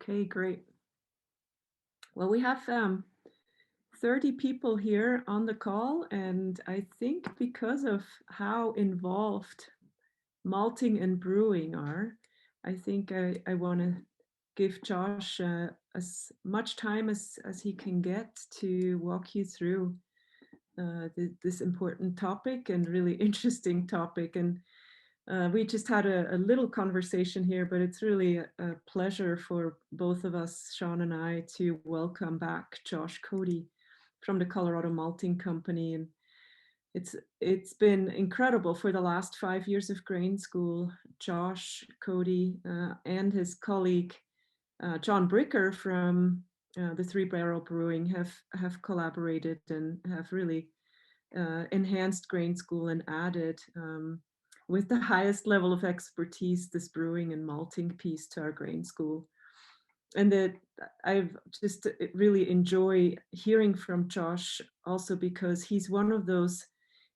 Okay, great. Well, we have 30 people here on the call, and I think because of how involved malting and brewing are, I think I want to give Josh as much time as he can get to walk you through this important topic and really interesting topic. And we just had a little conversation here, but it's really a pleasure for both of us, Sean and I, to welcome back Josh Cody from the Colorado Malting Company. And it's been incredible for the last 5 years of grain school. Josh Cody and his colleague John Bricker from the Three Barrel Brewing have collaborated and have really enhanced grain school and added with the highest level of expertise this brewing and malting piece to our grain school. And that I've just really enjoy hearing from Josh also because he's one of those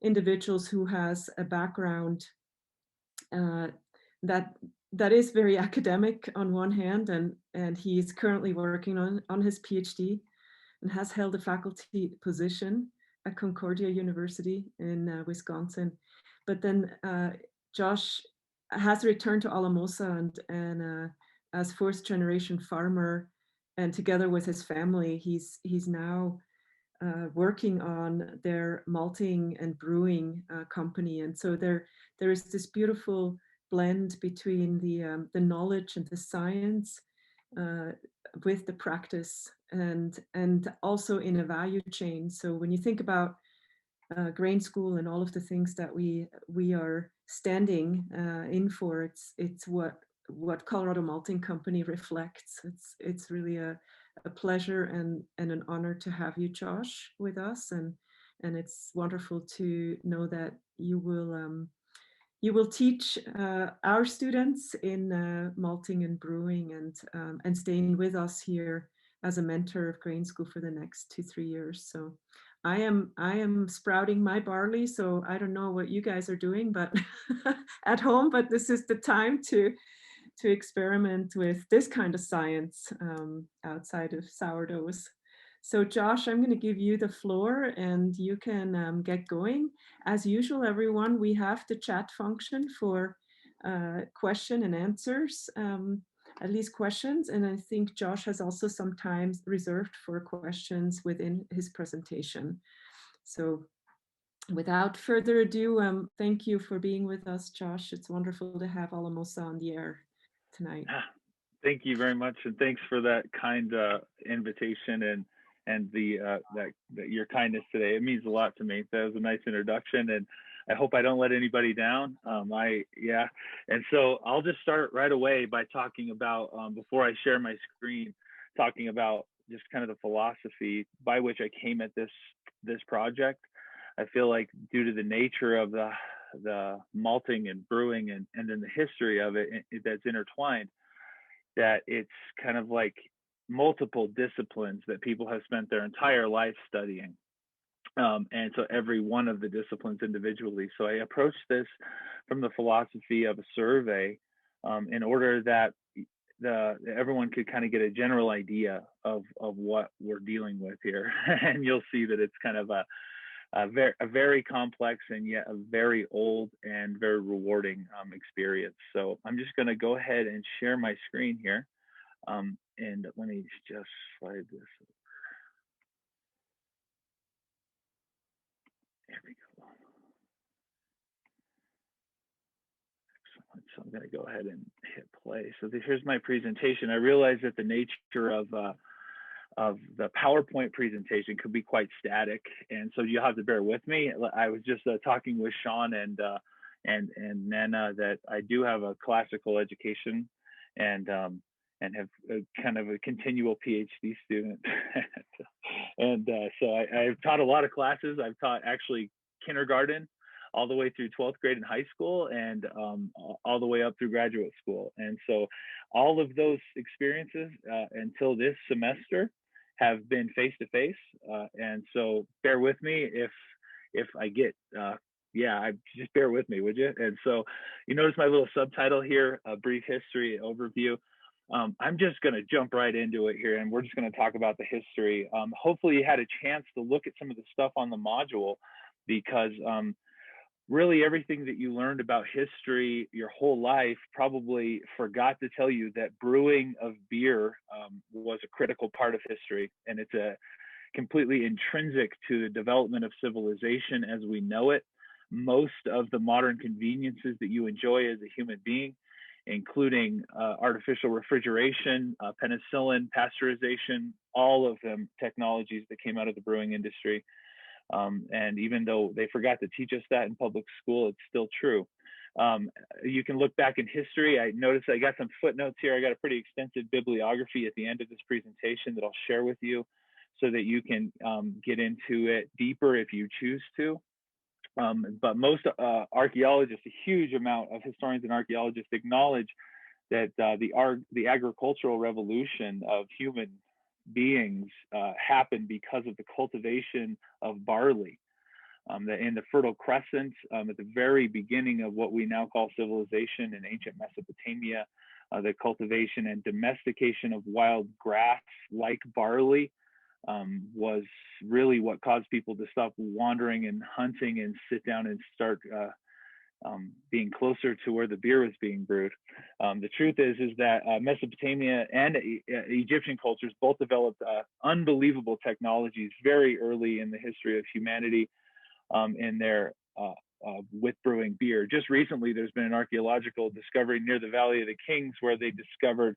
individuals who has a background uh, that that is very academic on one hand, and he is currently working on his PhD and has held a faculty position at Concordia University in Wisconsin. But then Josh has returned to Alamosa and as fourth generation farmer, and together with his family, he's now working on their malting and brewing company. And so there is this beautiful blend between the knowledge and the science uh, with the practice and also in a value chain. So when you think about grain school and all of the things that we are standing in for, it's what Colorado Malting Company reflects. It's really a pleasure and an honor to have you, Josh, with us, and it's wonderful to know that you will teach our students in malting and brewing and staying with us here as a mentor of grain school for the next 2-3 years. So I am sprouting my barley, so I don't know what you guys are doing, but at home. But this is the time to experiment with this kind of science outside of sourdoughs. So Josh, I'm going to give you the floor and you can get going. As usual, everyone, we have the chat function for question and answers, at least questions. And I think Josh has also some time reserved for questions within his presentation. So without further ado, thank you for being with us, Josh. It's wonderful to have Alamosa on the air tonight. Thank you very much, and thanks for that kind invitation and the your kindness today. It means a lot to me. That was a nice introduction, and I hope I don't let anybody down. And so I'll just start right away by talking about before I share my screen, talking about just kind of the philosophy by which I came at this project. I feel like due to the nature of the malting and brewing and then the history of it that's intertwined, that it's kind of like multiple disciplines that people have spent their entire life studying. And so every one of the disciplines individually. So I approached this from the philosophy of a survey in order that everyone could kind of get a general idea of what we're dealing with here. And you'll see that it's kind of a very complex and yet a very old and very rewarding experience. So I'm just going to go ahead and share my screen here. And let me just slide this over. There we go. Excellent. So I'm going to go ahead and hit play. So here's my presentation. I realize that the nature of the PowerPoint presentation could be quite static, and so you'll have to bear with me. I was just talking with Sean and Nana that I do have a classical education and have kind of a continual PhD student. And so I've taught a lot of classes. I've taught actually kindergarten all the way through 12th grade in high school and all the way up through graduate school. And so all of those experiences until this semester have been face-to-face. And so bear with me if I get, just bear with me, would you? And so you notice my little subtitle here, a brief history overview. I'm just going to jump right into it here, and we're just going to talk about the history. Hopefully, you had a chance to look at some of the stuff on the module, because really everything that you learned about history your whole life probably forgot to tell you that brewing of beer was a critical part of history, and it's a completely intrinsic to the development of civilization as we know it. Most of the modern conveniences that you enjoy as a human being, including artificial refrigeration, penicillin, pasteurization, all of them technologies that came out of the brewing industry. And even though they forgot to teach us that in public school, it's still true. You can look back in history. I noticed I got some footnotes here. I got a pretty extensive bibliography at the end of this presentation that I'll share with you so that you can get into it deeper if you choose to. But most archaeologists, a huge amount of historians and archaeologists acknowledge that the agricultural revolution of human beings happened because of the cultivation of barley. In the Fertile Crescent, at the very beginning of what we now call civilization in ancient Mesopotamia, the cultivation and domestication of wild grass like barley was really what caused people to stop wandering and hunting and sit down and start being closer to where the beer was being brewed. The truth is that Mesopotamia and Egyptian cultures both developed unbelievable technologies very early in the history of humanity in their with brewing beer. Just recently, there's been an archaeological discovery near the Valley of the Kings where they discovered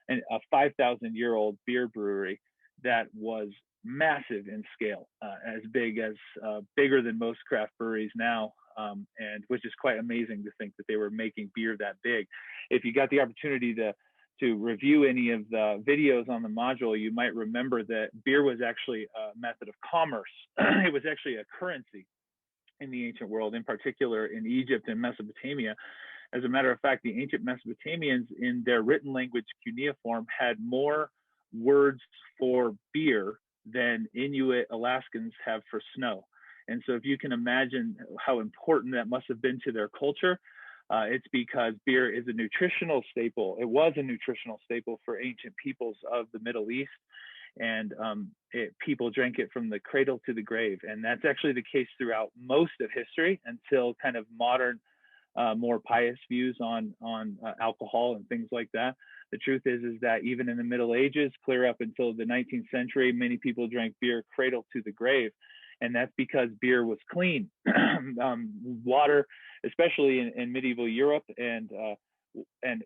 a 5,000-year-old beer brewery that was massive in scale, as bigger than most craft breweries now, and which is quite amazing to think that they were making beer that big. If you got the opportunity to review any of the videos on the module, you might remember that beer was actually a method of commerce. It was actually a currency in the ancient world, in particular in Egypt and Mesopotamia. As a matter of fact, the ancient Mesopotamians in their written language cuneiform had more words for beer than Inuit Alaskans have for snow. And so if you can imagine how important that must have been to their culture, it's because beer is a nutritional staple. It was a nutritional staple for ancient peoples of the Middle East. And people drank it from the cradle to the grave. And that's actually the case throughout most of history until kind of modern, more pious views on alcohol and things like that. The truth is that even in the Middle Ages, clear up until the 19th century, many people drank beer cradle to the grave. And that's because beer was clean. Water, especially in medieval Europe and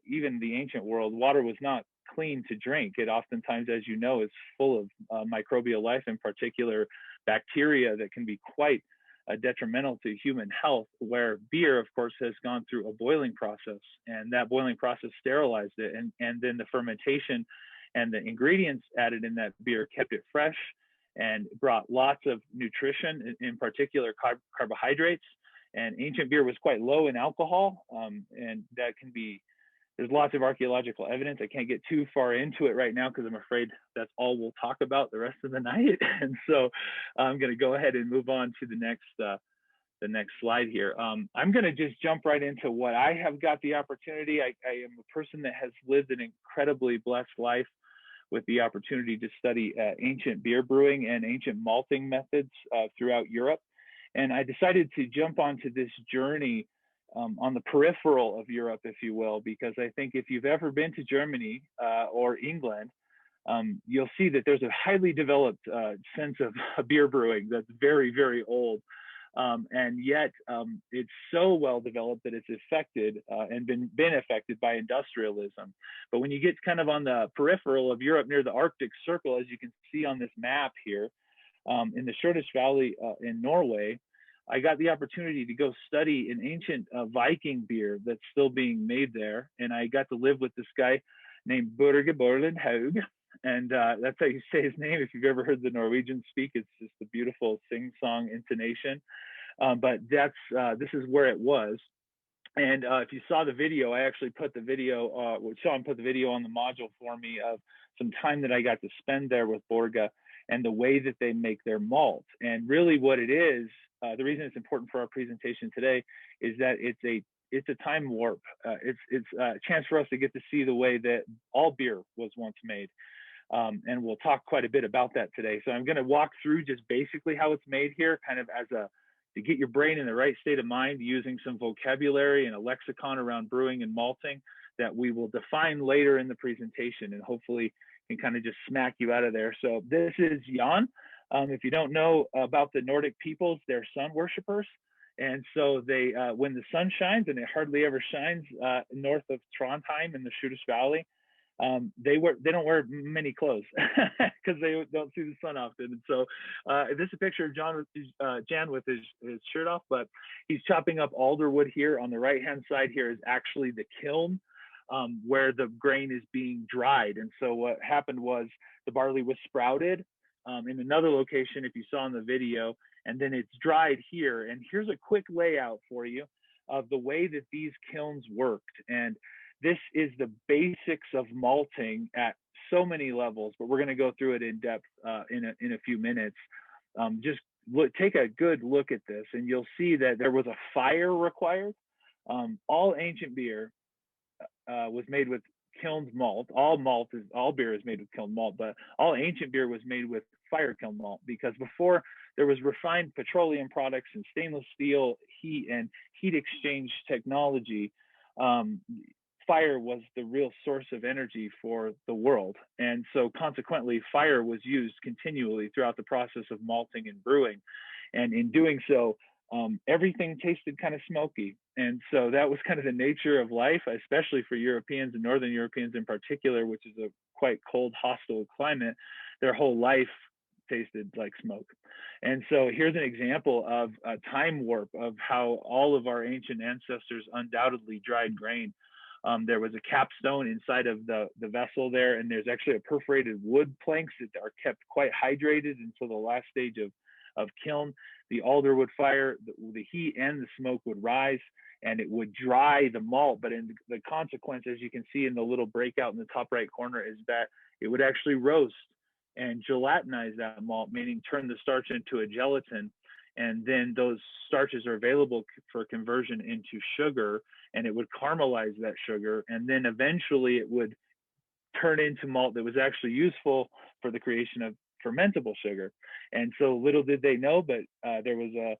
even the ancient world, water was not clean to drink. It oftentimes, as you know, is full of microbial life, in particular bacteria that can be quite detrimental to human health, where beer, of course, has gone through a boiling process, and that boiling process sterilized it. And then the fermentation and the ingredients added in that beer kept it fresh and brought lots of nutrition, in particular carbohydrates. And ancient beer was quite low in alcohol, and that can be, there's lots of archaeological evidence. I can't get too far into it right now because I'm afraid that's all we'll talk about the rest of the night. And so I'm going to go ahead and move on to the next slide here. I'm going to just jump right into what I have got the opportunity. I am a person that has lived an incredibly blessed life with the opportunity to study ancient beer brewing and ancient malting methods throughout Europe. And I decided to jump onto this journey on the peripheral of Europe, if you will, because I think if you've ever been to Germany or England, you'll see that there's a highly developed sense of beer brewing that's very, very old. And yet it's so well developed that it's affected and been affected by industrialism. But when you get kind of on the peripheral of Europe near the Arctic Circle, as you can see on this map here, in the Schleswig Valley in Norway, I got the opportunity to go study an ancient Viking beer that's still being made there. And I got to live with this guy named Børge Borland Haug. And that's how you say his name. If you've ever heard the Norwegians speak, it's just a beautiful sing-song intonation. But this is where it was. And if you saw the video, I actually put the video, Sean put the video on the module for me of some time that I got to spend there with Borge and the way that they make their malt. And really what it is, the reason it's important for our presentation today is that it's a it's a time warp. It's a chance for us to get to see the way that all beer was once made. And we'll talk quite a bit about that today. So I'm going to walk through just basically how it's made here, kind of as a to get your brain in the right state of mind, using some vocabulary and a lexicon around brewing and malting that we will define later in the presentation, and hopefully can kind of just smack you out of there. So this is Jan. If you don't know about the Nordic peoples, they're sun worshippers. And so they, when the sun shines, and it hardly ever shines north of Trondheim in the Sjudas Valley, they don't wear many clothes because they don't see the sun often. And so this is a picture of Jan with his shirt off, but he's chopping up alder wood here. On the right hand side here is actually the kiln where the grain is being dried. And so what happened was the barley was sprouted in another location, if you saw in the video, and then it's dried here. And here's a quick layout for you of the way that these kilns worked. And this is the basics of malting at so many levels, but we're going to go through it in depth in a few minutes. Just take a good look at this, and you'll see that there was a fire required. All ancient beer was made with kilned malt. All beer is made with kilned malt, but all ancient beer was made with fire kiln malt, because before there was refined petroleum products and stainless steel heat exchange technology. Fire was the real source of energy for the world. And so consequently, fire was used continually throughout the process of malting and brewing. And in doing so, everything tasted kind of smoky. And so that was kind of the nature of life, especially for Europeans and Northern Europeans in particular, which is a quite cold, hostile climate. Their whole life tasted like smoke. And so here's an example of a time warp of how all of our ancient ancestors undoubtedly dried grain. There was a capstone inside of the vessel there, and there's actually a perforated wood planks that are kept quite hydrated until the last stage of kiln. The alder wood fire, the heat and the smoke would rise, and it would dry the malt. But in the consequence, as you can see in the little breakout in the top right corner, is that it would actually roast and gelatinize that malt, meaning turn the starch into a gelatin. And then those starches are available for conversion into sugar, and it would caramelize that sugar. And then eventually it would turn into malt that was actually useful for the creation of fermentable sugar. And so little did they know, but there was a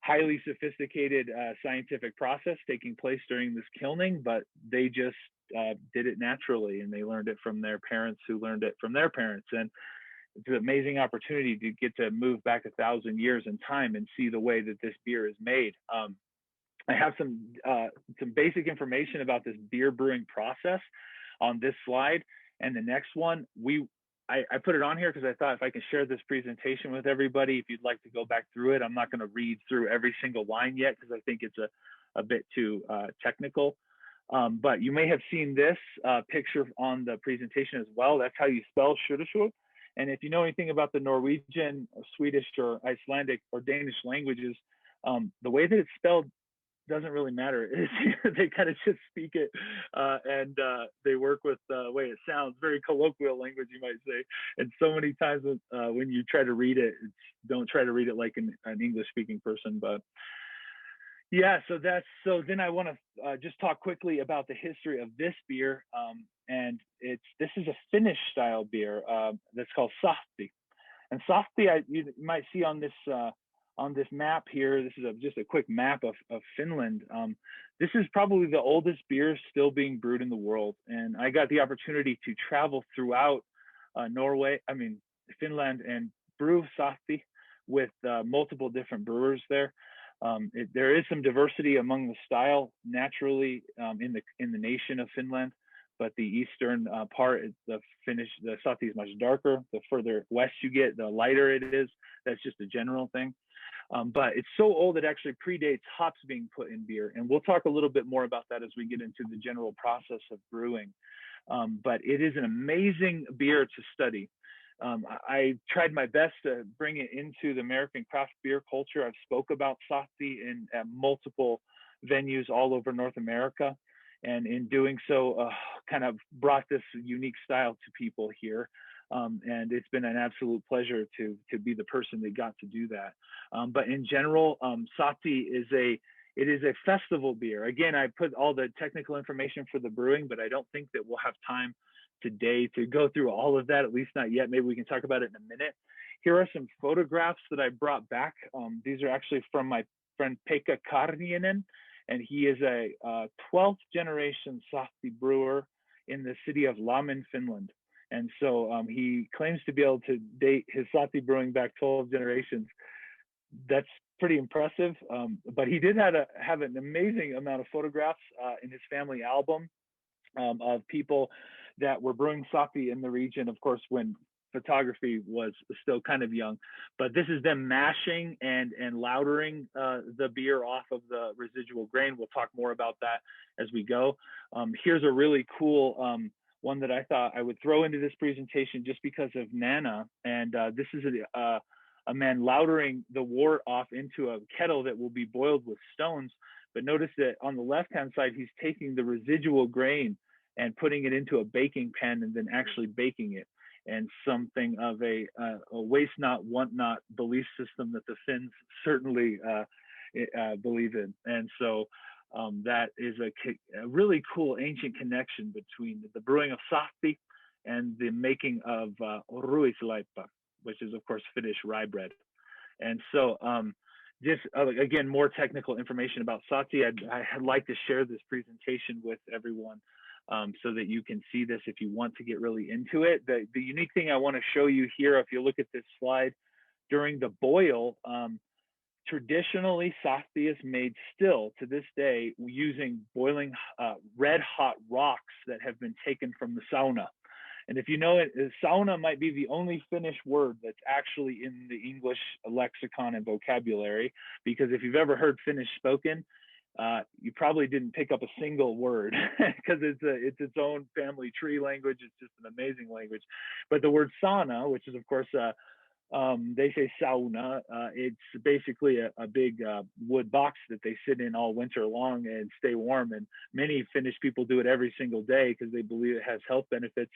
highly sophisticated scientific process taking place during this kilning, but they just did it naturally, and they learned it from their parents who learned it from their parents. And it's an amazing opportunity to get to move back 1,000 years in time and see the way that this beer is made. I have some basic information about this beer brewing process on this slide, and the next one I put it on here because I thought if I can share this presentation with everybody, if you'd like to go back through it. I'm not going to read through every single line yet because I think it's a bit too technical. But you may have seen this picture on the presentation as well. That's how you spell Sjudas. And if you know anything about the Norwegian, or Swedish, or Icelandic, or Danish languages, the way that it's spelled doesn't really matter. They kind of just speak it, and they work with the way it sounds. Very colloquial language, you might say. And so many times when you try to read it, don't try to read it like an English-speaking person. But yeah, so then I want to just talk quickly about the history of this beer. And this is a Finnish style beer that's called Sahti. And Sahti, you might see on this map here. This is just a quick map of Finland. This is probably the oldest beer still being brewed in the world. And I got the opportunity to travel throughout Finland, and brew Sahti with multiple different brewers there. There is some diversity among the style naturally in the nation of Finland, but the eastern part, the Sahti is much darker. The further west you get, the lighter it is. That's just a general thing. But it's so old it actually predates hops being put in beer, and we'll talk a little bit more about that as we get into the general process of brewing. But it is an amazing beer to study. I tried my best to bring it into the American craft beer culture. I've spoke about Sahti at multiple venues all over North America, and in doing so, kind of brought this unique style to people here. And it's been an absolute pleasure to be the person that got to do that. But in general, Sahti is It is a festival beer. Again, I put all the technical information for the brewing, but I don't think that we'll have time today to go through all of that, at least not yet. Maybe we can talk about it in a minute. Here are some photographs that I brought back. These are actually from my friend Pekka Karnianen, and he is a 12th generation Sahti brewer in the city of Lamin, Finland. And so he claims to be able to date his Sahti brewing back 12 generations. That's pretty impressive. But he did have an amazing amount of photographs in his family album of people that were brewing Sahti in the region, of course, when photography was still kind of young. But this is them mashing and lautering the beer off of the residual grain. We'll talk more about that as we go. Here's a really cool one that I thought I would throw into this presentation just because of Nana. And this is a man lautering the wort off into a kettle that will be boiled with stones. But notice that on the left-hand side, he's taking the residual grain and putting it into a baking pan and then actually baking it. And something of a waste not, want not belief system that the Finns certainly believe in. And so that is a really cool ancient connection between the brewing of Sahti and the making of ruisleipä, which is, of course, Finnish rye bread. And so just again, more technical information about Sahti. I'd like to share this presentation with everyone so that you can see this if you want to get really into it. The unique thing I want to show you here, if you look at this slide, during the boil, traditionally Sahti is made still to this day using boiling red hot rocks that have been taken from the sauna. And if you know it, sauna might be the only Finnish word that's actually in the English lexicon and vocabulary, because if you've ever heard Finnish spoken, you probably didn't pick up a single word because it's its own family tree language. It's just an amazing language. But the word sauna, which is, of course, they say sauna. It's basically a big wood box that they sit in all winter long and stay warm. And many Finnish people do it every single day because they believe it has health benefits.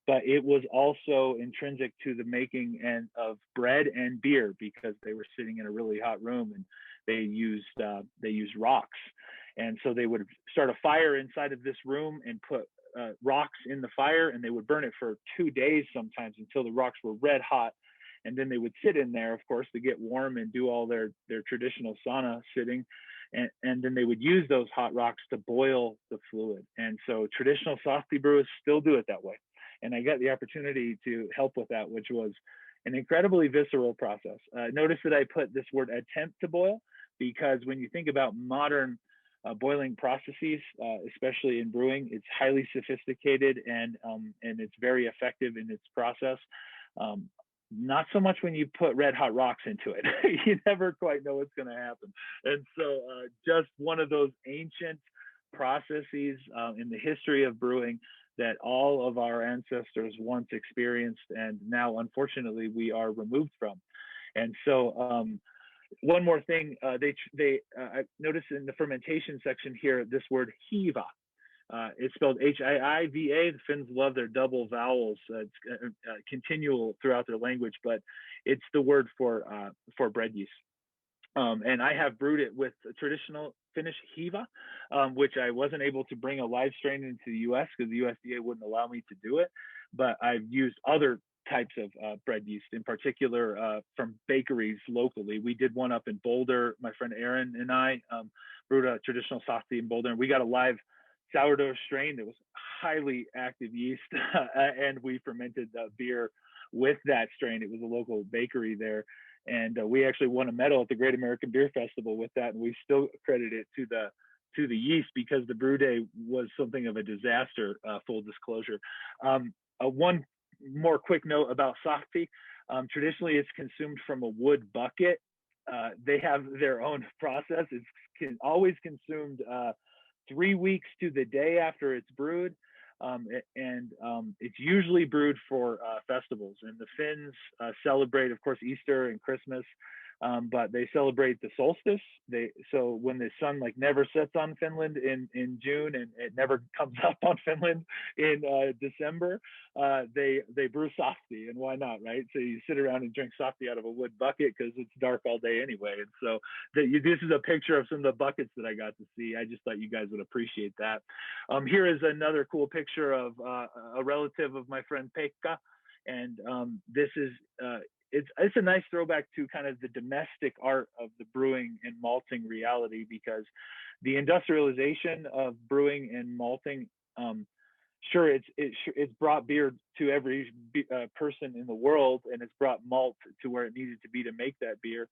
But it was also intrinsic to the making of bread and beer because they were sitting in a really hot room and they used rocks. And so they would start a fire inside of this room and put rocks in the fire, and they would burn it for 2 days sometimes until the rocks were red hot. And then they would sit in there, of course, to get warm and do all their traditional sauna sitting. And then they would use those hot rocks to boil the fluid. And so traditional Sahti brewers still do it that way. And I got the opportunity to help with that, which was an incredibly visceral process. Notice that I put this word attempt to boil, because when you think about modern boiling processes, especially in brewing, it's highly sophisticated and it's very effective in its process. Not so much when you put red hot rocks into it. You never quite know what's going to happen. And so just one of those ancient processes in the history of brewing that all of our ancestors once experienced, and now, unfortunately, we are removed from. And so one more thing, I noticed in the fermentation section here, this word hiiva. It's spelled Hiiva. The Finns love their double vowels. It's continual throughout their language, but it's the word for bread yeast. And I have brewed it with traditional Finnish hiiva, which I wasn't able to bring a live strain into the U.S. because the USDA wouldn't allow me to do it. But I've used other types of bread yeast, in particular from bakeries locally. We did one up in Boulder. My friend Aaron and I brewed a traditional Sahti in Boulder, and we got a live sourdough strain that was highly active yeast, and we fermented beer with that strain. It was a local bakery there, and we actually won a medal at the Great American Beer Festival with that, and we still credit it to the yeast because the brew day was something of a disaster, full disclosure. One more quick note about Sahti. Traditionally, it's consumed from a wood bucket. They have their own process. It's always consumed 3 weeks to the day after it's brewed. It's usually brewed for festivals. And the Finns celebrate, of course, Easter and Christmas but they celebrate the solstice. So when the sun like never sets on Finland in June, and it never comes up on Finland in December, they brew softy, and why not, right? So you sit around and drink softy out of a wood bucket because it's dark all day anyway. And so this is a picture of some of the buckets that I got to see. I just thought you guys would appreciate that. Here is another cool picture of a relative of my friend Pekka, and this is it's a nice throwback to kind of the domestic art of the brewing and malting reality, because the industrialization of brewing and malting, sure, it's brought beer to every person in the world, and it's brought malt to where it needed to be to make that beer.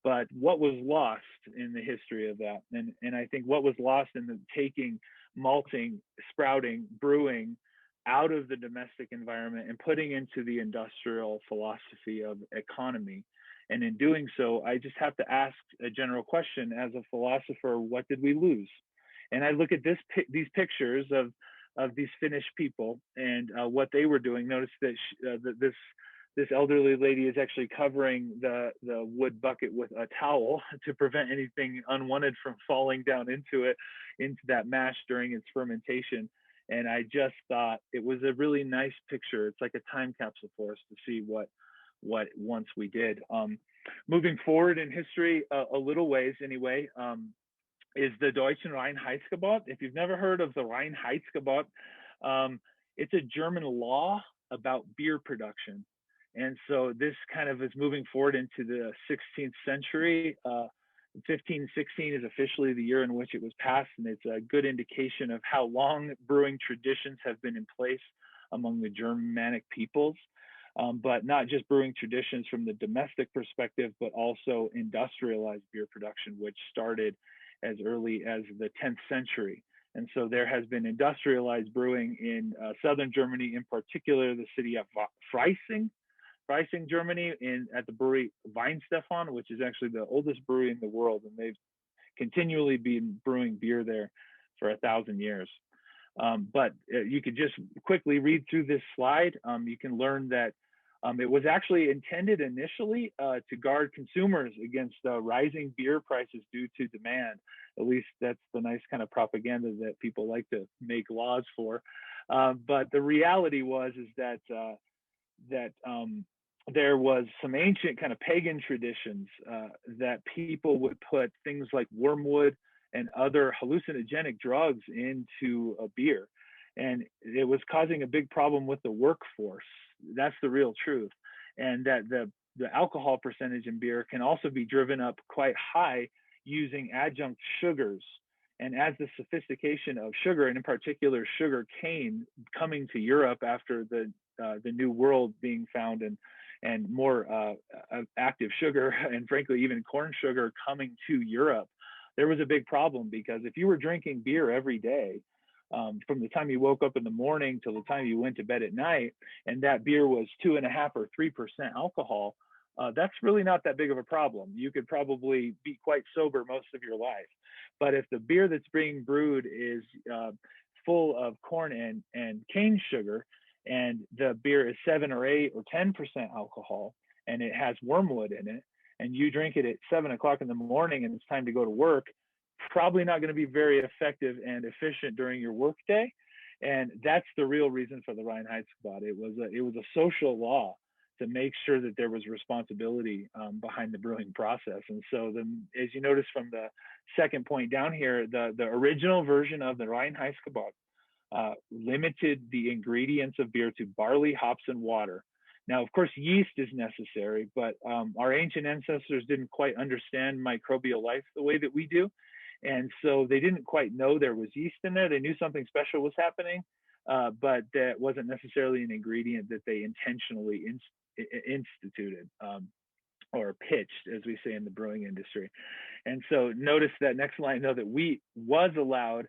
But what was lost in the history of that, and I think what was lost in the taking malting, sprouting, brewing out of the domestic environment and putting into the industrial philosophy of economy. And in doing so, I just have to ask a general question as a philosopher: what did we lose? And I look at these pictures of these Finnish people and what they were doing. Notice that this elderly lady is actually covering the wood bucket with a towel to prevent anything unwanted from falling down into that mash during its fermentation. And I just thought it was a really nice picture. It's like a time capsule for us to see what once we did. Moving forward in history, a little ways anyway, is the Deutschen Reinheitsgebot. If you've never heard of the Reinheitsgebot, it's a German law about beer production. And so this kind of is moving forward into the 16th century. 1516 is officially the year in which it was passed, and it's a good indication of how long brewing traditions have been in place among the Germanic peoples. But not just brewing traditions from the domestic perspective, but also industrialized beer production, which started as early as the 10th century. And so there has been industrialized brewing in southern Germany, in particular the city of Freising, Germany, at the brewery Weinstefan, which is actually the oldest brewery in the world, and they've continually been brewing beer there for 1,000 years. But you could just quickly read through this slide. You can learn that it was actually intended initially to guard consumers against rising beer prices due to demand. At least that's the nice kind of propaganda that people like to make laws for. But the reality is that there was some ancient kind of pagan traditions that people would put things like wormwood and other hallucinogenic drugs into a beer. And it was causing a big problem with the workforce. That's the real truth. And that the alcohol percentage in beer can also be driven up quite high using adjunct sugars. And as the sophistication of sugar, and in particular sugar cane, coming to Europe after the New World being found, and more active sugar, and frankly even corn sugar coming to Europe, there was a big problem, because if you were drinking beer every day, from the time you woke up in the morning till the time you went to bed at night, and that beer was 2.5 or 3% alcohol, that's really not that big of a problem. You could probably be quite sober most of your life. But if the beer that's being brewed is full of corn and cane sugar, and the beer is 7 or 8 or 10% alcohol, and it has wormwood in it, and you drink it at 7 o'clock in the morning and it's time to go to work, probably not going to be very effective and efficient during your workday. And that's the real reason for the Reinheitsgebot. It was a social law to make sure that there was responsibility behind the brewing process. And so as you notice from the second point down here, the original version of the Reinheitsgebot limited the ingredients of beer to barley, hops, and water. Now, of course, yeast is necessary, but our ancient ancestors didn't quite understand microbial life the way that we do. And so they didn't quite know there was yeast in there. They knew something special was happening, but that wasn't necessarily an ingredient that they intentionally instituted or pitched, as we say in the brewing industry. And so notice that next line, though, that wheat was allowed,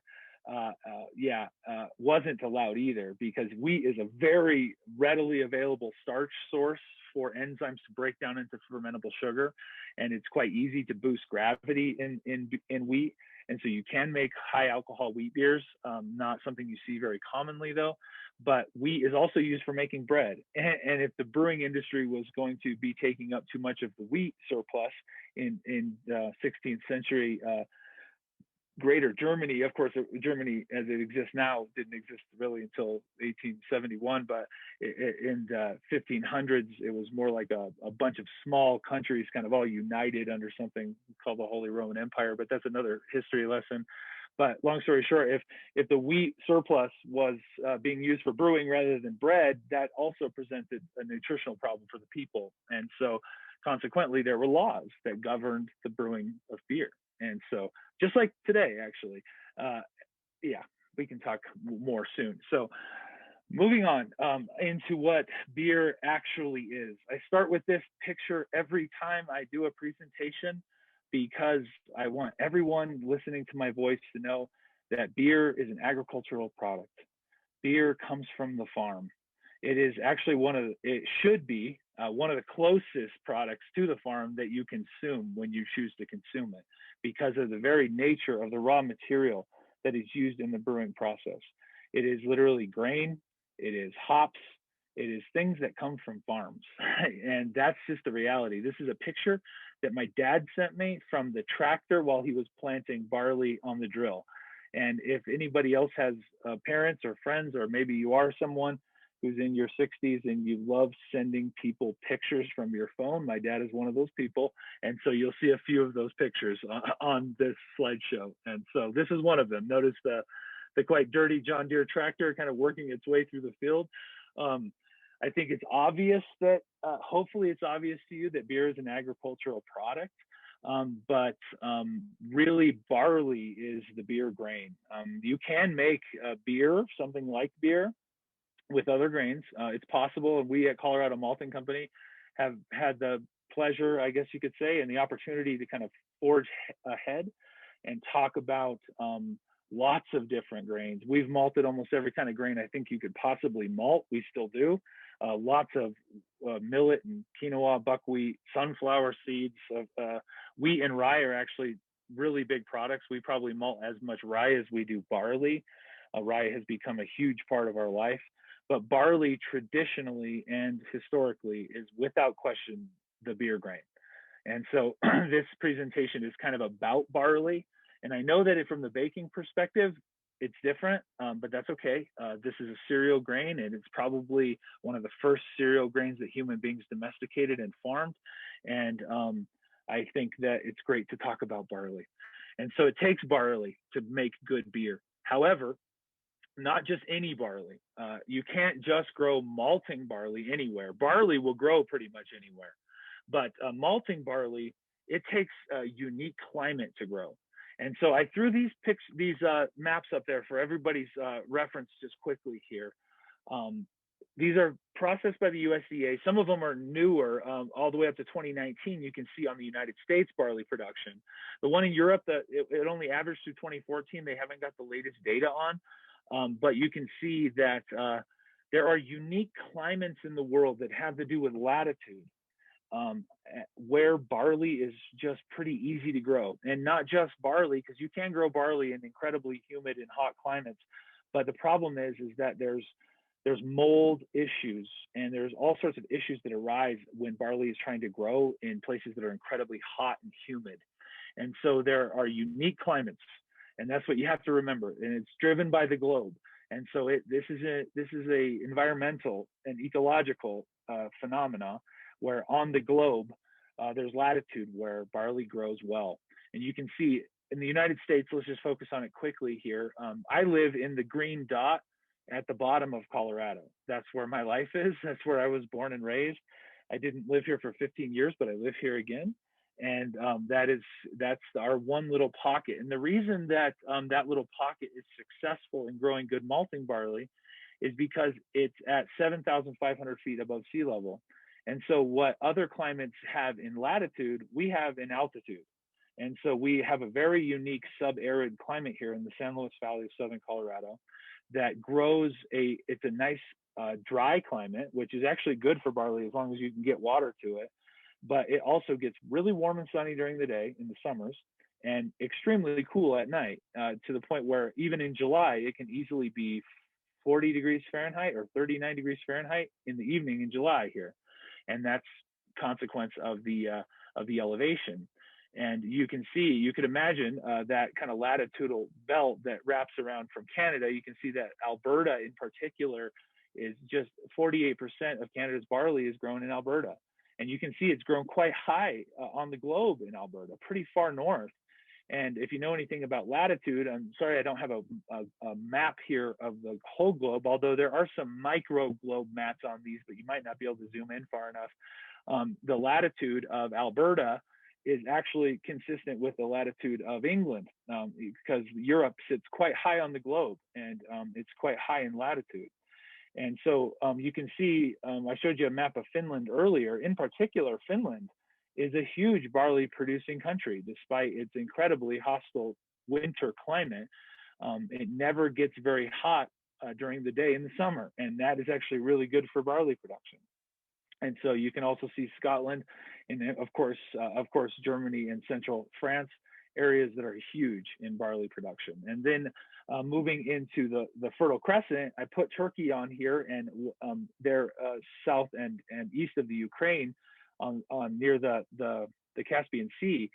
wasn't allowed either, because wheat is a very readily available starch source for enzymes to break down into fermentable sugar, and it's quite easy to boost gravity in wheat. And so you can make high alcohol wheat beers, not something you see very commonly though. But wheat is also used for making bread. And if the brewing industry was going to be taking up too much of the wheat surplus in 16th century Greater Germany, of course, Germany as it exists now didn't exist really until 1871, but in the 1500s, it was more like a bunch of small countries kind of all united under something called the Holy Roman Empire, but that's another history lesson. But long story short, if the wheat surplus was being used for brewing rather than bread, that also presented a nutritional problem for the people. And so consequently, there were laws that governed the brewing of beer. And so just like today, actually, yeah, we can talk more soon. So moving on into what beer actually is. I start with this picture every time I do a presentation because I want everyone listening to my voice to know that beer is an agricultural product. Beer comes from the farm. It is actually it should be one of the closest products to the farm that you consume when you choose to consume it because of the very nature of the raw material that is used in the brewing process. It is literally grain, it is hops, it is things that come from farms. And that's just the reality. This is a picture that my dad sent me from the tractor while he was planting barley on the drill. And if anybody else has parents or friends, or maybe you are someone who's in your 60s and you love sending people pictures from your phone, my dad is one of those people. And so you'll see a few of those pictures on this slideshow. And so this is one of them. Notice the quite dirty John Deere tractor kind of working its way through the field. I think it's obvious that, hopefully it's obvious to you that beer is an agricultural product. But really barley is the beer grain. You can make beer, something like beer, with other grains. It's possible. And we at Colorado Malting Company have had the pleasure, I guess you could say, and the opportunity to kind of forge ahead and talk about lots of different grains. We've malted almost every kind of grain I think you could possibly malt. We still do. Lots of millet and quinoa, buckwheat, sunflower seeds. Wheat and rye are actually really big products. We probably malt as much rye as we do barley. Rye has become a huge part of our life. But barley traditionally and historically is without question the beer grain. And so this presentation is kind of about barley. And I know that from the baking perspective, it's different, but that's okay. This is a cereal grain, and it's probably one of the first cereal grains that human beings domesticated and farmed. And I think that it's great to talk about barley. And so it takes barley to make good beer. However, not just any barley. You can't just grow malting barley anywhere. Barley will grow pretty much anywhere. But malting barley, it takes a unique climate to grow. And so I threw these maps up there for everybody's reference just quickly here. These are processed by the USDA. Some of them are newer, all the way up to 2019. You can see on the United States barley production. The one in Europe, it only averaged through 2014. They haven't got the latest data on, but you can see that there are unique climates in the world that have to do with latitude. Where barley is just pretty easy to grow, and not just barley, because you can grow barley in incredibly humid and hot climates. But the problem is that there's mold issues, and there's all sorts of issues that arise when barley is trying to grow in places that are incredibly hot and humid. And so there are unique climates, and that's what you have to remember. And it's driven by the globe. And so this is a environmental and ecological phenomena where on the globe, there's latitude where barley grows well. And you can see in the United States, let's just focus on it quickly here. I live in the green dot at the bottom of Colorado. That's where my life is. That's where I was born and raised. I didn't live here for 15 years, but I live here again. And that's our one little pocket. And the reason that that little pocket is successful in growing good malting barley is because it's at 7,500 feet above sea level. And so what other climates have in latitude, we have in altitude. And so we have a very unique sub-arid climate here in the San Luis Valley of Southern Colorado that grows it's a nice dry climate, which is actually good for barley as long as you can get water to it. But it also gets really warm and sunny during the day in the summers. and extremely cool at night, to the point where even in July, it can easily be 40 degrees Fahrenheit or 39 degrees Fahrenheit in the evening in July here. And that's consequence of the elevation. And you can see, you could imagine that kind of latitudinal belt that wraps around from Canada. You can see that Alberta in particular is just 48% of Canada's barley is grown in Alberta. And you can see it's grown quite high on the globe in Alberta, pretty far north. And if you know anything about latitude, I'm sorry I don't have a map here of the whole globe, although there are some micro globe maps on these, but you might not be able to zoom in far enough. The latitude of Alberta is actually consistent with the latitude of England, because Europe sits quite high on the globe, and it's quite high in latitude. And so you can see, I showed you a map of Finland earlier. In particular, Finland is a huge barley producing country, despite its incredibly hostile winter climate. It never gets very hot during the day in the summer, and that is actually really good for barley production. And so you can also see Scotland, and of course, Germany and central France, areas that are huge in barley production. And then moving into the Fertile Crescent, I put Turkey on here, and they're south and east of the Ukraine, on near the Caspian Sea.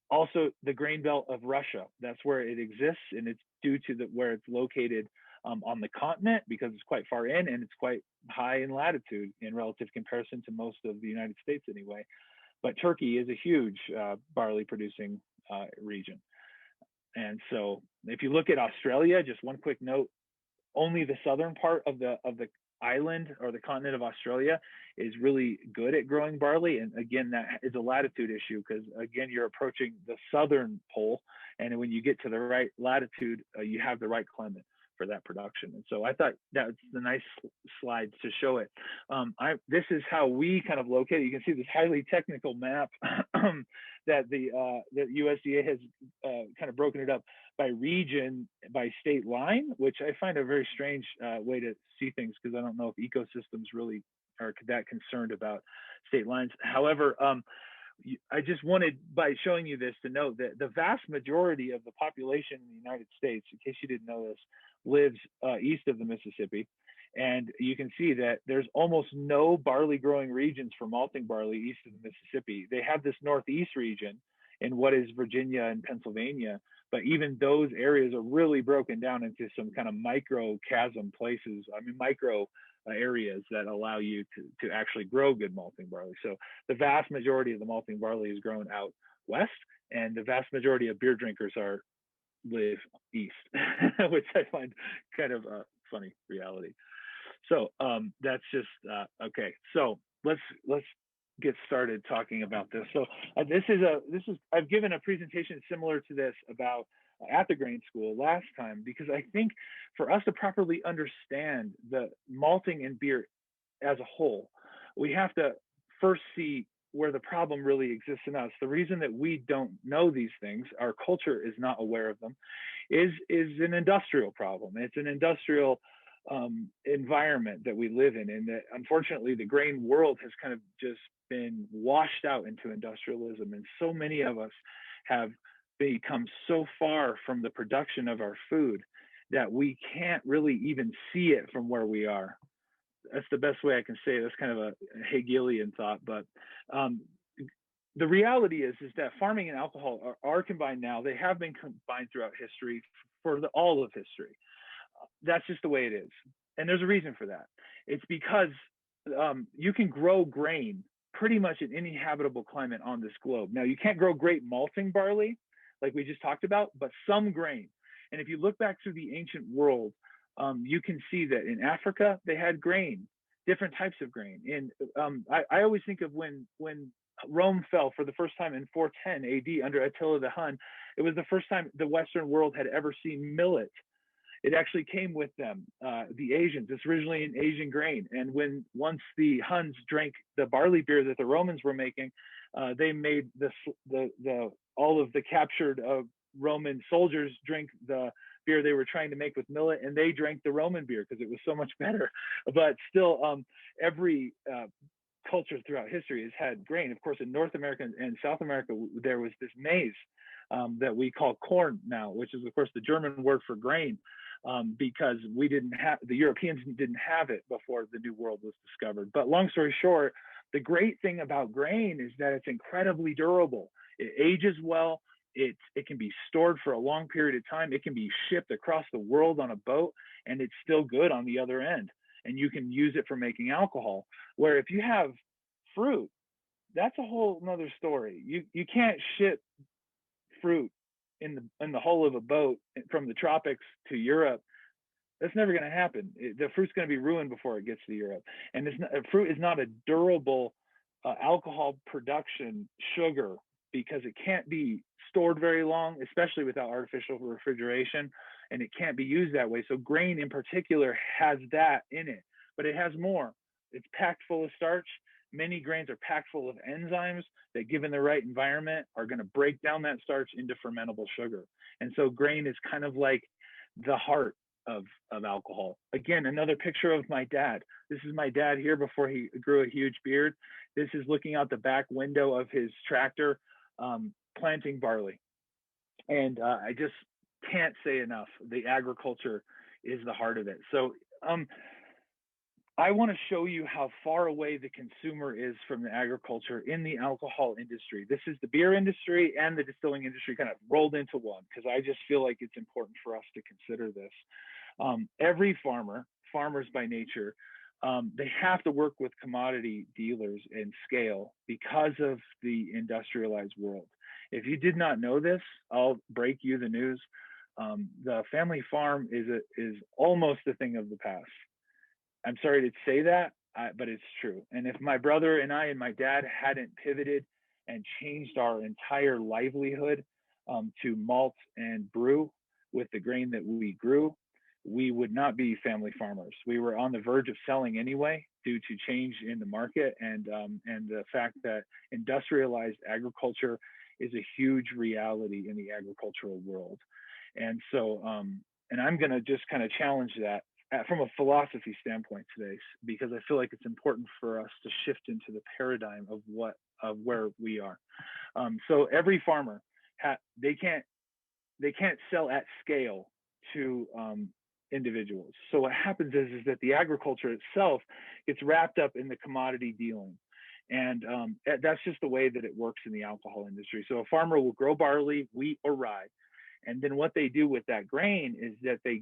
Also, the grain belt of Russia. That's where it exists, and it's due to where it's located on the continent, because it's quite far in and it's quite high in latitude in relative comparison to most of the United States anyway. But Turkey is a huge barley producing region. And so if you look at Australia, just one quick note, only the southern part of the island or the continent of Australia is really good at growing barley. And again, that is a latitude issue, because again, you're approaching the southern pole, and when you get to the right latitude, you have the right climate for that production. And so I thought that's the nice slide to show it. This is how we kind of locate it. You can see this highly technical map that the USDA has kind of broken it up by region, by state line, which I find a very strange way to see things, because I don't know if ecosystems really are that concerned about state lines. However, I just wanted, by showing you this, to note that the vast majority of the population in the United States, in case you didn't know this, lives east of the Mississippi. And you can see that there's almost no barley growing regions for malting barley east of the Mississippi. They have this northeast region in what is Virginia and Pennsylvania, but even those areas are really broken down into some kind of micro chasm places. I mean, micro areas that allow you to actually grow good malting barley. So the vast majority of the malting barley is grown out west, and the vast majority of beer drinkers live east, which I find kind of a funny reality. So that's just okay. So let's get started talking about this. So I've given a presentation similar to this about at the grain school last time, because I think for us to properly understand the malting and beer as a whole, we have to first see where the problem really exists in us. The reason that we don't know these things, our culture is not aware of them, is an industrial problem. It's an industrial environment that we live in, and that unfortunately the grain world has kind of just been washed out into industrialism, and so many of us have become so far from the production of our food that we can't really even see it from where we are. That's the best way I can say it. That's kind of a Hegelian thought, but the reality is that farming and alcohol are combined now. They have been combined throughout history, for all of history. That's just the way it is, and there's a reason for that. It's because you can grow grain pretty much in any habitable climate on this globe. Now, you can't grow great malting barley like we just talked about, but some grain. And if you look back through the ancient world, you can see that in Africa they had grain, different types of grain. And I always think of when Rome fell for the first time in 410 AD under Attila the Hun. It was the first time the Western world had ever seen millet. It actually came with them, the Asians. It's originally an Asian grain. And once the Huns drank the barley beer that the Romans were making, they made all of the captured Roman soldiers drink the beer they were trying to make with millet, and they drank the Roman beer because it was so much better. But still, every culture throughout history has had grain. Of course, in North America and South America, there was this maize that we call corn now, which is of course the German word for grain, because we didn't have the Europeans didn't have it before the New World was discovered. But long story short, the great thing about grain is that it's incredibly durable. It ages well. It can be stored for a long period of time. It can be shipped across the world on a boat, and it's still good on the other end. And you can use it for making alcohol. Where if you have fruit, that's a whole nother story. You can't ship fruit in the hull of a boat from the tropics to Europe. That's never going to happen. The fruit's going to be ruined before it gets to Europe. And fruit is not a durable alcohol production sugar because it can't be stored very long, especially without artificial refrigeration, and it can't be used that way. So grain in particular has that in it, but it has more. It's packed full of starch. Many grains are packed full of enzymes that, given the right environment, are going to break down that starch into fermentable sugar. And so grain is kind of like the heart of alcohol. Again, another picture of my dad. This is my dad here before he grew a huge beard. This is looking out the back window of his tractor, planting barley. And I just can't say enough. The agriculture is the heart of it. So I want to show you how far away the consumer is from the agriculture in the alcohol industry. This is the beer industry and the distilling industry kind of rolled into one, because I just feel like it's important for us to consider this. Every farmers by nature, they have to work with commodity dealers and scale because of the industrialized world. If you did not know this, I'll break you the news. The family farm is almost a thing of the past. I'm sorry to say that, but it's true. And if my brother and I and my dad hadn't pivoted and changed our entire livelihood to malt and brew with the grain that we grew, we would not be family farmers. We were on the verge of selling anyway due to change in the market and the fact that industrialized agriculture is a huge reality in the agricultural world. And so, and I'm going to just kind of challenge that from a philosophy standpoint today, because I feel like it's important for us to shift into the paradigm of where we are. So every farmer, they can't sell at scale to individuals. So what happens is that the agriculture itself gets wrapped up in the commodity dealing. And that's just the way that it works in the alcohol industry. So a farmer will grow barley, wheat, or rye. And then what they do with that grain is that they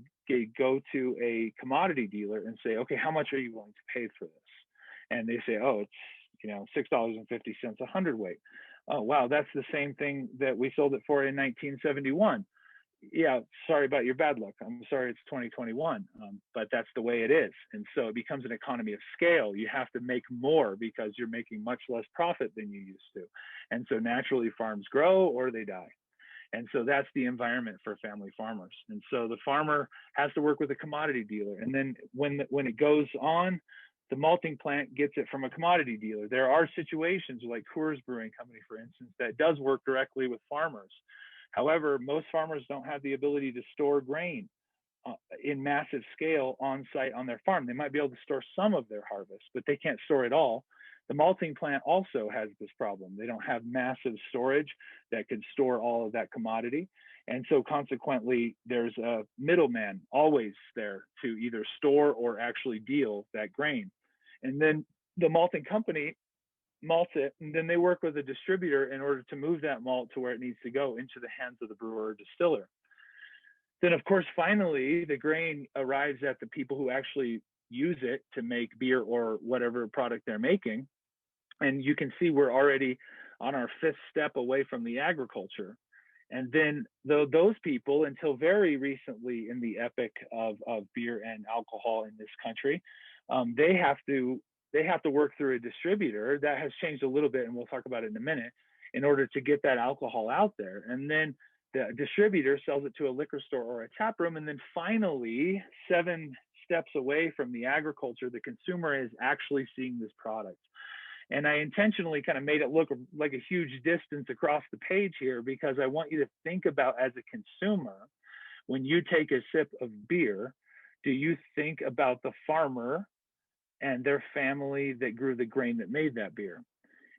go to a commodity dealer and say, okay, how much are you willing to pay for this? And they say, oh, it's $6.50 a hundredweight. Oh, wow, that's the same thing that we sold it for in 1971. Yeah, sorry about your bad luck. I'm sorry, it's 2021, but that's the way it is. And so it becomes an economy of scale. You have to make more because you're making much less profit than you used to. And so naturally farms grow or they die. And so that's the environment for family farmers. And so the farmer has to work with a commodity dealer. And then when it goes on, the malting plant gets it from a commodity dealer. There are situations like Coors Brewing Company, for instance, that does work directly with farmers. However, most farmers don't have the ability to store grain in massive scale on site on their farm. They might be able to store some of their harvest, but they can't store it all. The malting plant also has this problem. They don't have massive storage that could store all of that commodity. And so consequently, there's a middleman always there to either store or actually deal that grain. And then the malting company malts it, and then they work with a distributor in order to move that malt to where it needs to go, into the hands of the brewer or distiller. Then, of course, finally, the grain arrives at the people who actually use it to make beer or whatever product they're making. And you can see we're already on our fifth step away from the agriculture. And then those people, until very recently in the epic of beer and alcohol in this country, they have to work through a distributor. That has changed a little bit, and we'll talk about it in a minute, in order to get that alcohol out there. And then the distributor sells it to a liquor store or a tap room. And then finally, 7 steps away from the agriculture, the consumer is actually seeing this product. And I intentionally kind of made it look like a huge distance across the page here, because I want you to think about, as a consumer, when you take a sip of beer, do you think about the farmer and their family that grew the grain that made that beer?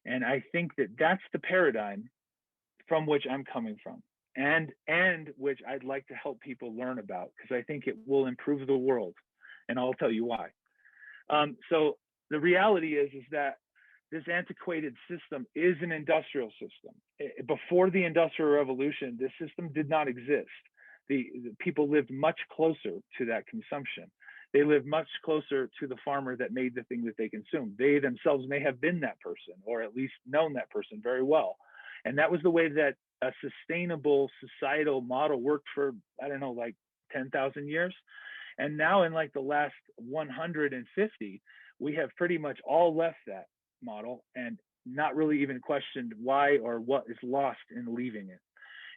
And I think that that's the paradigm from which I'm coming from. and which I'd like to help people learn about because I think it will improve the world, and I'll tell you why. So the reality is that this antiquated system is an industrial system. Before the Industrial Revolution, this system did not exist. The people lived much closer to that consumption. They lived much closer to the farmer that made the thing that they consumed. They themselves may have been that person, or at least known that person very well. And that was the way that a sustainable societal model worked for, I don't know, like 10,000 years. And now in like the last 150, we have pretty much all left that model and not really even questioned why or what is lost in leaving it.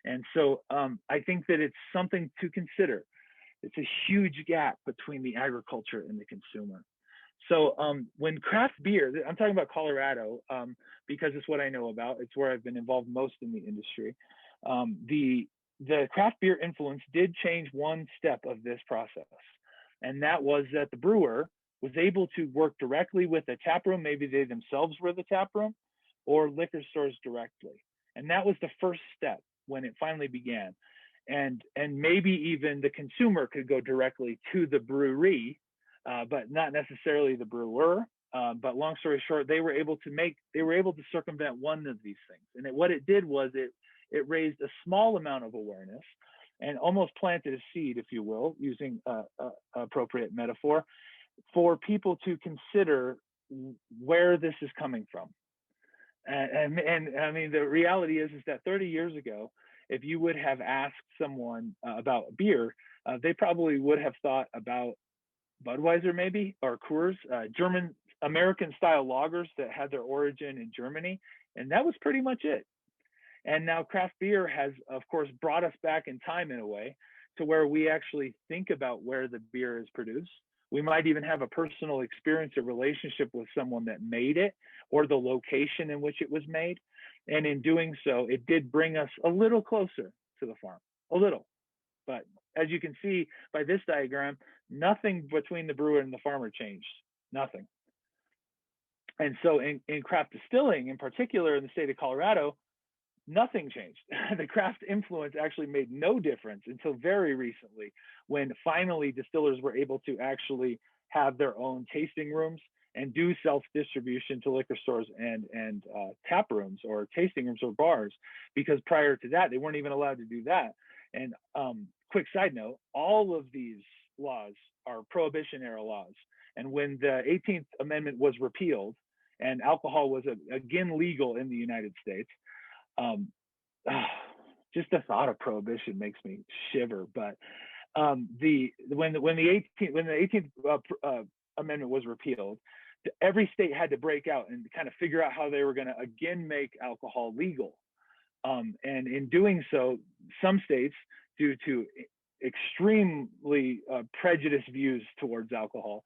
And so I think that it's something to consider. It's a huge gap between the agriculture and the consumer. So when craft beer, I'm talking about Colorado because it's what I know about. It's where I've been involved most in the industry. The craft beer influence did change one step of this process, and that was that the brewer was able to work directly with a tap room. Maybe they themselves were the tap room, or liquor stores directly, and that was the first step when it finally began. And maybe even the consumer could go directly to the brewery, but not necessarily the brewer. But long story short, they were able to circumvent one of these things. And what it did was it raised a small amount of awareness and almost planted a seed, if you will, using appropriate metaphor, for people to consider where this is coming from. And I mean, the reality is that 30 years ago, if you would have asked someone about beer, they probably would have thought about Budweiser maybe, or Coors, German American style lagers that had their origin in Germany. And that was pretty much it. And now craft beer has, of course, brought us back in time in a way to where we actually think about where the beer is produced. We might even have a personal experience, a relationship with someone that made it or the location in which it was made. And in doing so, it did bring us a little closer to the farm, a little. But as you can see by this diagram, nothing between the brewer and the farmer changed, nothing. And so in craft distilling, in particular in the state of Colorado, nothing changed. The craft influence actually made no difference until very recently, when finally distillers were able to actually have their own tasting rooms and do self-distribution to liquor stores and tap rooms or tasting rooms or bars, because prior to that, they weren't even allowed to do that. And quick side note, all of these laws are Prohibition era laws. And when the 18th Amendment was repealed and alcohol was again legal in the United States, just the thought of prohibition makes me shiver. But when the 18th Amendment was repealed, every state had to break out and kind of figure out how they were going to again make alcohol legal. And in doing so, some states, due to extremely prejudiced views towards alcohol,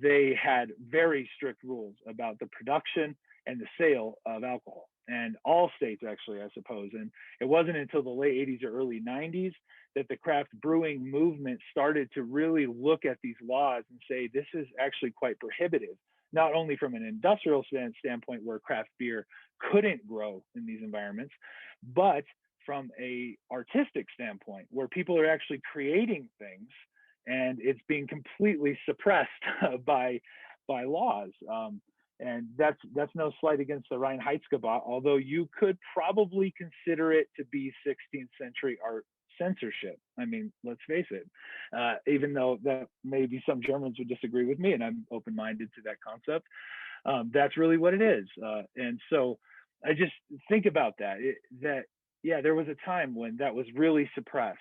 they had very strict rules about the production and the sale of alcohol. And all states, actually, I suppose. And it wasn't until the late 80s or early 90s that the craft brewing movement started to really look at these laws and say, this is actually quite prohibitive, not only from an industrial standpoint where craft beer couldn't grow in these environments, but from a artistic standpoint where people are actually creating things and it's being completely suppressed by laws. And that's no slight against the Reinheitsgebot, although you could probably consider it to be 16th century art censorship. I mean, let's face it, even though that maybe some Germans would disagree with me, and I'm open-minded to that concept, that's really what it is. And so I just think about that, yeah, there was a time when that was really suppressed.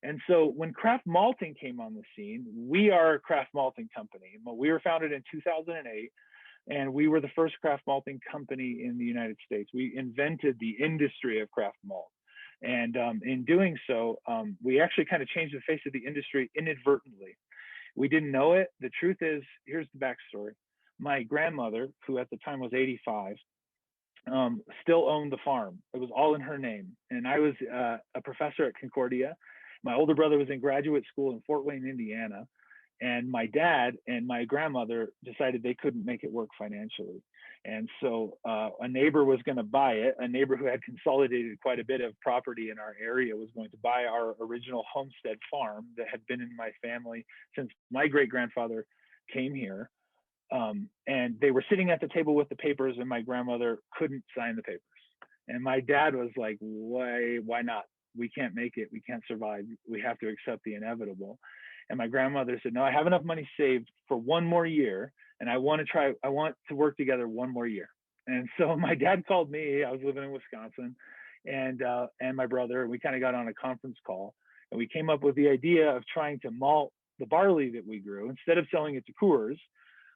And so when craft malting came on the scene, we are a craft malting company. We were founded in 2008. And we were the first craft malting company in the United States. We invented the industry of craft malt. And in doing so, we actually kind of changed the face of the industry inadvertently. We didn't know it. The truth is, here's the backstory. My grandmother, who at the time was 85, still owned the farm. It was all in her name. And I was a professor at Concordia. My older brother was in graduate school in Fort Wayne, Indiana. And my dad and my grandmother decided they couldn't make it work financially. And so a neighbor was going to buy it. A neighbor who had consolidated quite a bit of property in our area was going to buy our original homestead farm that had been in my family since my great grandfather came here. And they were sitting at the table with the papers, and my grandmother couldn't sign the papers. And my dad was like, why not? We can't make it. We can't survive. We have to accept the inevitable. And my grandmother said, no, I have enough money saved for one more year. And I want to work together one more year. And so my dad called me. I was living in Wisconsin, and my brother, and we kind of got on a conference call, and we came up with the idea of trying to malt the barley that we grew. Instead of selling it to Coors,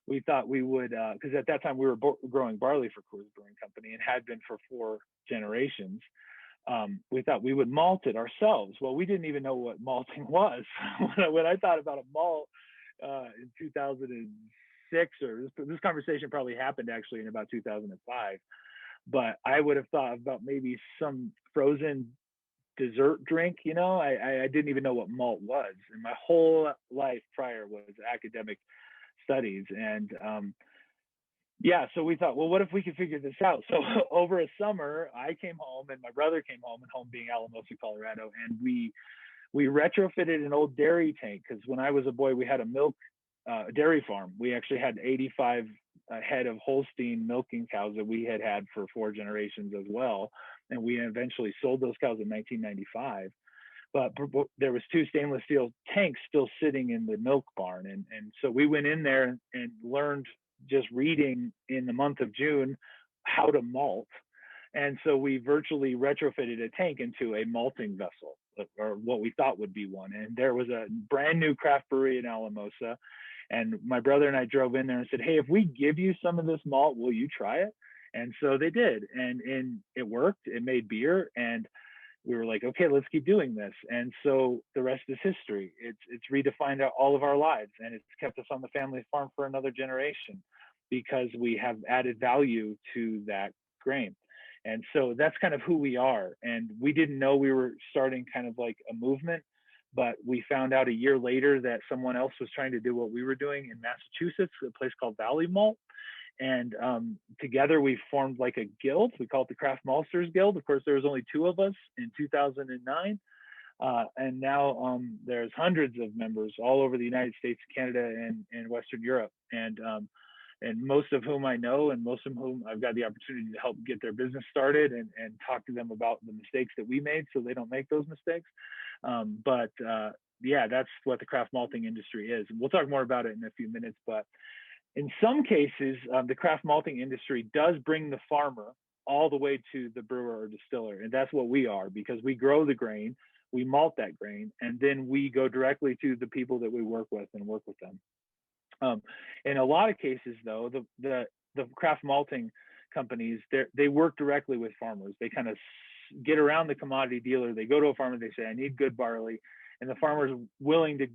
we thought we would, because at that time we were growing barley for Coors Brewing Company and had been for 4 generations. We thought we would malt it ourselves. Well, we didn't even know what malting was. When I thought about a malt in 2006, or this conversation probably happened actually in about 2005, but I would have thought about maybe some frozen dessert drink. I didn't even know what malt was. And my whole life prior was academic studies. And so we thought, well, what if we could figure this out? So over a summer, I came home and my brother came home, and home being Alamosa, Colorado, and we retrofitted an old dairy tank, because when I was a boy, we had a dairy farm. We actually had 85 head of Holstein milking cows that we had for 4 generations as well, and we eventually sold those cows in 1995. But there was 2 stainless steel tanks still sitting in the milk barn, and so we went in there and learned, just reading in the month of June, how to malt. And so we virtually retrofitted a tank into a malting vessel, or what we thought would be one. And there was a brand new craft brewery in Alamosa. And my brother and I drove in there and said, hey, if we give you some of this malt, will you try it? And so they did. And it worked. It made beer. And we were like, okay, let's keep doing this. And so the rest is history. It's redefined all of our lives, and it's kept us on the family farm for another generation, because we have added value to that grain. And so that's kind of who we are. And we didn't know we were starting kind of like a movement, but we found out a year later that someone else was trying to do what we were doing in Massachusetts, a place called Valley Malt. And together we formed like a guild. We call it the Craft Maltsters Guild. Of course, there was only 2 of us in 2009. And now there's hundreds of members all over the United States, Canada, and Western Europe. And most of whom I know, and most of whom I've got the opportunity to help get their business started and talk to them about the mistakes that we made so they don't make those mistakes. That's what the craft malting industry is. And we'll talk more about it in a few minutes, but in some cases, the craft malting industry does bring the farmer all the way to the brewer or distiller. And that's what we are, because we grow the grain, we malt that grain, and then we go directly to the people that we work with and work with them. In a lot of cases, though, the craft malting companies, they work directly with farmers. They kind of get around the commodity dealer. They go to a farmer, they say, I need good barley. And the farmer's willing to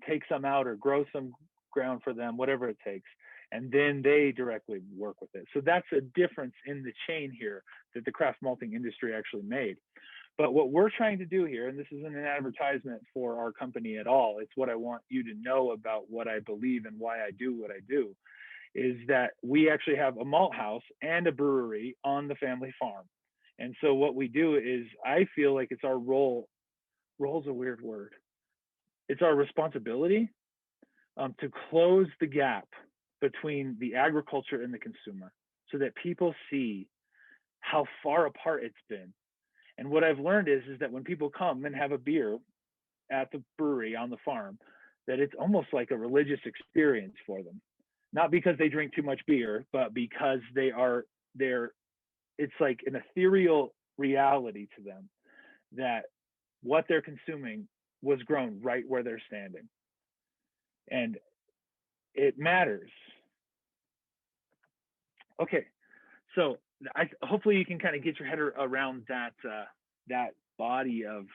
take some out or grow some ground for them, whatever it takes, and then they directly work with it. So that's a difference in the chain here that the craft malting industry actually made. But what we're trying to do here, and this isn't an advertisement for our company at all, it's what I want you to know about what I believe and why I do what I do, is that we actually have a malt house and a brewery on the family farm. And so what we do is, I feel like it's our role's a weird word. It's our responsibility to close the gap between the agriculture and the consumer, so that people see how far apart it's been. And what I've learned is that when people come and have a beer at the brewery on the farm, that it's almost like a religious experience for them. Not because they drink too much beer, but because it's like an ethereal reality to them that what they're consuming was grown right where they're standing. And it matters. Okay, so hopefully you can kind of get your head around that body of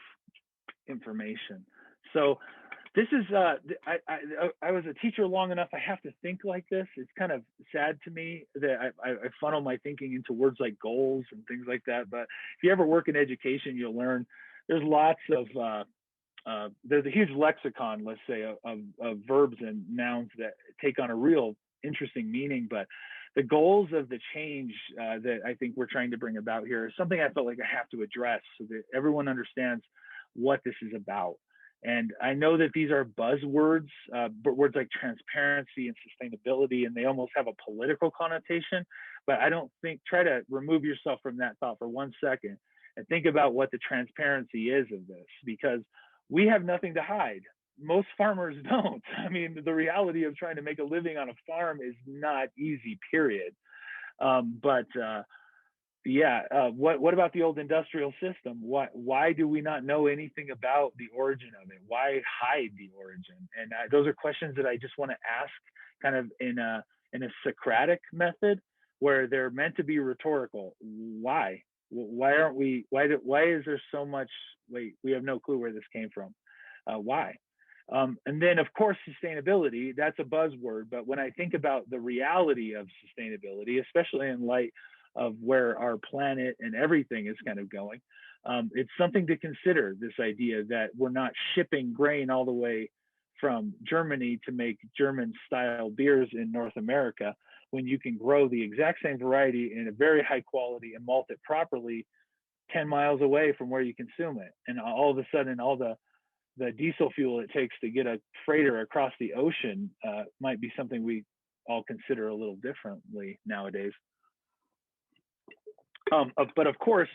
information. So this is I was a teacher long enough. I have to think like this. It's kind of sad to me that I funnel my thinking into words like goals and things like that. But if you ever work in education, you'll learn there's lots of there's a huge lexicon, let's say, of verbs and nouns that take on a real interesting meaning. But the goals of the change that I think we're trying to bring about here is something I felt like I have to address so that everyone understands what this is about. And I know that these are buzzwords, but words like transparency and sustainability, and they almost have a political connotation. But I don't think, try to remove yourself from that thought for 1 second and think about what the transparency is of this, because we have nothing to hide. Most farmers don't. I mean, the reality of trying to make a living on a farm is not easy, period. But yeah, what about the old industrial system? Why do we not know anything about the origin of it? Why hide the origin? And those are questions that I just want to ask, kind of in a Socratic method, where they're meant to be rhetorical. Why? Why aren't we? Why is there so much? Wait, we have no clue where this came from. Why? And then, of course, sustainability, that's a buzzword. But when I think about the reality of sustainability, especially in light of where our planet and everything is kind of going, it's something to consider, this idea that we're not shipping grain all the way from Germany to make German style beers in North America, when you can grow the exact same variety in a very high quality and malt it properly 10 miles away from where you consume it. And all of a sudden, all the diesel fuel it takes to get a freighter across the ocean might be something we all consider a little differently nowadays. But of course,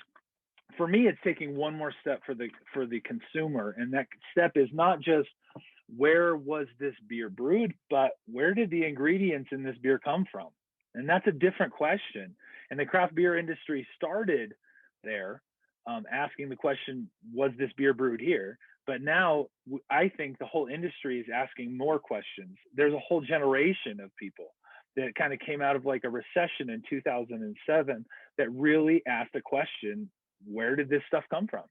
for me, it's taking one more step for the consumer, and that step is not just where was this beer brewed, but where did the ingredients in this beer come from? And that's a different question. And the craft beer industry started there, asking the question, was this beer brewed here? But now I think the whole industry is asking more questions. There's a whole generation of people that kind of came out of like a recession in 2007 that really asked the question, where did this stuff come from?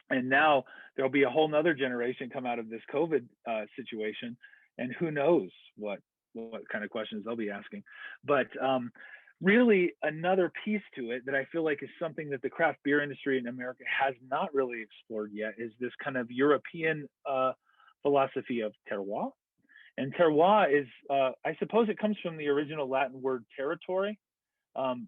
And now there'll be a whole nother generation come out of this COVID situation, and who knows what kind of questions they'll be asking. But really, another piece to it that I feel like is something that the craft beer industry in America has not really explored yet is this kind of European philosophy of terroir. And terroir is, I suppose it comes from the original Latin word territory,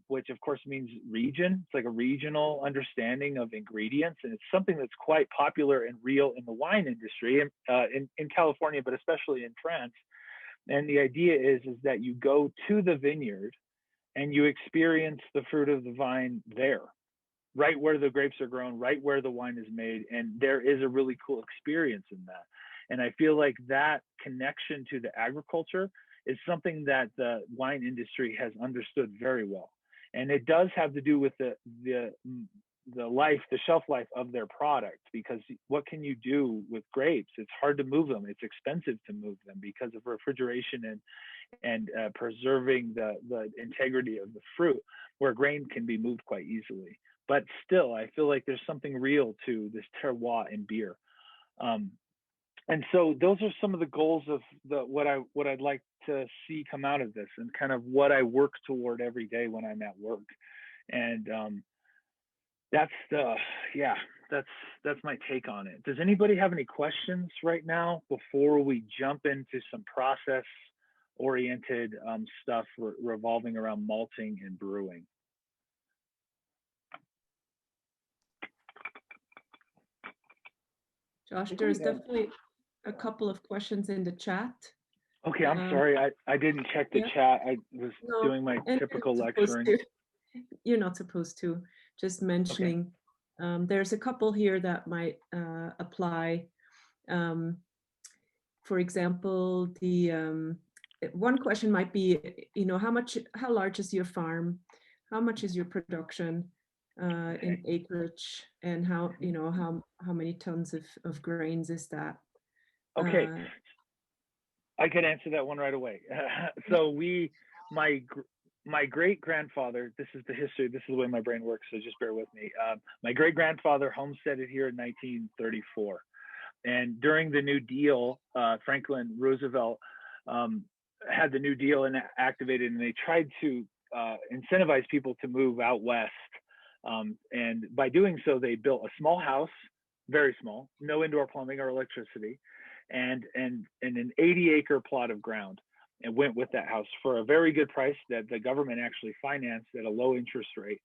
which of course means region. It's like a regional understanding of ingredients. And it's something that's quite popular and real in the wine industry in California, but especially in France. And the idea is that you go to the vineyard and you experience the fruit of the vine there, right where the grapes are grown, right where the wine is made. And there is a really cool experience in that. And I feel like that connection to the agriculture is something that the wine industry has understood very well. And it does have to do with the shelf life of their product, because what can you do with grapes? It's hard to move them. It's expensive to move them because of refrigeration and preserving the integrity of the fruit, where grain can be moved quite easily. But still, I feel like there's something real to this terroir in beer. And so those are some of the goals of what I'd like to see come out of this, and kind of what I work toward every day when I'm at work. And that's my take on it. Does anybody have any questions right now before we jump into some process oriented stuff revolving around malting and brewing? Josh, there's definitely a couple of questions in the chat. Okay, I'm sorry. I didn't check the chat. I was doing my typical lecturing. You're not supposed to. Just mentioning. Okay. There's a couple here that might apply. For example, the one question might be, how large is your farm? How much is your production in acreage? And how many tons of grains is that? Okay. I could answer that one right away. So my great grandfather, this is the history, this is the way my brain works, so just bear with me. My great grandfather homesteaded here in 1934. And during the New Deal, Franklin Roosevelt had the New Deal and activated, and they tried to incentivize people to move out west. And by doing so, they built a small house very small, no indoor plumbing or electricity, and an 80-acre plot of ground, and went with that house for a very good price that the government actually financed at a low interest rate.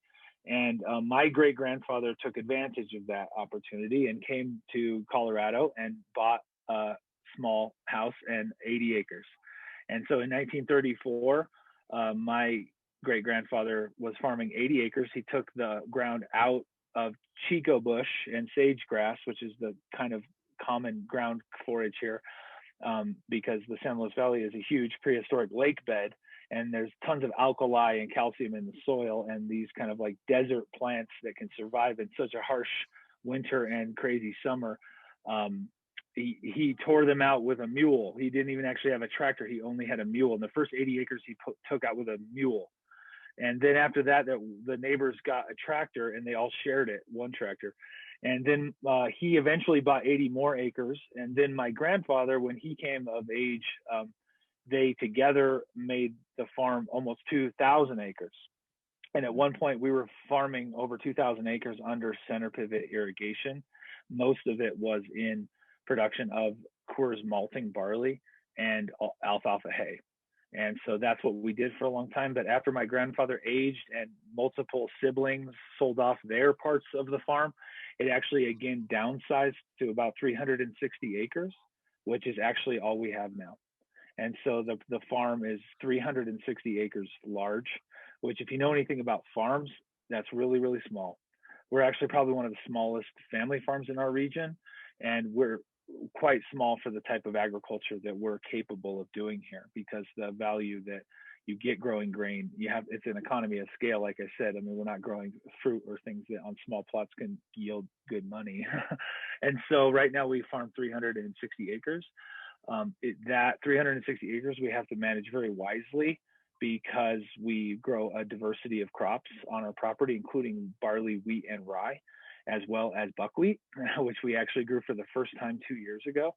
And my great grandfather took advantage of that opportunity and came to Colorado and bought a small house and 80 acres. And so in 1934, my great grandfather was farming 80 acres. He took the ground out of Chico bush and sage grass, which is the kind of common ground forage here, because the San Luis Valley is a huge prehistoric lake bed, and there's tons of alkali and calcium in the soil, and these kind of like desert plants that can survive in such a harsh winter and crazy summer. He tore them out with a mule. He didn't even actually have a tractor. He only had a mule. And the first 80 acres he took out with a mule. And then after that, the neighbors got a tractor and they all shared it, one tractor. And then he eventually bought 80 more acres. And then my grandfather, when he came of age, they together made the farm almost 2,000 acres. And at one point, we were farming over 2,000 acres under center pivot irrigation. Most of it was in production of Coors malting barley and alfalfa hay. And so that's what we did for a long time. But after my grandfather aged and multiple siblings sold off their parts of the farm, it actually again downsized to about 360 acres, which is actually all we have now. And so the farm is 360 acres large, which if you know anything about farms, that's really, really small. We're actually probably one of the smallest family farms in our region, and we're quite small for the type of agriculture that we're capable of doing here, because the value that you get growing grain, it's an economy of scale. Like I said, I mean, we're not growing fruit or things that on small plots can yield good money. And so right now we farm 360 acres. That 360 acres we have to manage very wisely, because we grow a diversity of crops on our property, including barley, wheat, and rye, as well as buckwheat, which we actually grew for the first time 2 years ago.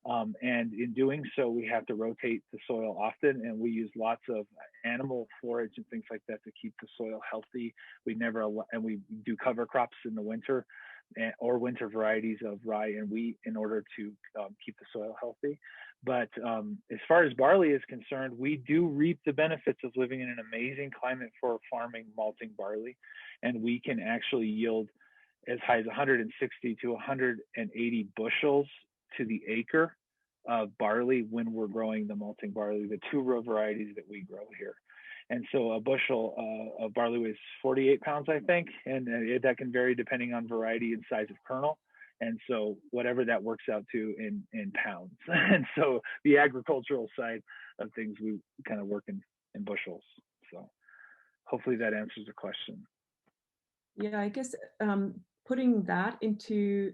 And in doing so, we have to rotate the soil often, and we use lots of animal forage and things like that to keep the soil healthy. And we do cover crops in the winter, or winter varieties of rye and wheat, in order to keep the soil healthy. But as far as barley is concerned, we do reap the benefits of living in an amazing climate for farming malting barley, and we can actually yield as high as 160 to 180 bushels to the acre of barley when we're growing the malting barley, the two-row varieties that we grow here. And so a bushel of barley weighs 48 pounds, I think, and that can vary depending on variety and size of kernel. And so whatever that works out to in pounds. And so the agricultural side of things, we kind of work in bushels. So hopefully that answers the question. Yeah, I guess putting that into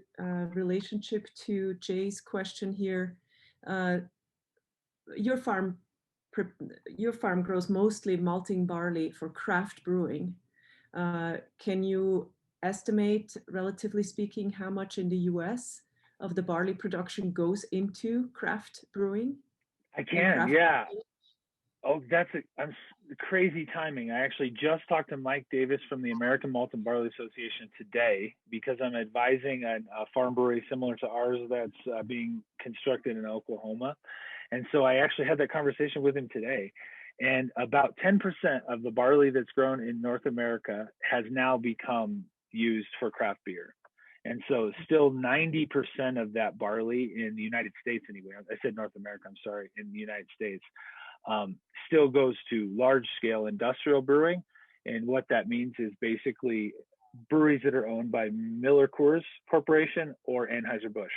relationship to Jay's question here, your farm grows mostly malting barley for craft brewing. Can you estimate, relatively speaking, how much in the US of the barley production goes into craft brewing? I can, yeah. Oh, that's crazy timing. I actually just talked to Mike Davis from the American Malt and Barley Association today, because I'm advising a farm brewery similar to ours that's being constructed in Oklahoma. And so I actually had that conversation with him today. And about 10% of the barley that's grown in North America has now become used for craft beer. And so still 90% of that barley in the United States, anyway, I said North America, I'm sorry, in the United States, still goes to large scale industrial brewing. And what that means is basically breweries that are owned by Miller Coors Corporation or Anheuser-Busch.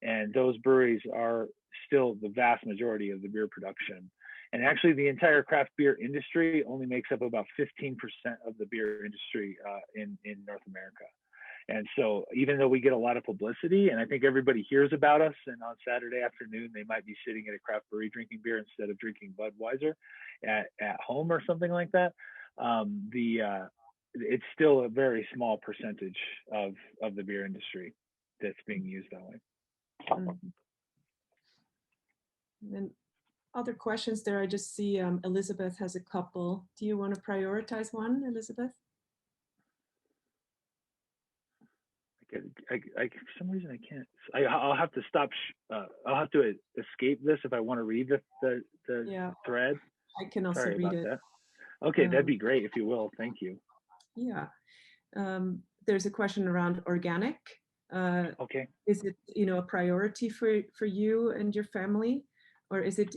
And those breweries are still the vast majority of the beer production. And actually the entire craft beer industry only makes up about 15% of the beer industry in North America. And so even though we get a lot of publicity, and I think everybody hears about us, and on Saturday afternoon, they might be sitting at a craft brewery drinking beer instead of drinking Budweiser at home or something like that, it's still a very small percentage of the beer industry that's being used that way. Mm-hmm. And other questions there, I just see Elizabeth has a couple. Do you want to prioritize one, Elizabeth? For some reason I can't. I'll have to stop. I'll have to escape this if I want to read the Yeah, thread. I can also Sorry read about it. that. Okay, that'd Um, be great if you will. Thank you. yeah. There's a question around organic. Uh, Okay. is it, a priority for you and your family, or is it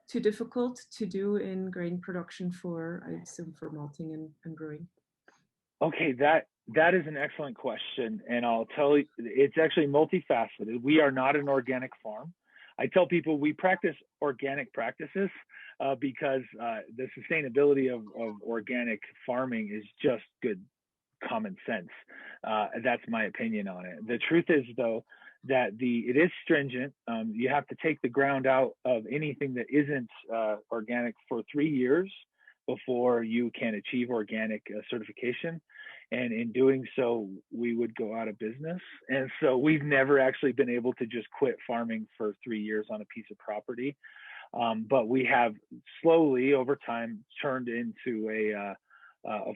too difficult to do in grain production for, I assume, for malting and brewing? Okay, that is an excellent question, and I'll tell you, it's actually multifaceted. We are not an organic farm. I tell people we practice organic practices because the sustainability of organic farming is just good common sense. That's my opinion on it. The truth is, though, that it is stringent. You have to take the ground out of anything that isn't organic for 3 years before you can achieve organic certification. And in doing so, we would go out of business. And so we've never actually been able to just quit farming for 3 years on a piece of property. But we have slowly over time turned into a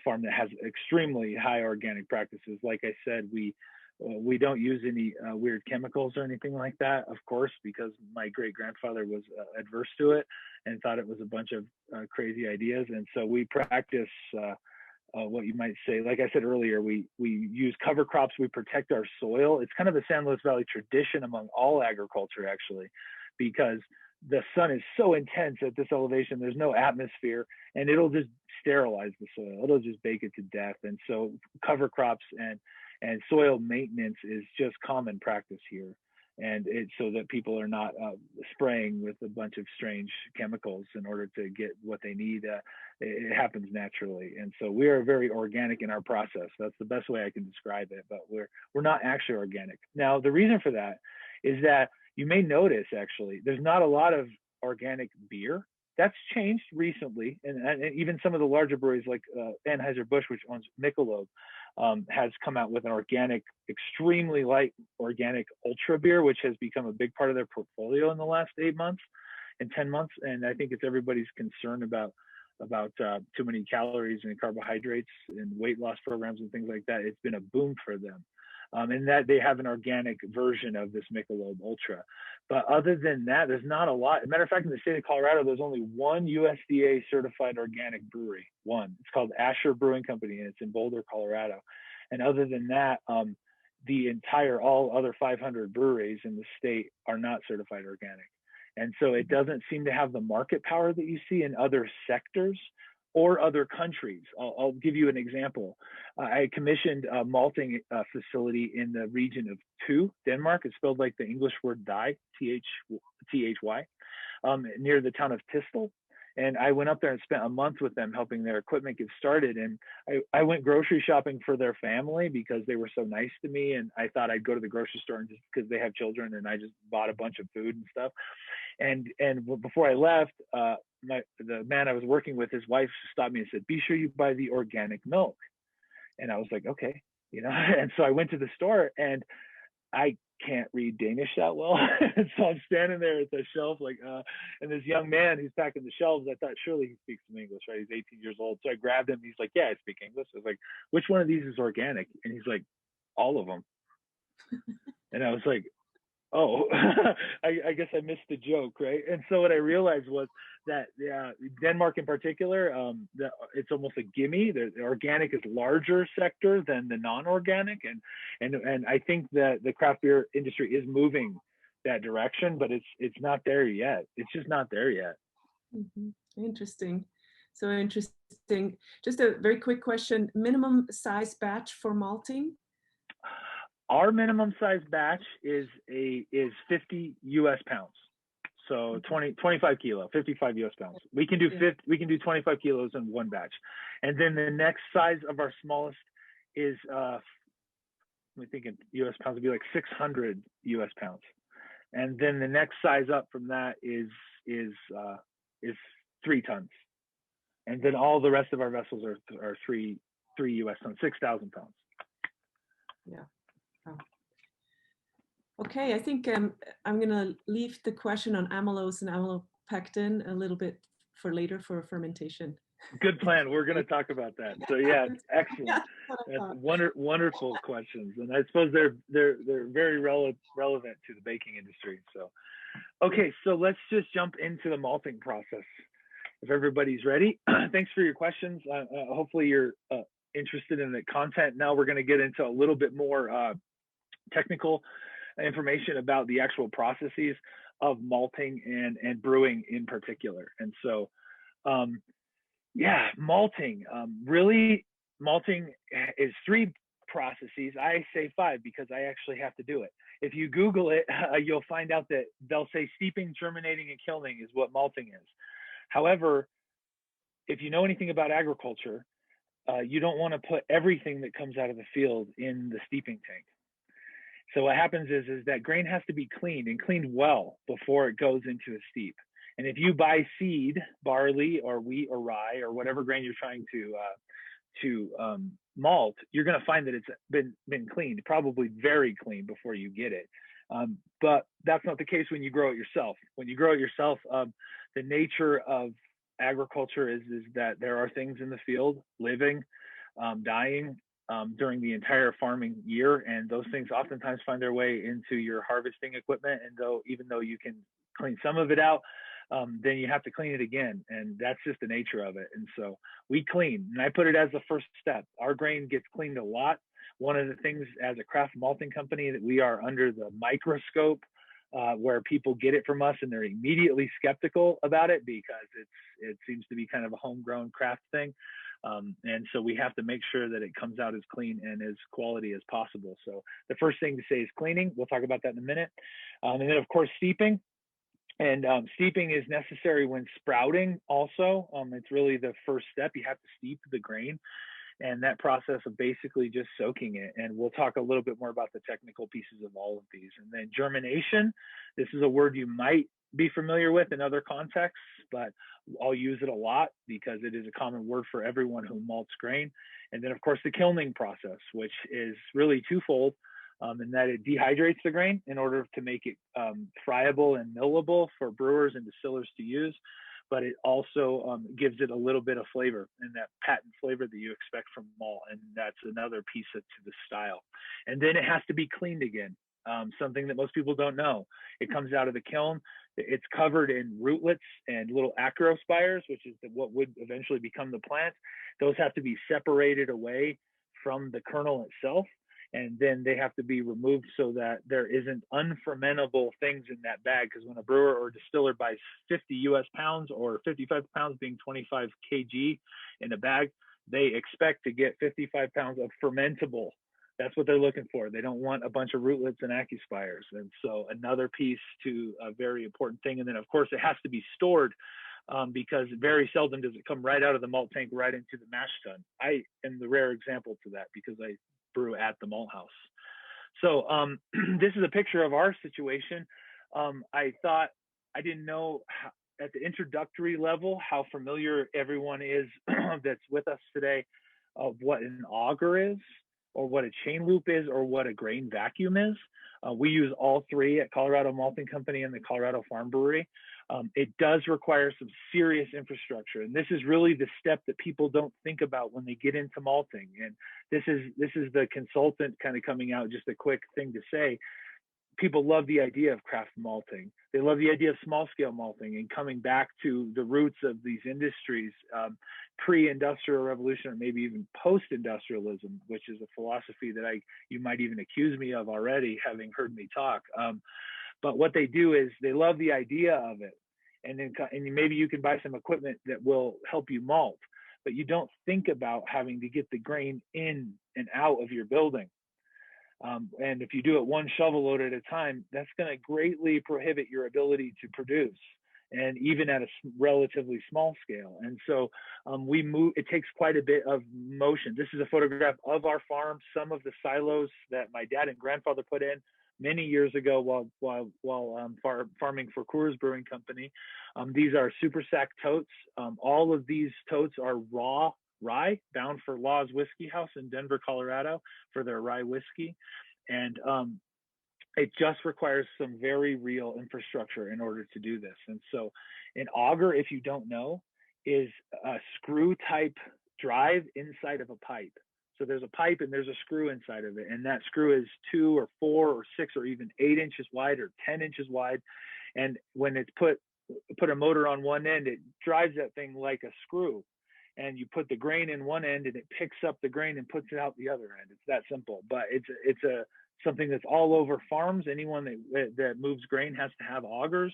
farm that has extremely high organic practices. Like I said, we don't use any weird chemicals or anything like that, of course, because my great grandfather was adverse to it and thought it was a bunch of crazy ideas. And so we practice what you might say, like I said earlier, we use cover crops, we protect our soil. It's kind of a San Luis Valley tradition among all agriculture, actually, because the sun is so intense at this elevation, there's no atmosphere, and it'll just sterilize the soil. It'll just bake it to death. And so cover crops and soil maintenance is just common practice here. And it's so that people are not spraying with a bunch of strange chemicals in order to get what they need. It happens naturally, and so we are very organic in our process. That's the best way I can describe it. But we're not actually organic. Now, the reason for that is that you may notice actually there's not a lot of organic beer. That's changed recently, and even some of the larger breweries like Anheuser-Busch, which owns Michelob, has come out with an organic, extremely light organic ultra beer, which has become a big part of their portfolio in the last 8 months and 10 months. And I think it's everybody's concern about too many calories and carbohydrates and weight loss programs and things like that. It's been a boom for them. And that they have an organic version of this Michelob Ultra. But other than that, there's not a lot. As a matter of fact, in the state of Colorado, there's only one USDA certified organic brewery. One. It's called Asher Brewing Company, and it's in Boulder, Colorado. And other than that, all other 500 breweries in the state are not certified organic. And so it doesn't seem to have the market power that you see in other sectors or other countries. I'll give you an example. I commissioned a malting facility in the region of Thy, Denmark. It's spelled like the English word die, Thy, near the town of Tistel. And I went up there and spent a month with them helping their equipment get started. And I went grocery shopping for their family because they were so nice to me. And I thought I'd go to the grocery store and just because they have children, and I just bought a bunch of food and stuff. And before I left, the man I was working with, his wife stopped me and said, "Be sure you buy the organic milk." And I was like, "Okay," And so I went to the store, and I can't read Danish that well, and so I'm standing there at the shelf, and this young man who's packing the shelves, I thought surely he speaks some English, right? He's 18 years old, so I grabbed him. He's like, "Yeah, I speak English." I was like, "Which one of these is organic?" And he's like, "All of them." And I was like, oh, I guess I missed the joke, right? And so what I realized was that Denmark in particular, it's almost a gimme. The organic is larger sector than the non-organic, and I think that the craft beer industry is moving that direction, but it's not there yet. It's just not there yet. Mm-hmm. Interesting. So interesting. Just a very quick question: minimum size batch for malting? Our minimum size batch is 50 US pounds. So 25 kilo, 55 US pounds. We can do 25 kilos in one batch. And then the next size of our smallest is I'm thinking US pounds would be like 600 US pounds. And then the next size up from that is 3 tons. And then all the rest of our vessels are 3 US tons, 6,000 pounds. Yeah. Oh. Okay, I think I'm going to leave the question on amylose and amylopectin a little bit for later for fermentation. Good plan. We're going to talk about that. So yeah, Yeah, excellent. that's what I That's thought. wonderful questions, and I suppose they're very relevant to the baking industry. So okay, so let's just jump into the malting process. If everybody's ready, thanks for your questions. Hopefully you're interested in the content. Now we're going to get into a little bit more technical information about the actual processes of malting and brewing in particular. And so, yeah, malting. Really, malting is three processes. I say five because I actually have to do it. If you Google it, you'll find out that they'll say steeping, germinating, and kilning is what malting is. However, if you know anything about agriculture, you don't want to put everything that comes out of the field in the steeping tank. So what happens is that grain has to be cleaned and cleaned well before it goes into a steep. And if you buy seed, barley or wheat or rye or whatever grain you're trying to malt, you're going to find that it's been cleaned, probably very clean before you get it. But that's not the case when you grow it yourself. When you grow it yourself, the nature of agriculture is that there are things in the field living, dying during the entire farming year, and those things oftentimes find their way into your harvesting equipment. And even though you can clean some of it out, then you have to clean it again, and that's just the nature of it. And so we clean, and I put it as the first step. Our grain gets cleaned a lot. One of the things as a craft malting company that we are under the microscope, where people get it from us and they're immediately skeptical about it because it seems to be kind of a homegrown craft thing. And so we have to make sure that it comes out as clean and as quality as possible. So the first thing to say is cleaning. We'll talk about that in a minute. And then of course, steeping. And steeping is necessary when sprouting also. It's really the first step. You have to steep the grain, and that process of basically just soaking it. And we'll talk a little bit more about the technical pieces of all of these. And then germination, this is a word you might be familiar with in other contexts, but I'll use it a lot because it is a common word for everyone who malts grain. And then of course the kilning process, which is really twofold. In that it dehydrates the grain in order to make it friable and millable for brewers and distillers to use, but it also gives it a little bit of flavor, and that patent flavor that you expect from malt, and that's another piece to the style. And then it has to be cleaned again, something that most people don't know. It comes out of the kiln, it's covered in rootlets and little acrospires, which is what would eventually become the plant. Those have to be separated away from the kernel itself, and then they have to be removed so that there isn't unfermentable things in that bag. Because when a brewer or distiller buys 50 US pounds or 55 pounds being 25 kg in a bag, they expect to get 55 pounds of fermentable. That's what they're looking for. They don't want a bunch of rootlets and accuspires. And so another piece to a very important thing. And then of course it has to be stored, because very seldom does it come right out of the malt tank right into the mash tun. I am the rare example to that because I brew at the malt house. So this is a picture of our situation. I thought I didn't know at the introductory level how familiar everyone is that's with us today of what an auger is, or what a chain loop is, or what a grain vacuum is. We use all three at Colorado Malting Company and the Colorado Farm Brewery. It does require some serious infrastructure, and this is really the step that people don't think about when they get into malting. And this is the consultant kind of coming out. Just a quick thing to say: people love the idea of craft malting. They love the idea of small scale malting and coming back to the roots of these industries, pre-industrial revolution, or maybe even post-industrialism, which is a philosophy that you might even accuse me of already, having heard me talk. But what they do is they love the idea of it. And maybe you can buy some equipment that will help you malt, but you don't think about having to get the grain in and out of your building. And if you do it one shovel load at a time, that's going to greatly prohibit your ability to produce, and even at a relatively small scale. And so it takes quite a bit of motion. This is a photograph of our farm, some of the silos that my dad and grandfather put in many years ago while farming for Coors Brewing Company. These are super sack totes. All of these totes are raw rye, bound for Law's Whiskey House in Denver, Colorado, for their rye whiskey. And it just requires some very real infrastructure in order to do this. And so an auger, if you don't know, is a screw type drive inside of a pipe. So there's a pipe and there's a screw inside of it. And that screw is 2 or 4 or 6 or even 8 inches wide or 10 inches wide. And when it's put a motor on one end, it drives that thing like a screw. And you put the grain in one end and it picks up the grain and puts it out the other end. It's that simple. But it's a something that's all over farms. Anyone that moves grain has to have augers.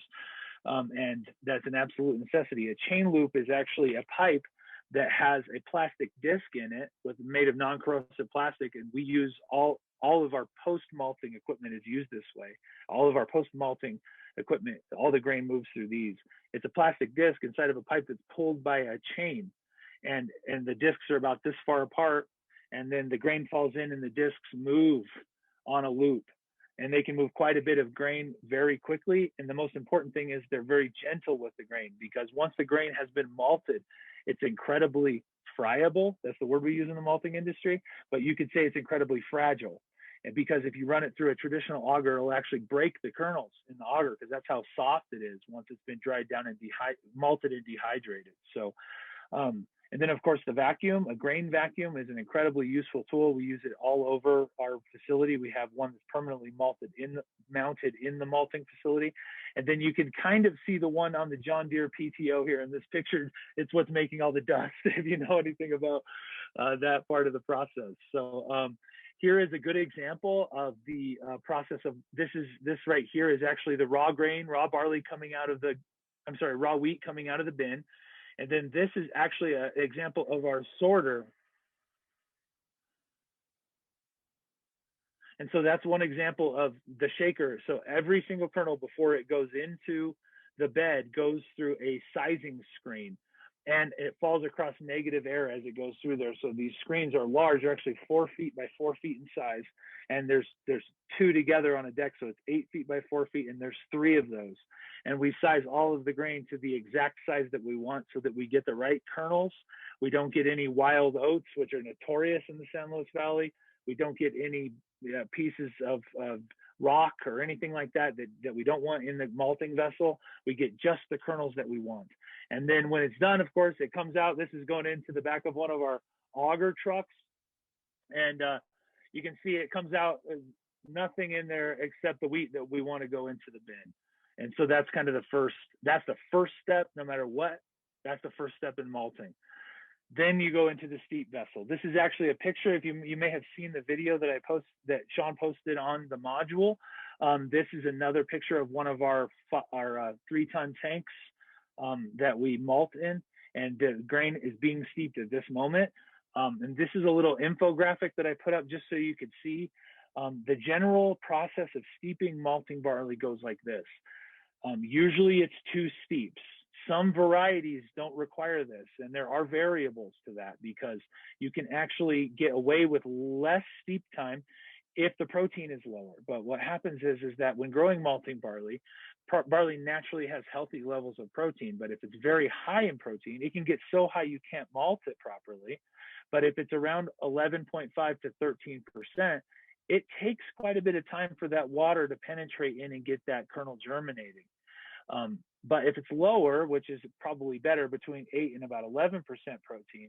And that's an absolute necessity. A chain loop is actually a pipe that has a plastic disc in it made of non-corrosive plastic, and we use all of our post-malting equipment is used this way. All of our post-malting equipment, all the grain moves through these. It's a plastic disc inside of a pipe that's pulled by a chain, and the discs are about this far apart, and then the grain falls in and the discs move on a loop, and they can move quite a bit of grain very quickly. And the most important thing is they're very gentle with the grain, because once the grain has been malted, it's incredibly friable. That's the word we use in the malting industry, but you could say it's incredibly fragile. And because if you run it through a traditional auger, it'll actually break the kernels in the auger, because that's how soft it is once it's been dried down and malted and dehydrated. So, and then of course the vacuum, a grain vacuum is an incredibly useful tool. We use it all over our facility. We have one that's permanently mounted in the malting facility. And then you can kind of see the one on the John Deere PTO here in this picture. It's what's making all the dust, if you know anything about that part of the process. So here is a good example of the process of this right here is actually the raw barley coming out of raw wheat coming out of the bin. And then this is actually an example of our sorter. And so that's one example of the shaker. So every single kernel before it goes into the bed goes through a sizing screen, and it falls across negative air as it goes through there. So these screens are large. They're actually 4 feet by 4 feet in size. And there's 2 together on a deck. So it's 8 feet by 4 feet, and there's 3 of those. And we size all of the grain to the exact size that we want so that we get the right kernels. We don't get any wild oats, which are notorious in the San Luis Valley. We don't get any pieces of rock or anything like that we don't want in the malting vessel. We get just the kernels that we want. And then when it's done, of course, it comes out. This is going into the back of one of our auger trucks. And you can see it comes out, nothing in there except the wheat that we want to go into the bin. And so that's kind of the first step, no matter what. That's the first step in malting. Then you go into the steep vessel. This is actually a picture. If you may have seen the video that Sean posted on the module. This is another picture of one of our 3-ton tanks that we malt in, and the grain is being steeped at this moment. And this is a little infographic that I put up just so you could see. The general process of steeping malting barley goes like this. Usually it's 2 steeps. Some varieties don't require this, and there are variables to that, because you can actually get away with less steep time if the protein is lower. But what happens is that when growing malting barley naturally has healthy levels of protein, but if it's very high in protein, it can get so high you can't malt it properly. But if it's around 11.5 to 13%, it takes quite a bit of time for that water to penetrate in and get that kernel germinating. But if it's lower, which is probably better, between 8 and about 11% protein,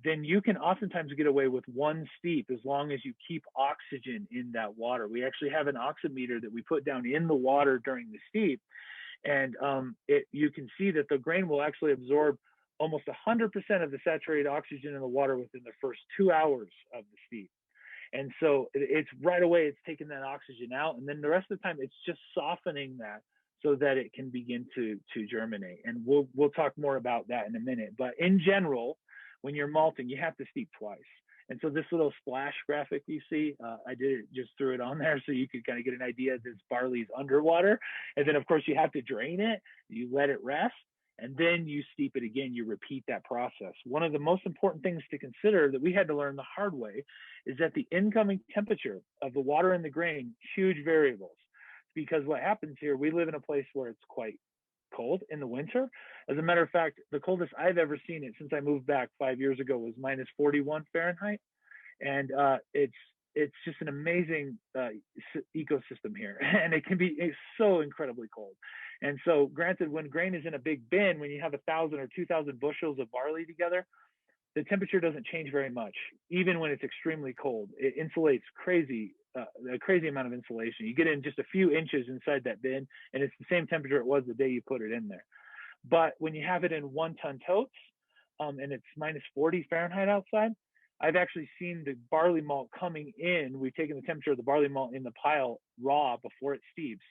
then you can oftentimes get away with 1 steep as long as you keep oxygen in that water. We actually have an oximeter that we put down in the water during the steep, and you can see that the grain will actually absorb almost 100% of the saturated oxygen in the water within the first 2 hours of the steep. And so it's right away, it's taking that oxygen out, and then the rest of the time it's just softening that so that it can begin to germinate. And we'll talk more about that in a minute. But in general, when you're malting, you have to steep twice. And so this little splash graphic you see, I just threw it on there so you could kind of get an idea that this barley is underwater. And then of course you have to drain it, you let it rest, and then you steep it again. You repeat that process. One of the most important things to consider that we had to learn the hard way is that the incoming temperature of the water in the grain, huge variables. Because what happens here, we live in a place where it's quite cold in the winter. As a matter of fact, the coldest I've ever seen it since I moved back 5 years ago was -41 Fahrenheit. And it's it's just an amazing ecosystem here, and it's so incredibly cold. And so, granted, when grain is in a big bin, when you have 1,000 or 2,000 bushels of barley together, the temperature doesn't change very much, even when it's extremely cold. It insulates a crazy amount of insulation. You get in just a few inches inside that bin, and it's the same temperature it was the day you put it in there. But when you have it in 1-ton totes, and it's minus 40 Fahrenheit outside, I've actually seen the barley malt coming in. We've taken the temperature of the barley malt in the pile raw before it steeps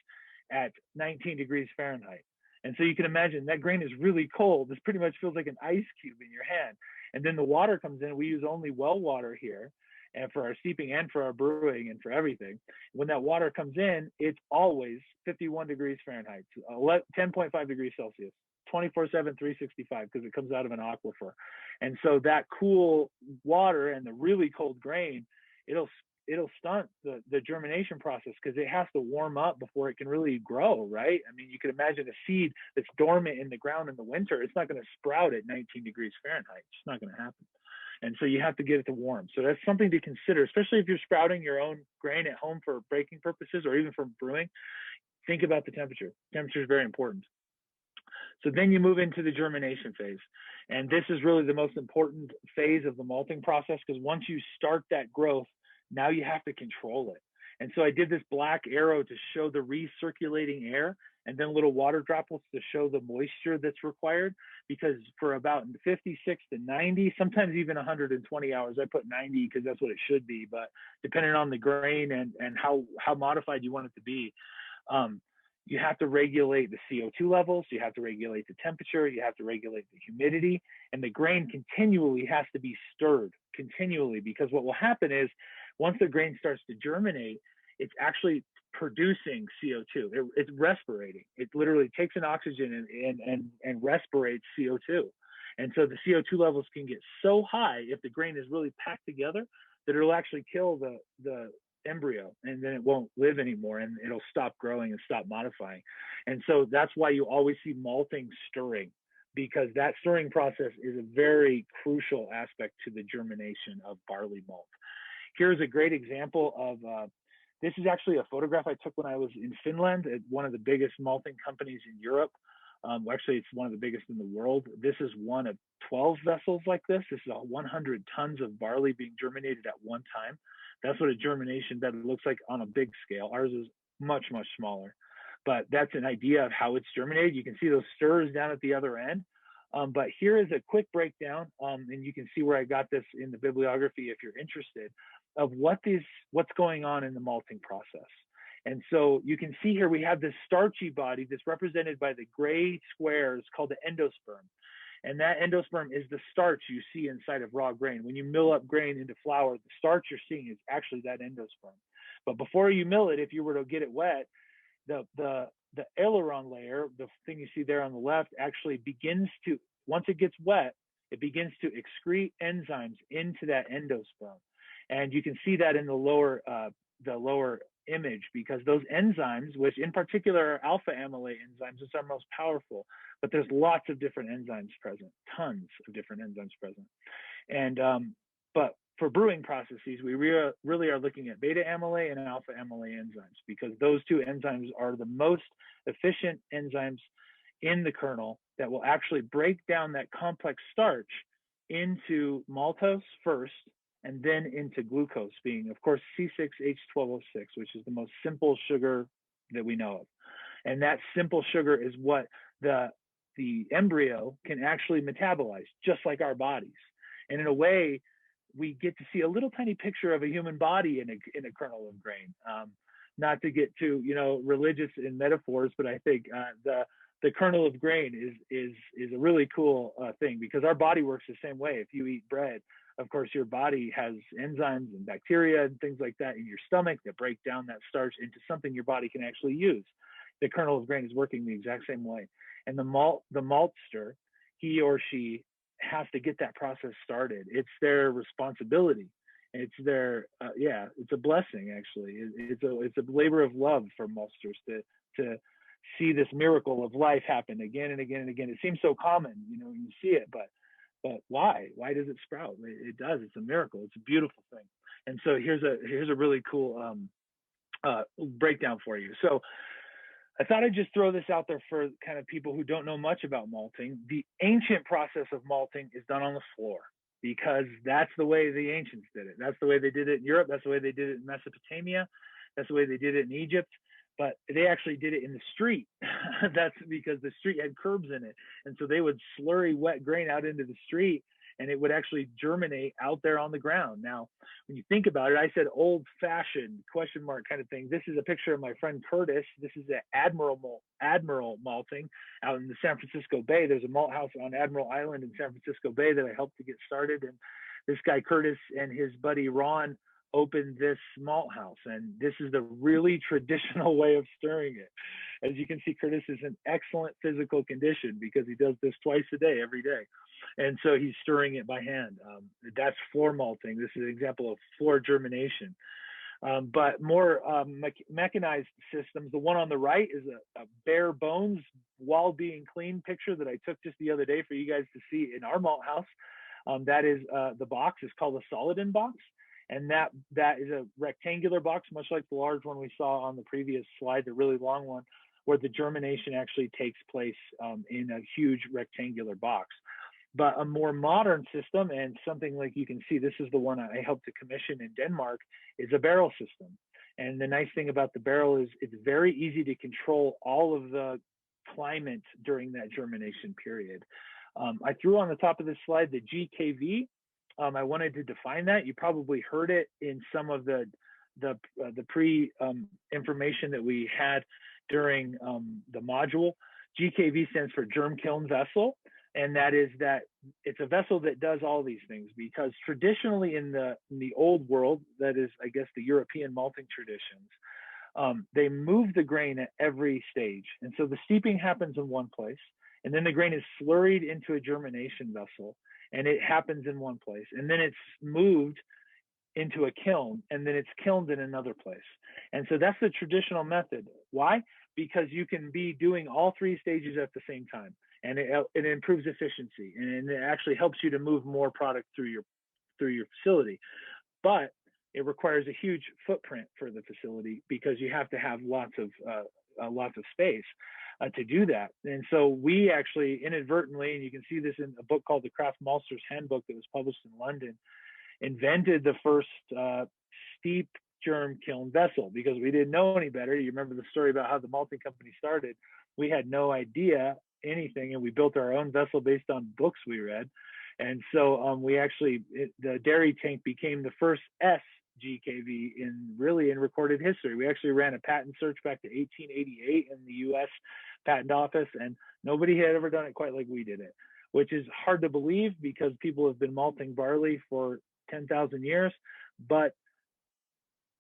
at 19 degrees Fahrenheit. And so you can imagine that grain is really cold. This pretty much feels like an ice cube in your hand. And then the water comes in. We use only well water here, and for our steeping and for our brewing and for everything. When that water comes in, it's always 51 degrees Fahrenheit, 10.5 degrees Celsius. 24/7, 365, because it comes out of an aquifer. And so that cool water and the really cold grain, it'll stunt the germination process, because it has to warm up before it can really grow, right? I mean, you can imagine a seed that's dormant in the ground in the winter. It's not going to sprout at 19 degrees Fahrenheit. It's just not going to happen. And so you have to get it to warm. So that's something to consider, especially if you're sprouting your own grain at home for baking purposes or even for brewing. Think about the temperature. Temperature is very important. So then you move into the germination phase. And this is really the most important phase of the malting process, because once you start that growth, now you have to control it. And so I did this black arrow to show the recirculating air, and then little water droplets to show the moisture that's required, because for about 56 to 90, sometimes even 120 hours, I put 90 because that's what it should be, but depending on the grain and how modified you want it to be, you have to regulate the CO2 levels, you have to regulate the temperature, you have to regulate the humidity, and the grain continually has to be stirred continually, because what will happen is once the grain starts to germinate, it's actually producing CO2. It's respirating. It literally takes in oxygen and respirates CO2. And so the CO2 levels can get so high if the grain is really packed together that it'll actually kill the embryo, and then it won't live anymore, and it'll stop growing and stop modifying. And so that's why you always see malting stirring, because that stirring process is a very crucial aspect to the germination of barley malt. Here's a great example of this is actually a photograph I took when I was in Finland at one of the biggest malting companies in Europe. Actually, it's one of the biggest in the world. This is one of 12 vessels like this. This is 100 tons of barley being germinated at one time. That's what a germination bed looks like on a big scale. Ours is much, much smaller, but that's an idea of how it's germinated. You can see those stirs down at the other end. But here is a quick breakdown, and you can see where I got this in the bibliography if you're interested, of what's going on in the malting process. And so you can see here we have this starchy body that's represented by the gray squares called the endosperm. And that endosperm is the starch you see inside of raw grain. When you mill up grain into flour, the starch you're seeing is actually that endosperm. But before you mill it, if you were to get it wet, the aileron layer, the thing you see there on the left, actually begins to, once it gets wet, it begins to excrete enzymes into that endosperm. And you can see that in the lower image, because those enzymes, which in particular are alpha amylase enzymes, which are most powerful, but there's lots of different enzymes present, tons of different enzymes present. And but for brewing processes, we really are looking at beta amylase and alpha amylase enzymes, because those two enzymes are the most efficient enzymes in the kernel that will actually break down that complex starch into maltose first, and then into glucose, being, of course, C6H12O6, which is the most simple sugar that we know of. And that simple sugar is what the embryo can actually metabolize, just like our bodies. And in a way, we get to see a little tiny picture of a human body in a kernel of grain. Not to get too, religious in metaphors, but I think the kernel of grain is a really cool thing, because our body works the same way. If you eat bread, of course, your body has enzymes and bacteria and things like that in your stomach that break down that starch into something your body can actually use. The kernel of grain is working the exact same way. And the maltster, he or she has to get that process started. It's their responsibility. It's their, it's a blessing, actually. It's a labor of love for maltsters to see this miracle of life happen again and again and again. It seems so common, when you see it, but why? Why does it sprout? It does. It's a miracle. It's a beautiful thing. And so here's a really cool breakdown for you. So I thought I'd just throw this out there for kind of people who don't know much about malting. The ancient process of malting is done on the floor because that's the way the ancients did it. That's the way they did it in Europe. That's the way they did it in Mesopotamia. That's the way they did it in Egypt. But they actually did it in the street. That's because the street had curbs in it. And so they would slurry wet grain out into the street and it would actually germinate out there on the ground. Now, when you think about it, I said old fashioned question mark kind of thing. This is a picture of my friend Curtis. This is at Admiral Malting out in the San Francisco Bay. There's a malt house on Admiral Island in San Francisco Bay that I helped to get started. And this guy Curtis and his buddy Ron opened this malt house. And this is the really traditional way of stirring it. As you can see, Curtis is in excellent physical condition because he does this twice a day, every day. And so he's stirring it by hand. That's floor malting. This is an example of floor germination. But more mechanized systems. The one on the right is a bare bones while being clean picture that I took just the other day for you guys to see in our malt house. That is the box is called a Solidin box. And that is a rectangular box, much like the large one we saw on the previous slide, the really long one, where the germination actually takes place in a huge rectangular box. But a more modern system, and something like you can see, this is the one I helped to commission in Denmark, is a barrel system. And the nice thing about the barrel is it's very easy to control all of the climate during that germination period. I threw on the top of this slide the GKV. I wanted to define that. You probably heard it in some of the pre information that we had during the module. GKV stands for germ kiln vessel, and that is that it's a vessel that does all these things, because traditionally in the old world, that is, I guess, the European malting traditions, they move the grain at every stage. And so the steeping happens in one place, and then the grain is slurried into a germination vessel, and it happens in one place, and then it's moved into a kiln, and then it's kilned in another place. And so that's the traditional method. Why? Because you can be doing all three stages at the same time, and it improves efficiency, and it actually helps you to move more product through your facility. But it requires a huge footprint for the facility because you have to have lots of space to do that. And so we actually inadvertently, and you can see this in a book called The Craft Maltster's Handbook that was published in London, invented the first steep germ kiln vessel because we didn't know any better. You remember the story about how the malting company started. We had no idea anything, and we built our own vessel based on books we read. And so we actually, the dairy tank became the first SGKV in recorded history. We actually ran a patent search back to 1888 in the US Patent Office, and nobody had ever done it quite like we did it, which is hard to believe because people have been malting barley for 10,000 years. But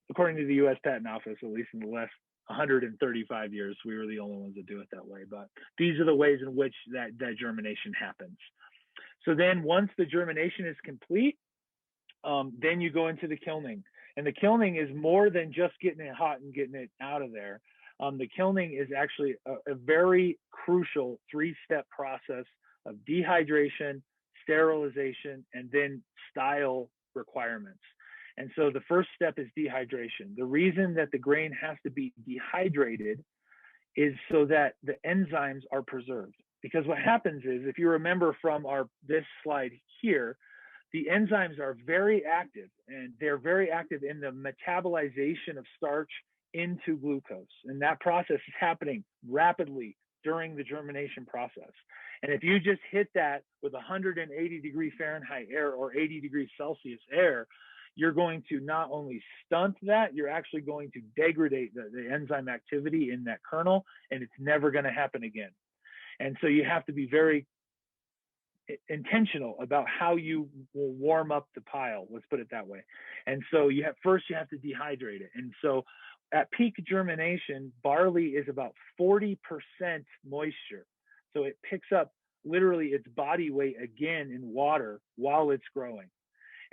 according to the US Patent Office, at least in the last 135 years, we were the only ones that do it that way. But these are the ways in which that germination happens. So then once the germination is complete, then you go into the kilning. And the kilning is more than just getting it hot and getting it out of there. The kilning is actually a very crucial 3-step process of dehydration, sterilization, and then style requirements. And so the first step is dehydration. The reason that the grain has to be dehydrated is so that the enzymes are preserved. Because what happens is, if you remember from this slide here, the enzymes are very active, and they're very active in the metabolization of starch into glucose. And that process is happening rapidly during the germination process. And if you just hit that with 180 degree Fahrenheit air or 80 degrees Celsius air, you're going to not only stunt that, you're actually going to degrade the enzyme activity in that kernel, and it's never going to happen again. And so you have to be very intentional about how you will warm up the pile, let's put it that way. And so first you have to dehydrate it. And so at peak germination, barley is about 40% moisture. So it picks up literally its body weight again in water while it's growing.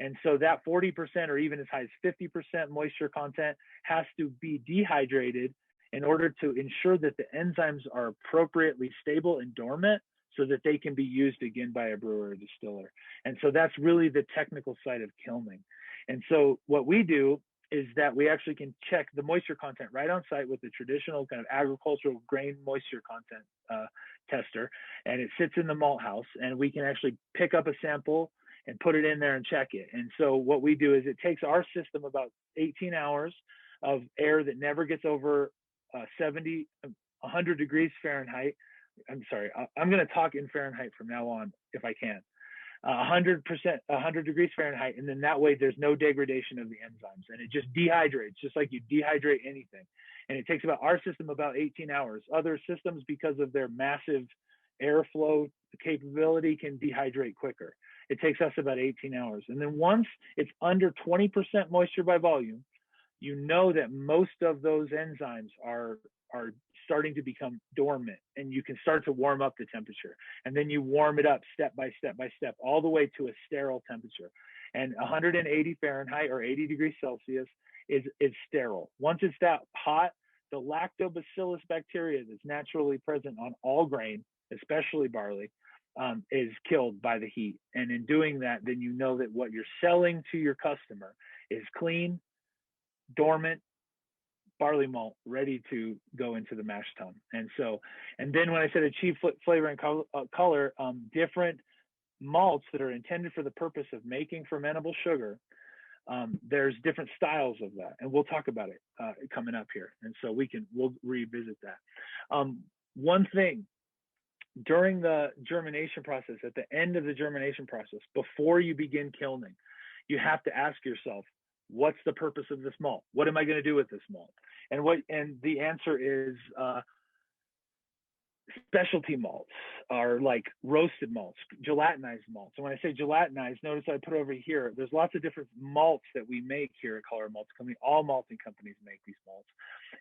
And so that 40% or even as high as 50% moisture content has to be dehydrated in order to ensure that the enzymes are appropriately stable and dormant so that they can be used again by a brewer or distiller. And so that's really the technical side of kilning. And so what we do is that we actually can check the moisture content right on site with the traditional kind of agricultural grain moisture content tester, and it sits in the malt house, and we can actually pick up a sample and put it in there and check it. And so what we do is it takes our system about 18 hours of air that never gets over 70, 100 degrees Fahrenheit. I'm sorry, I'm going to talk in Fahrenheit from now on if I can. 100%, 100 degrees Fahrenheit, and then that way there's no degradation of the enzymes, and it just dehydrates, just like you dehydrate anything. And it takes our system about 18 hours. Other systems, because of their massive airflow capability, can dehydrate quicker. It takes us about 18 hours. And then once it's under 20% moisture by volume, you know that most of those enzymes are starting to become dormant, and you can start to warm up the temperature. And then you warm it up step by step by step, all the way to a sterile temperature. And 180 Fahrenheit or 80 degrees Celsius is sterile. Once it's that hot, the lactobacillus bacteria that's naturally present on all grain, especially barley, is killed by the heat. And in doing that, then you know that what you're selling to your customer is clean, dormant barley malt ready to go into the mash tun. And so, and then when I said achieve flavor and color, different malts that are intended for the purpose of making fermentable sugar, there's different styles of that, and we'll talk about it coming up here. And so we'll revisit that. One thing during the germination process, at the end of the germination process, before you begin kilning, you have to ask yourself, what's the purpose of this malt? What am I going to do with this malt? And the answer is specialty malts are like roasted malts, gelatinized malts. And when I say gelatinized, notice I put over here, there's lots of different malts that we make here at Colorado Malts Company. All malting companies make these malts.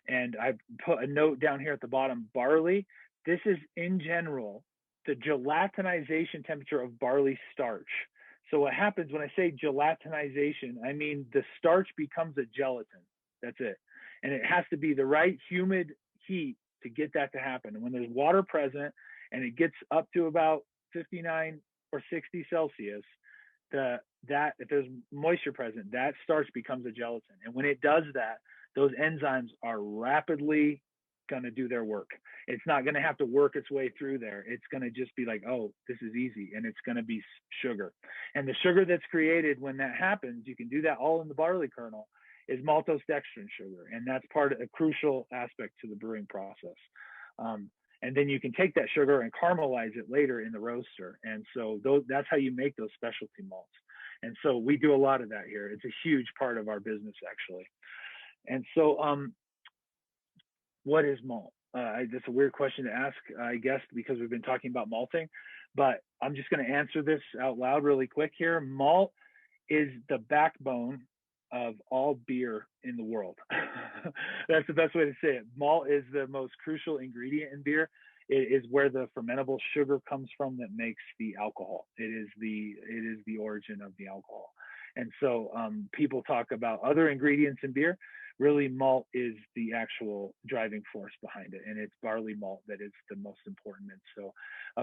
And I put a note down here at the bottom, barley. This is in general the gelatinization temperature of barley starch. So what happens when I say gelatinization, I mean the starch becomes a gelatin. That's it. And it has to be the right humid heat to get that to happen. And when there's water present and it gets up to about 59 or 60 Celsius, if there's moisture present, that starch becomes a gelatin. And when it does that, those enzymes are rapidly going to do their work. It's not going to have to work its way through there. It's going to just be like, oh, this is easy. And it's going to be sugar. And the sugar that's created when that happens, you can do that all in the barley kernel, is maltodextrin sugar. And that's part of a crucial aspect to the brewing process. And then you can take that sugar and caramelize it later in the roaster. And so that's how you make those specialty malts. And so we do a lot of that here. It's a huge part of our business, actually. And so what is malt? That's a weird question to ask, I guess, because we've been talking about malting, but I'm just going to answer this out loud really quick here. Malt is the backbone of all beer in the world. That's the best way to say it. Malt is the most crucial ingredient in beer. It is where the fermentable sugar comes from that makes the alcohol. It is the origin of the alcohol. And so people talk about other ingredients in beer. Really, malt is the actual driving force behind it, and it's barley malt that is the most important. And so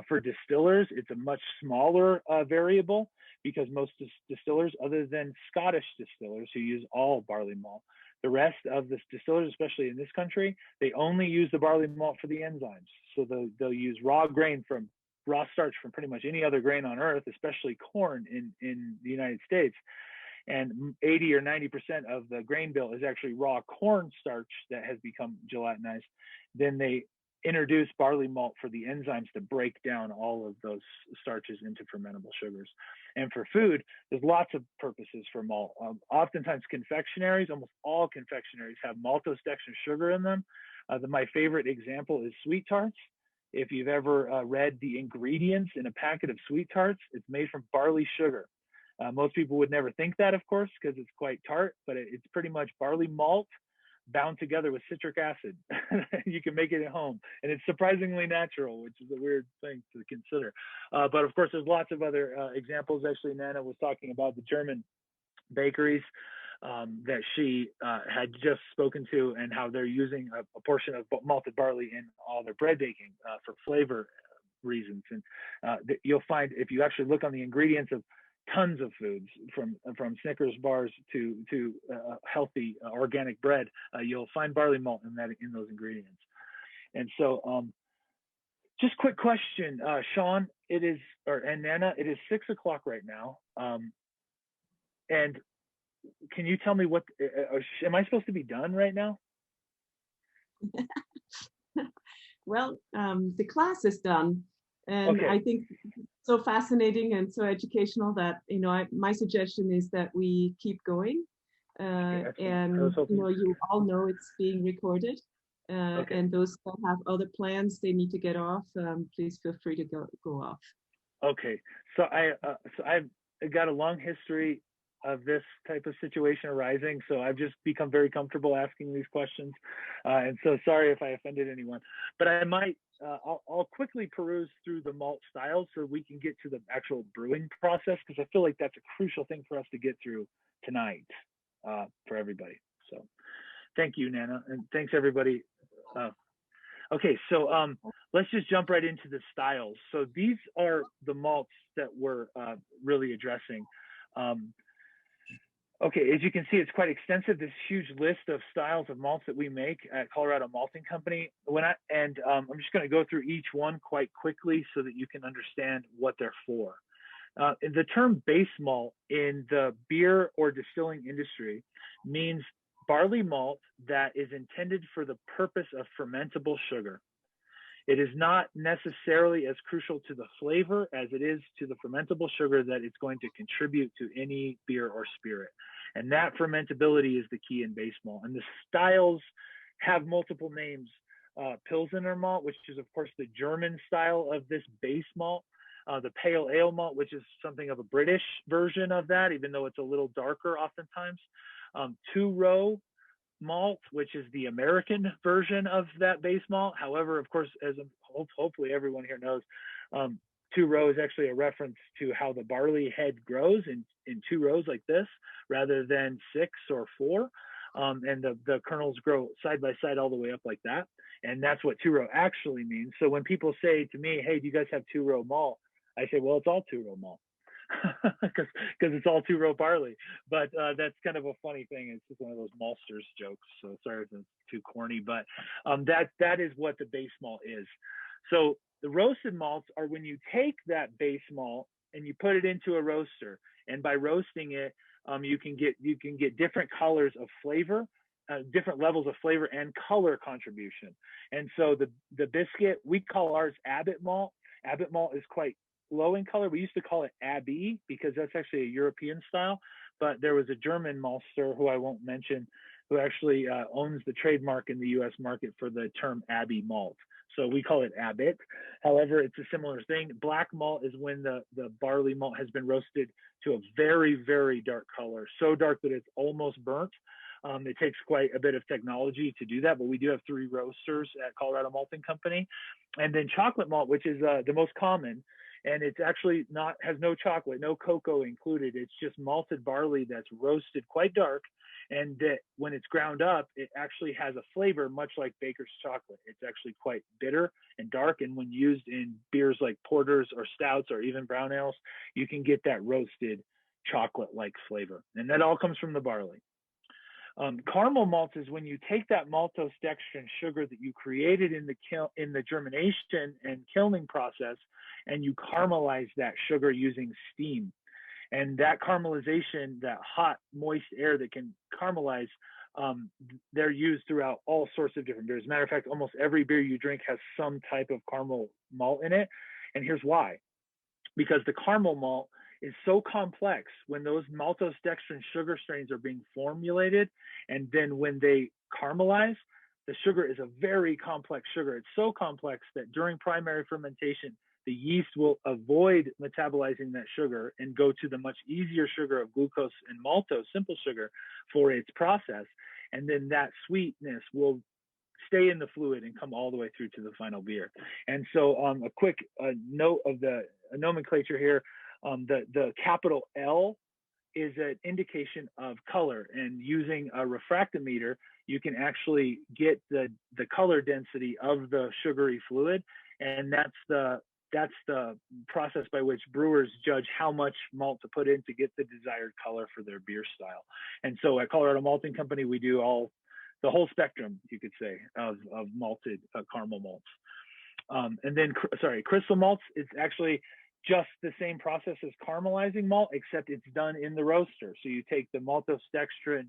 for distillers, it's a much smaller variable, because most distillers, other than Scottish distillers who use all barley malt, the rest of the distillers, especially in this country, they only use the barley malt for the enzymes. So they'll use raw starch from pretty much any other grain on earth, especially corn in the United States. And 80 or 90% of the grain bill is actually raw corn starch that has become gelatinized. Then they introduce barley malt for the enzymes to break down all of those starches into fermentable sugars. And for food, there's lots of purposes for malt. Oftentimes confectionaries, almost all confectionaries have maltodextrin sugar in them. My favorite example is sweet tarts. If you've ever read the ingredients in a packet of sweet tarts, it's made from barley sugar. Most people would never think that, of course, because it's quite tart, but it's pretty much barley malt bound together with citric acid. You can make it at home, and it's surprisingly natural, which is a weird thing to consider. But of course, there's lots of other examples. Actually, Nana was talking about the German bakeries that she had just spoken to, and how they're using a portion of malted barley in all their bread baking for flavor reasons. And you'll find if you actually look on the ingredients of tons of foods, from Snickers bars to healthy organic bread, you'll find barley malt in those ingredients. And so, just quick question, Sean, and Nana, it is 6 o'clock right now. And can you tell me am I supposed to be done right now? Well, the class is done, and Okay. I think so fascinating and so educational that my suggestion is that we keep going, Okay, excellent. I was and hoping. you all know it's being recorded, Okay. and those that have other plans they need to get off, please feel free to go off. Okay. So I've got a long history of this type of situation arising, so I've just become very comfortable asking these questions, and so sorry if I offended anyone. But I might I'll quickly peruse through the malt styles so we can get to the actual brewing process, because I feel like that's a crucial thing for us to get through tonight for everybody. So thank you, Nana, and thanks everybody. Okay, so let's just jump right into the styles. So these are the malts that we're really addressing. Okay, as you can see, it's quite extensive, this huge list of styles of malts that we make at Colorado Malting Company. I'm just going to go through each one quite quickly so that you can understand what they're for. The term base malt in the beer or distilling industry means barley malt that is intended for the purpose of fermentable sugar. It is not necessarily as crucial to the flavor as it is to the fermentable sugar that it's going to contribute to any beer or spirit. And that fermentability is the key in base malt. And the styles have multiple names. Pilsener malt, which is, of course, the German style of this base malt. The pale ale malt, which is something of a British version of that, even though it's a little darker oftentimes. Two-row malt, which is the American version of that base malt. However, of course, as hopefully everyone here knows, two-row is actually a reference to how the barley head grows in two rows like this, rather than 6 or 4. And the kernels grow side by side all the way up like that. And that's what two-row actually means. So when people say to me, hey, do you guys have two-row malt? I say, well, it's all two-row malt. because it's all two-row barley. But that's kind of a funny thing. It's just one of those maltsters jokes. So sorry if it's too corny, but that is what the base malt is. So the roasted malts are when you take that base malt and you put it into a roaster, and by roasting it, you can get different colors of flavor, different levels of flavor and color contribution. And so the biscuit, we call ours Abbott malt. Abbott malt is quite low in color. We used to call it Abbey because that's actually a European style, but there was a German maltster who I won't mention who actually owns the trademark in the US market for the term Abbey malt. So we call it Abbott. However, it's a similar thing. Black malt is when the barley malt has been roasted to a very, very dark color, so dark that it's almost burnt. It takes quite a bit of technology to do that, but we do have 3 roasters at Colorado Malting Company. And then chocolate malt, which is the most common, and it's actually has no chocolate, no cocoa included. It's just malted barley that's roasted quite dark, and that when it's ground up, it actually has a flavor much like baker's chocolate. It's actually quite bitter and dark, and when used in beers like porters or stouts or even brown ales, you can get that roasted chocolate-like flavor, and that all comes from the barley. Caramel malt is when you take that maltose dextrin sugar that you created in the germination and kilning process, and you caramelize that sugar using steam. And that caramelization, that hot, moist air that can caramelize, they're used throughout all sorts of different beers. As a matter of fact, almost every beer you drink has some type of caramel malt in it. And here's why. Because the caramel malt is so complex when those maltose dextrin sugar strains are being formulated, and then when they caramelize, the sugar is a very complex sugar. It's so complex that during primary fermentation, the yeast will avoid metabolizing that sugar and go to the much easier sugar of glucose and maltose, simple sugar, for its process. And then that sweetness will stay in the fluid and come all the way through to the final beer. And so a quick note of the nomenclature here, the capital L is an indication of color, and using a refractometer, you can actually get the color density of the sugary fluid, and that's the that's the process by which brewers judge how much malt to put in to get the desired color for their beer style. And so at Colorado Malting Company, we do the whole spectrum, you could say, of malted caramel malts. And then, sorry, crystal malts, it's actually just the same process as caramelizing malt, except it's done in the roaster. So you take the maltose dextrin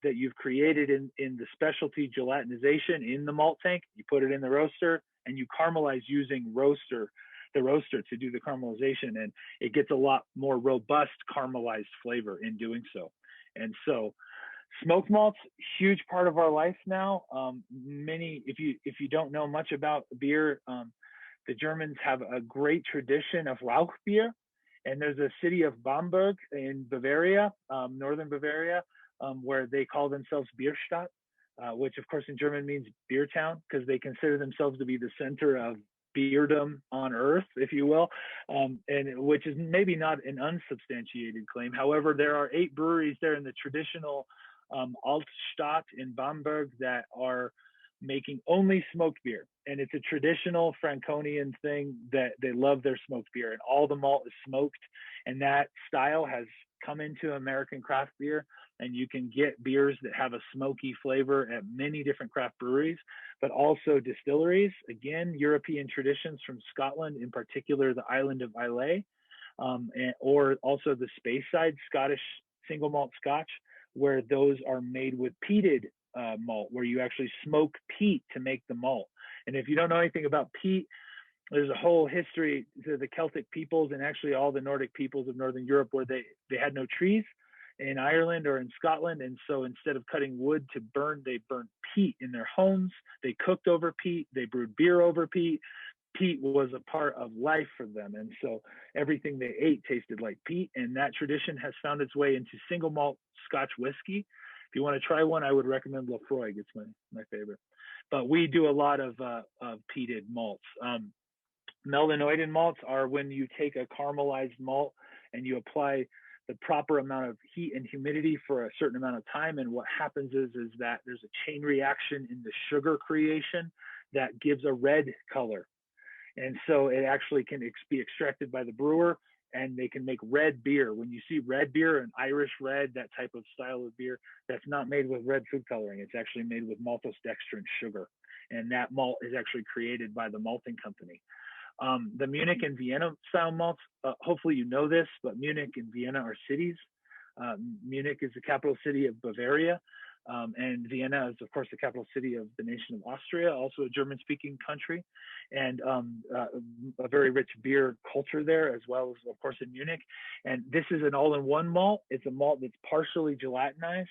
that you've created in the specialty gelatinization in the malt tank, you put it in the roaster, and you caramelize using the roaster to do the caramelization, and it gets a lot more robust caramelized flavor in doing so. And so smoked malts, huge part of our life now. If you don't know much about beer, the Germans have a great tradition of Rauch beer, and there's a city of Bamberg in Bavaria, northern Bavaria, where they call themselves Bierstadt, which of course in German means beer town, because they consider themselves to be the center of beerdom on earth, if you will, and which is maybe not an unsubstantiated claim. However, there are 8 breweries there in the traditional Altstadt in Bamberg that are making only smoked beer, and it's a traditional Franconian thing that they love their smoked beer, and all the malt is smoked, and that style has come into American craft beer, and you can get beers that have a smoky flavor at many different craft breweries, but also distilleries, again, European traditions from Scotland, in particular the island of Islay, or also the Speyside Scottish single malt Scotch, where those are made with peated malt, where you actually smoke peat to make the malt. And if you don't know anything about peat, there's a whole history to the Celtic peoples and actually all the Nordic peoples of Northern Europe where they had no trees in Ireland or in Scotland. And so instead of cutting wood to burn, they burned peat in their homes. They cooked over peat. They brewed beer over peat. Peat was a part of life for them. And so everything they ate tasted like peat. And that tradition has found its way into single malt Scotch whiskey. If you want to try one, I would recommend Lefroy. It's my favorite. But we do a lot of peated malts. Melanoidin malts are when you take a caramelized malt and you apply the proper amount of heat and humidity for a certain amount of time. And what happens is that there's a chain reaction in the sugar creation that gives a red color. And so it actually can be extracted by the brewer, and they can make red beer. When you see red beer, an Irish red, that type of style of beer, that's not made with red food coloring. It's actually made with maltose dextrin sugar. And that malt is actually created by the malting company. The Munich and Vienna style malts, hopefully you know this, but Munich and Vienna are cities. Munich is the capital city of Bavaria, and Vienna is, of course, the capital city of the nation of Austria, also a German-speaking country, and a very rich beer culture there, as well as, of course, in Munich. And this is an all-in-one malt. It's a malt that's partially gelatinized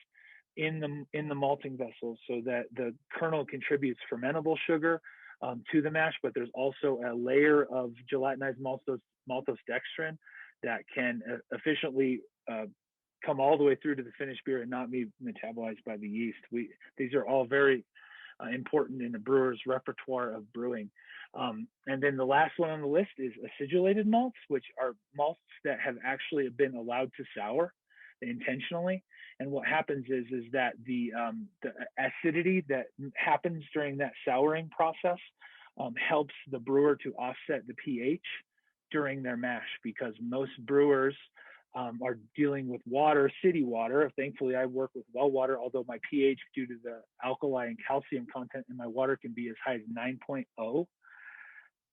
in the malting vessel, so that the kernel contributes fermentable sugar to the mash, but there's also a layer of gelatinized maltose dextrin that can efficiently come all the way through to the finished beer and not be metabolized by the yeast. These are all very important in the brewer's repertoire of brewing. And then the last one on the list is acidulated malts, which are malts that have actually been allowed to sour intentionally. And what happens is that the acidity that happens during that souring process helps the brewer to offset the pH during their mash, because most brewers are dealing with water, city water. Thankfully, I work with well water, although my pH, due to the alkali and calcium content in my water, can be as high as 9.0.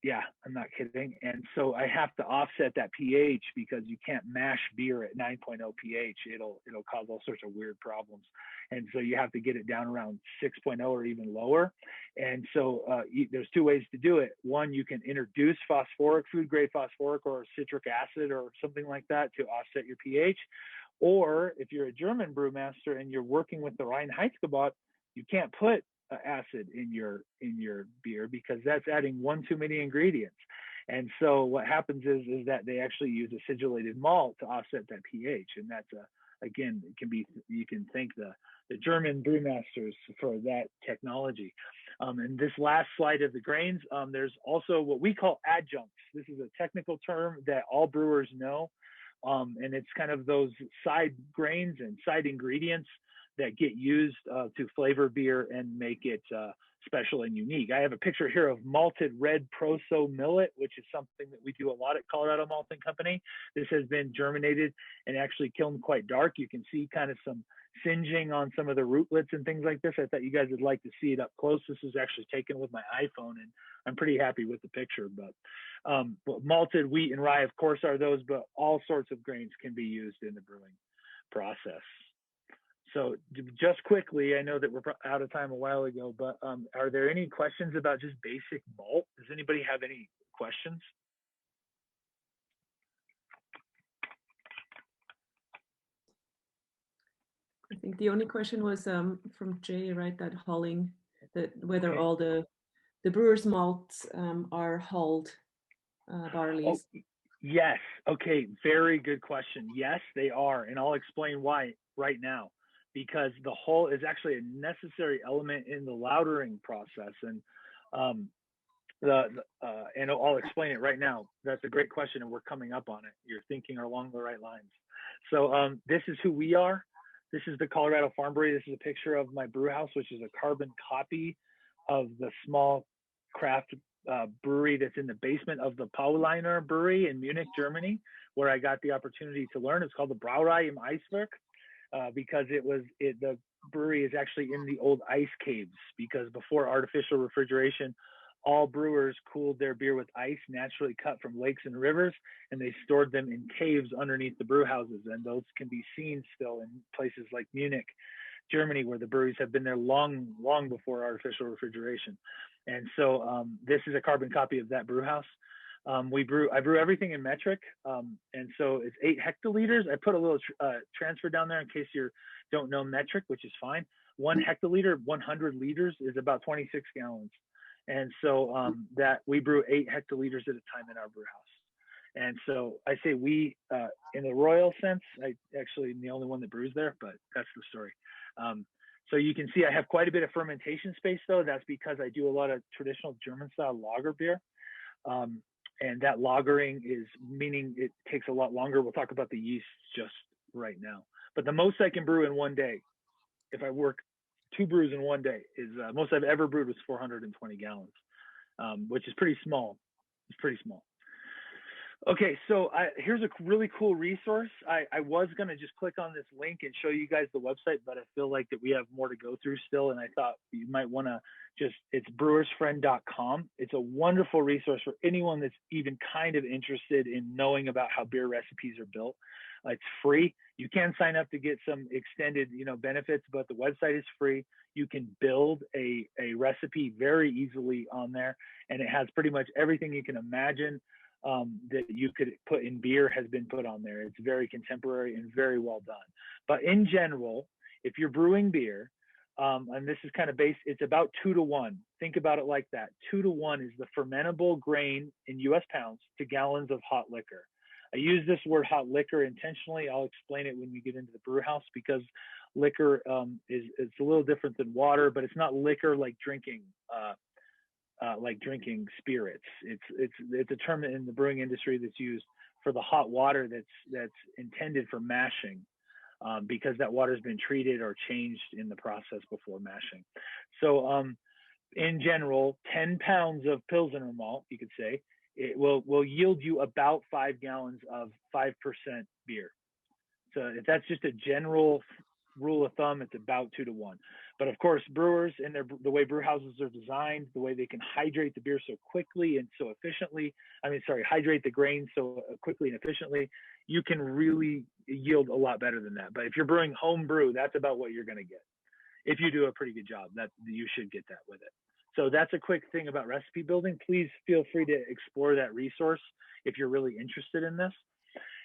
Yeah, I'm not kidding. And so I have to offset that pH, because you can't mash beer at 9.0 pH. It'll cause all sorts of weird problems. And so you have to get it down around 6.0 or even lower. And so there's 2 ways to do it. One, you can introduce phosphoric, food grade phosphoric or citric acid or something like that to offset your pH. Or if you're a German brewmaster and you're working with the Reinheitsgebot, you can't put acid in your beer, because that's adding one too many ingredients. And so what happens is that they actually use acidulated malt to offset that pH. And that's again, you can thank the German brewmasters for that technology. And this last slide of the grains, there's also what we call adjuncts. This is a technical term that all brewers know. And it's kind of those side grains and side ingredients that get used to flavor beer and make it special and unique. I have a picture here of malted red proso millet, which is something that we do a lot at Colorado Malting Company. This has been germinated and actually kilned quite dark. You can see kind of some singeing on some of the rootlets and things like this. I thought you guys would like to see it up close. This was actually taken with my iPhone, and I'm pretty happy with the picture. But malted wheat and rye, of course, are those, but all sorts of grains can be used in the brewing process. So just quickly, I know that we're out of time a while ago, but are there any questions about just basic malt? Does anybody have any questions? I think the only question was from Jay, right? That hulling, that whether all the brewer's malts are hulled barleys. Oh, yes. Okay. Very good question. Yes, they are, and I'll explain why right now. Because the hull is actually a necessary element in the lautering process, and and I'll explain it right now. That's a great question, and we're coming up on it. You're thinking along the right lines. So this is who we are. This is the Colorado Farm Brewery. This is a picture of my brew house, which is a carbon copy of the small craft brewery that's in the basement of the Paulaner Brewery in Munich, Germany, where I got the opportunity to learn. It's called the Brauerei im Eiswerk. Because the brewery is actually in the old ice caves, because before artificial refrigeration, all brewers cooled their beer with ice naturally cut from lakes and rivers, and they stored them in caves underneath the brew houses. And those can be seen still in places like Munich, Germany, where the breweries have been there long, long before artificial refrigeration. And so this is a carbon copy of that brew house. I brew everything in metric, and so it's 8 hectoliters. I put a little transfer down there in case you don't know metric, which is fine. 1 hectoliter, 100 liters, is about 26 gallons, and so that we brew 8 hectoliters at a time in our brew house. And so I say we in the royal sense. I actually am the only one that brews there, but that's the story. So you can see I have quite a bit of fermentation space, though. That's because I do a lot of traditional German style lager beer. And that lagering is meaning it takes a lot longer. We'll talk about the yeast just right now. But the most I can brew in one day, if I work 2 brews in one day, is most I've ever brewed was 420 gallons, which is pretty small. It's pretty small. Okay, so here's a really cool resource. I was going to just click on this link and show you guys the website, but I feel like that we have more to go through still, and I thought you might want to it's brewersfriend.com. It's a wonderful resource for anyone that's even kind of interested in knowing about how beer recipes are built. It's free. You can sign up to get some extended, benefits, but the website is free. You can build a recipe very easily on there, and it has pretty much everything you can imagine that you could put in beer has been put on there. It's very contemporary and very well done. But in general, if you're brewing beer, and this is kind of based, it's about 2 to 1. Think about it like that. 2 to 1 is the fermentable grain in US pounds to gallons of hot liquor. I use this word hot liquor intentionally. I'll explain it when we get into the brew house, because liquor it's a little different than water, but it's not liquor like drinking spirits. It's a term in the brewing industry that's used for the hot water that's intended for mashing, because that water's been treated or changed in the process before mashing. So in general, 10 pounds of Pilsner malt, you could say, it will yield you about 5 gallons of 5% beer. So if that's just a general rule of thumb, it's about 2 to 1. But of course, brewers and the way brew houses are designed, the way they can hydrate the beer so quickly and so efficiently, hydrate the grain so quickly and efficiently, you can really yield a lot better than that. But if you're brewing home brew, that's about what you're going to get. If you do a pretty good job, that you should get that with it. So that's a quick thing about recipe building. Please feel free to explore that resource if you're really interested in this.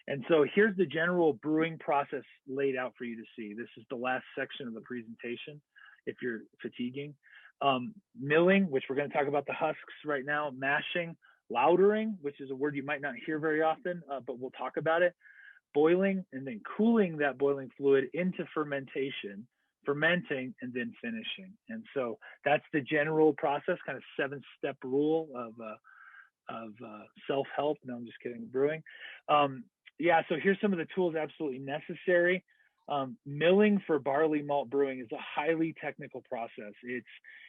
And so here's the general brewing process laid out for you to see. This is the last section of the presentation, if you're fatiguing. Milling, which we're going to talk about the husks right now. Mashing, lautering, which is a word you might not hear very often, but we'll talk about it. Boiling, and then cooling that boiling fluid into fermentation, fermenting, and then finishing. And so that's the general process, kind of 7-step rule of self-help. No, I'm just kidding, brewing. Yeah, so here's some of the tools absolutely necessary. Milling for barley malt brewing is a highly technical process.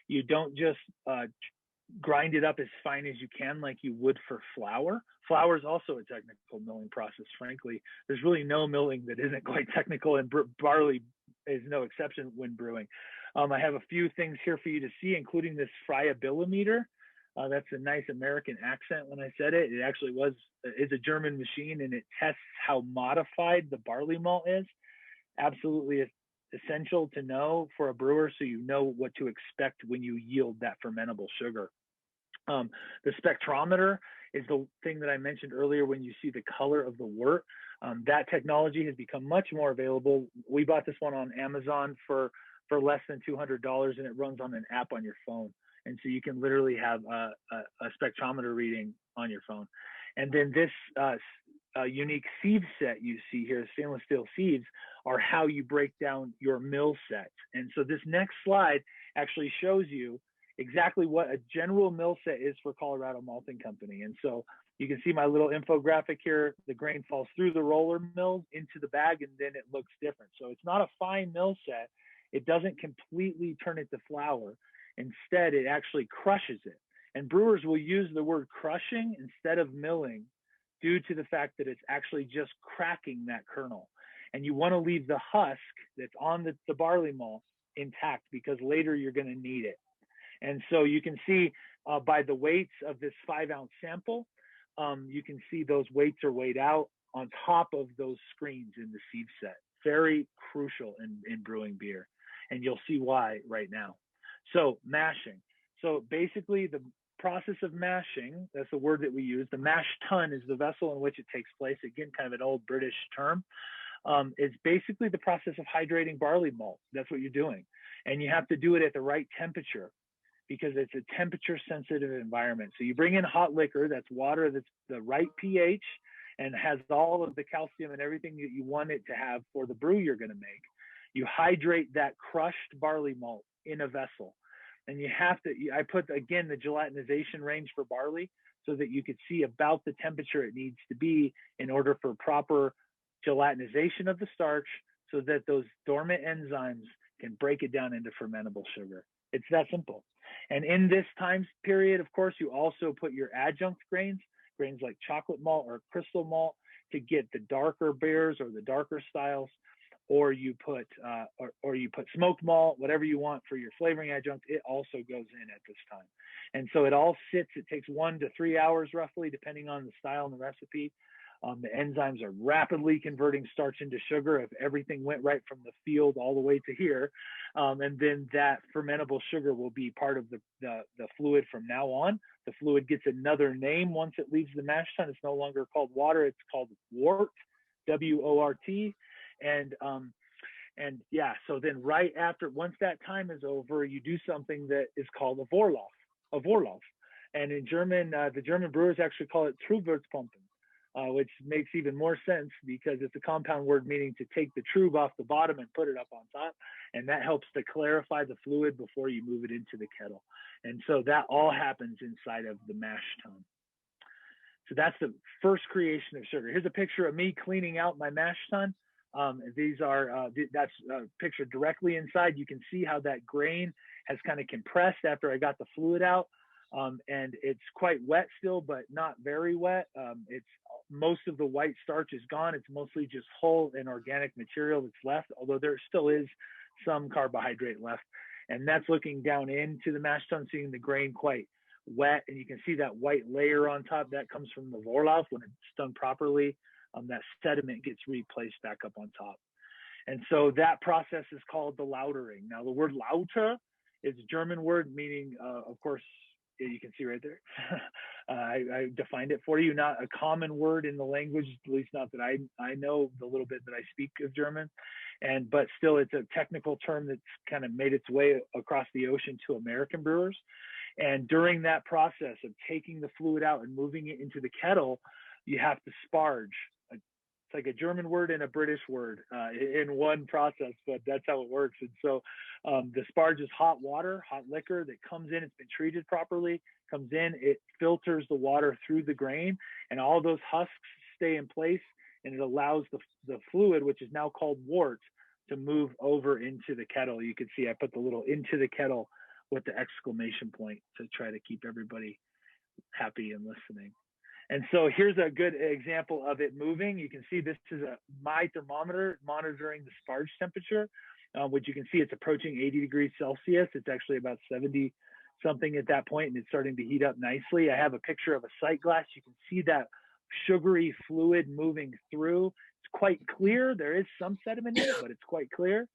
You don't just grind it up as fine as you can like you would for flour. Flour is also a technical milling process, frankly. There's really no milling that isn't quite technical, and barley is no exception when brewing. I have a few things here for you to see, including this friabilimeter. That's a nice American accent when I said it. It actually is a German machine, and it tests how modified the barley malt is. Absolutely essential to know for a brewer so you know what to expect when you yield that fermentable sugar. The spectrometer is the thing that I mentioned earlier when you see the color of the wort. That technology has become much more available. We bought this one on Amazon for less than $200, and it runs on an app on your phone. And so you can literally have a spectrometer reading on your phone. And then this unique sieve set you see here, stainless steel sieves, are how you break down your mill set. And so this next slide actually shows you exactly what a general mill set is for Colorado Malting Company. And so you can see my little infographic here. The grain falls through the roller mills into the bag, and then it looks different. So it's not a fine mill set. It doesn't completely turn it to flour. Instead, it actually crushes it. And brewers will use the word crushing instead of milling due to the fact that it's actually just cracking that kernel. And you want to leave the husk that's on the barley malt intact, because later you're going to need it. And so you can see by the weights of this 5-ounce sample, you can see those weights are weighed out on top of those screens in the sieve set. Very crucial in brewing beer. And you'll see why right now. So mashing. So basically the process of mashing, that's the word that we use. The mash tun is the vessel in which it takes place. Again, kind of an old British term. It's basically the process of hydrating barley malt. That's what you're doing. And you have to do it at the right temperature, because it's a temperature sensitive environment. So you bring in hot liquor, that's water that's the right pH and has all of the calcium and everything that you want it to have for the brew you're going to make. You hydrate that crushed barley malt in a vessel. And you have to, I put again the gelatinization range for barley so that you could see about the temperature it needs to be in order for proper gelatinization of the starch, so that those dormant enzymes can break it down into fermentable sugar. It's that simple. And in this time period, of course, you also put your adjunct grains like chocolate malt or crystal malt, to get the darker beers or the darker styles, or you put smoked malt, whatever you want for your flavoring adjunct. It also goes in at this time. And so it all sits. It takes 1 to 3 hours roughly, depending on the style and the recipe. The enzymes are rapidly converting starch into sugar if everything went right from the field all the way to here. And then that fermentable sugar will be part of the fluid from now on. The fluid gets another name once it leaves the mash tun. It's no longer called water. It's called wort, W-O-R-T. And yeah, so then right after, once that time is over, you do something that is called a Vorlauf. And in German, the German brewers actually call it Trubwurzpumpen. Which makes even more sense because it's a compound word meaning to take the trub off the bottom and put it up on top. And that helps to clarify the fluid before you move it into the kettle. And so that all happens inside of the mash tun. So that's the first creation of sugar. Here's a picture of me cleaning out my mash tun. That's pictured directly inside. You can see how that grain has kind of compressed after I got the fluid out. And it's quite wet still, but not very wet. It's most of the white starch is gone. It's mostly just hull and organic material that's left, although there still is some carbohydrate left. And that's looking down into the mash tun, seeing the grain quite wet. And you can see that white layer on top. That comes from the Vorlauf. When it's done properly, that sediment gets replaced back up on top. And so that process is called the lautering. Now, the word lauter is a German word meaning, of course, you can see right there. I defined it for you. Not a common word in the language, at least not that I know, the little bit that I speak of German. But still, it's a technical term that's kind of made its way across the ocean to American brewers. And during that process of taking the fluid out and moving it into the kettle, you have to sparge. It's like a German word and a British word in one process, but that's how it works. And so the sparge is hot water, hot liquor that comes in. It's been treated properly, comes in, it filters the water through the grain, and all those husks stay in place, and it allows the fluid, which is now called wort, to move over into the kettle. You can see I put the little into the kettle with the exclamation point to try to keep everybody happy and listening. And so here's a good example of it moving. You can see this is my thermometer monitoring the sparge temperature, which you can see it's approaching 80 degrees Celsius. It's actually about 70 something at that point, and it's starting to heat up nicely. I have a picture of a sight glass. You can see that sugary fluid moving through. It's quite clear. There is some sediment in it, but it's quite clear.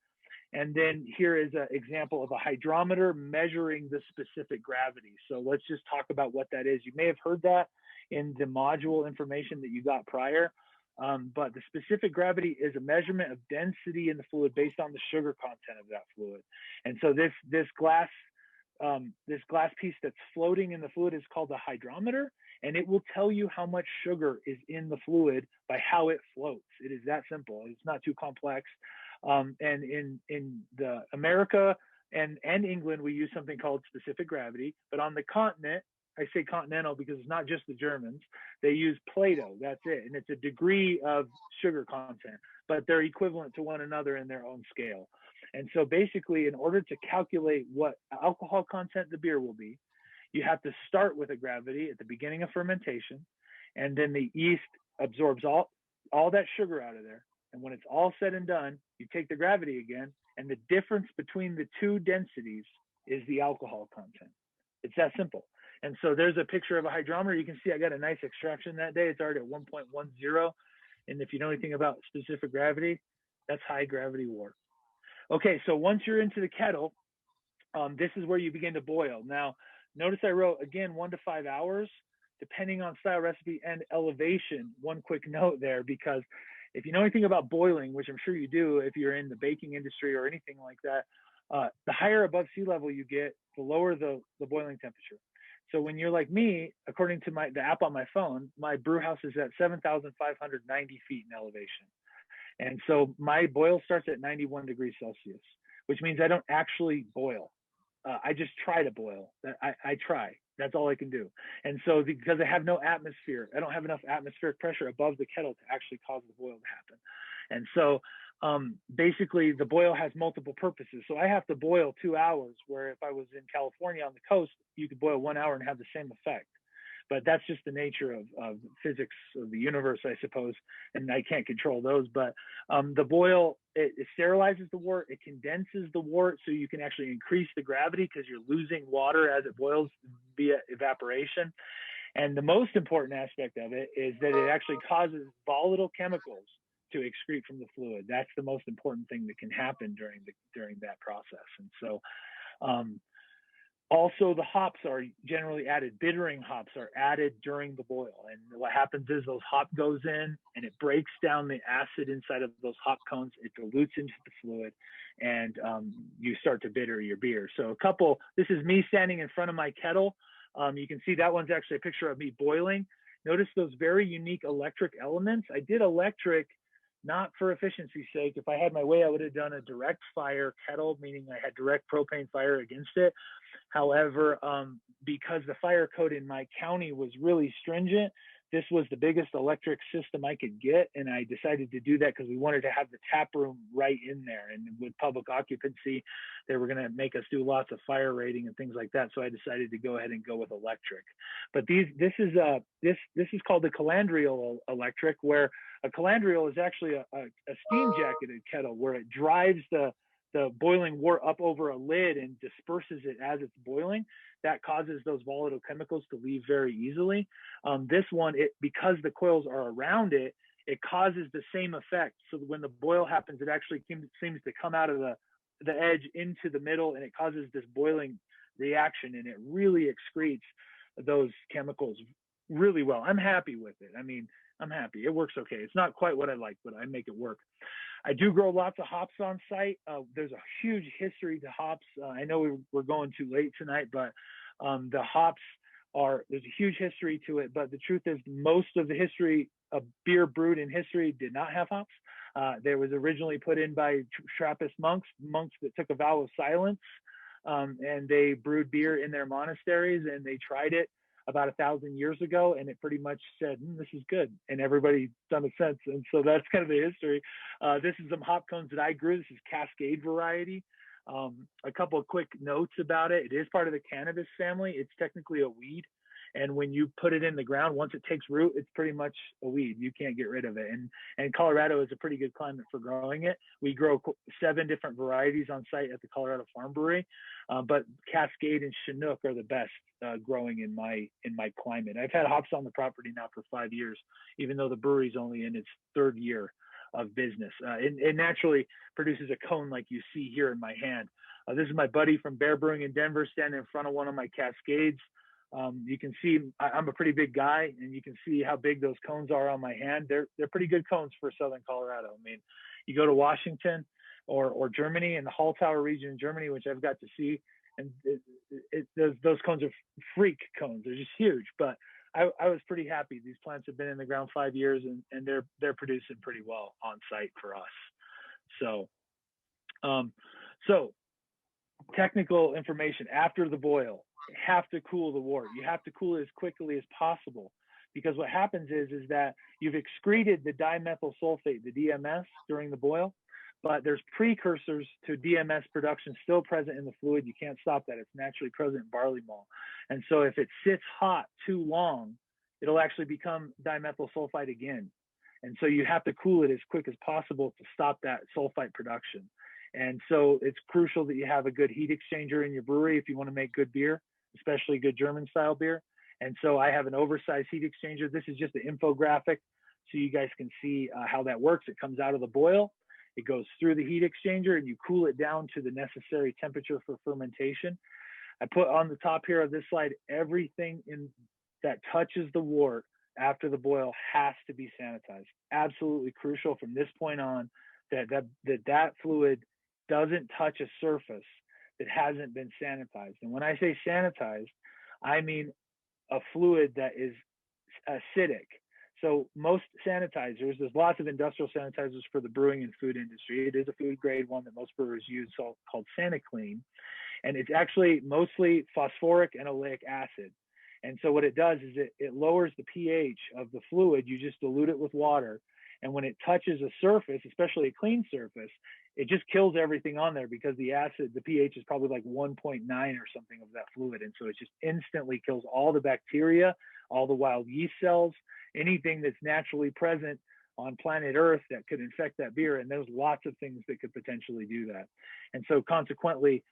And then here is an example of a hydrometer measuring the specific gravity. So let's just talk about what that is. You may have heard that in the module information that you got prior, but the specific gravity is a measurement of density in the fluid based on the sugar content of that fluid. And so this glass piece that's floating in the fluid is called a hydrometer, and it will tell you how much sugar is in the fluid by how it floats. It is that simple. It's not too complex. And in the America and England, we use something called specific gravity, but on the continent, I say continental because it's not just the Germans, they use Plato, that's it. And it's a degree of sugar content, but they're equivalent to one another in their own scale. And so basically, in order to calculate what alcohol content the beer will be, you have to start with a gravity at the beginning of fermentation, and then the yeast absorbs all that sugar out of there. And when it's all said and done, you take the gravity again, and the difference between the two densities is the alcohol content. It's that simple. And so there's a picture of a hydrometer. You can see I got a nice extraction that day. It's already at 1.10. And if you know anything about specific gravity, that's high gravity wort. Okay, so once you're into the kettle, this is where you begin to boil. Now, notice I wrote, again, 1 to 5 hours, depending on style, recipe, and elevation. One quick note there, because if you know anything about boiling, which I'm sure you do if you're in the baking industry or anything like that, the higher above sea level you get, the lower the boiling temperature. So when you're like me, according to the app on my phone, my brew house is at 7,590 feet in elevation. And so my boil starts at 91 degrees Celsius, which means I don't actually boil. I just try to boil. I try. That's all I can do. And so because I have no atmosphere, I don't have enough atmospheric pressure above the kettle to actually cause the boil to happen. And so basically the boil has multiple purposes. So I have to boil 2 hours, where if I was in California on the coast, you could boil 1 hour and have the same effect. But that's just the nature of physics of the universe, I suppose, and I can't control those. But the boil, it sterilizes the wort, it condenses the wort, so you can actually increase the gravity because you're losing water as it boils via evaporation. And the most important aspect of it is that it actually causes volatile chemicals to excrete from the fluid. That's the most important thing that can happen during that process. And so also, the hops are generally added. Bittering hops are added during the boil. And what happens is those hop goes in and it breaks down the acid inside of those hop cones. It dilutes into the fluid, and you start to bitter your beer. So this is me standing in front of my kettle. You can see that one's actually a picture of me boiling. Notice those very unique electric elements. I did electric not for efficiency's sake. If I had my way, I would have done a direct fire kettle, meaning I had direct propane fire against it. However, because the fire code in my county was really stringent, this was the biggest electric system I could get. And I decided to do that because we wanted to have the tap room right in there. And with public occupancy, they were going to make us do lots of fire rating and things like that. So I decided to go ahead and go with electric. But this is called the calandrial electric, where a calandrial is actually a steam jacketed kettle where it drives the boiling wort up over a lid and disperses it as it's boiling. That causes those volatile chemicals to leave very easily. This one, because the coils are around it, it causes the same effect. So when the boil happens, it actually seems to come out of the edge into the middle, and it causes this boiling reaction, and it really excretes those chemicals really well. I'm happy with it. I mean, I'm happy. It works okay. It's not quite what I like, but I make it work. I do grow lots of hops on site. There's a huge history to hops. I know we're going too late tonight, but the hops there's a huge history to it. But the truth is, most of the history of beer brewed in history did not have hops. They was originally put in by Trappist monks that took a vow of silence, and they brewed beer in their monasteries, and they tried it about 1,000 years ago, and it pretty much said, this is good, and everybody's done it since. And so that's kind of the history. This is some hop cones that I grew. This is Cascade variety. A couple of quick notes about it. It is part of the cannabis family. It's technically a weed. And when you put it in the ground, once it takes root, it's pretty much a weed. You can't get rid of it. And Colorado is a pretty good climate for growing it. We grow 7 different varieties on site at the Colorado Farm Brewery, but Cascade and Chinook are the best growing in my climate. I've had hops on the property now for 5 years, even though the brewery's only in its 3rd year of business. It naturally produces a cone like you see here in my hand. This is my buddy from Bear Brewing in Denver standing in front of one of my Cascades. You can see I'm a pretty big guy, and you can see how big those cones are on my hand. They're pretty good cones for Southern Colorado. I mean, you go to Washington or Germany, in the Halltower region in Germany, which I've got to see, and those cones are freak cones. They're just huge. But I was pretty happy. These plants have been in the ground 5 years, and they're producing pretty well on site for us. So, technical information after the boil. You have to cool the wort. You have to cool it as quickly as possible, because what happens is that you've excreted the dimethyl sulfate, the DMS, during the boil, but there's precursors to DMS production still present in the fluid. You can't stop that. It's naturally present in barley malt. And so if it sits hot too long, it'll actually become dimethyl sulfite again. And so you have to cool it as quick as possible to stop that sulfite production. And so it's crucial that you have a good heat exchanger in your brewery if you want to make good beer, especially good German style beer. And so I have an oversized heat exchanger. This is just an infographic so you guys can see how that works. It comes out of the boil, it goes through the heat exchanger, and you cool it down to the necessary temperature for fermentation. I put on the top here of this slide, everything that touches the wort after the boil has to be sanitized. Absolutely crucial from this point on that fluid doesn't touch a surface that hasn't been sanitized. And when I say sanitized, I mean a fluid that is acidic. So most sanitizers, there's lots of industrial sanitizers for the brewing and food industry. It is a food grade one that most brewers use, called SaniClean. And it's actually mostly phosphoric and oleic acid. And so what it does is it lowers the pH of the fluid. You just dilute it with water. And when it touches a surface, especially a clean surface, it just kills everything on there, because the pH is probably like 1.9 or something of that fluid. And so it just instantly kills all the bacteria, all the wild yeast cells, anything that's naturally present on planet Earth that could infect that beer. And there's lots of things that could potentially do that. And so consequently,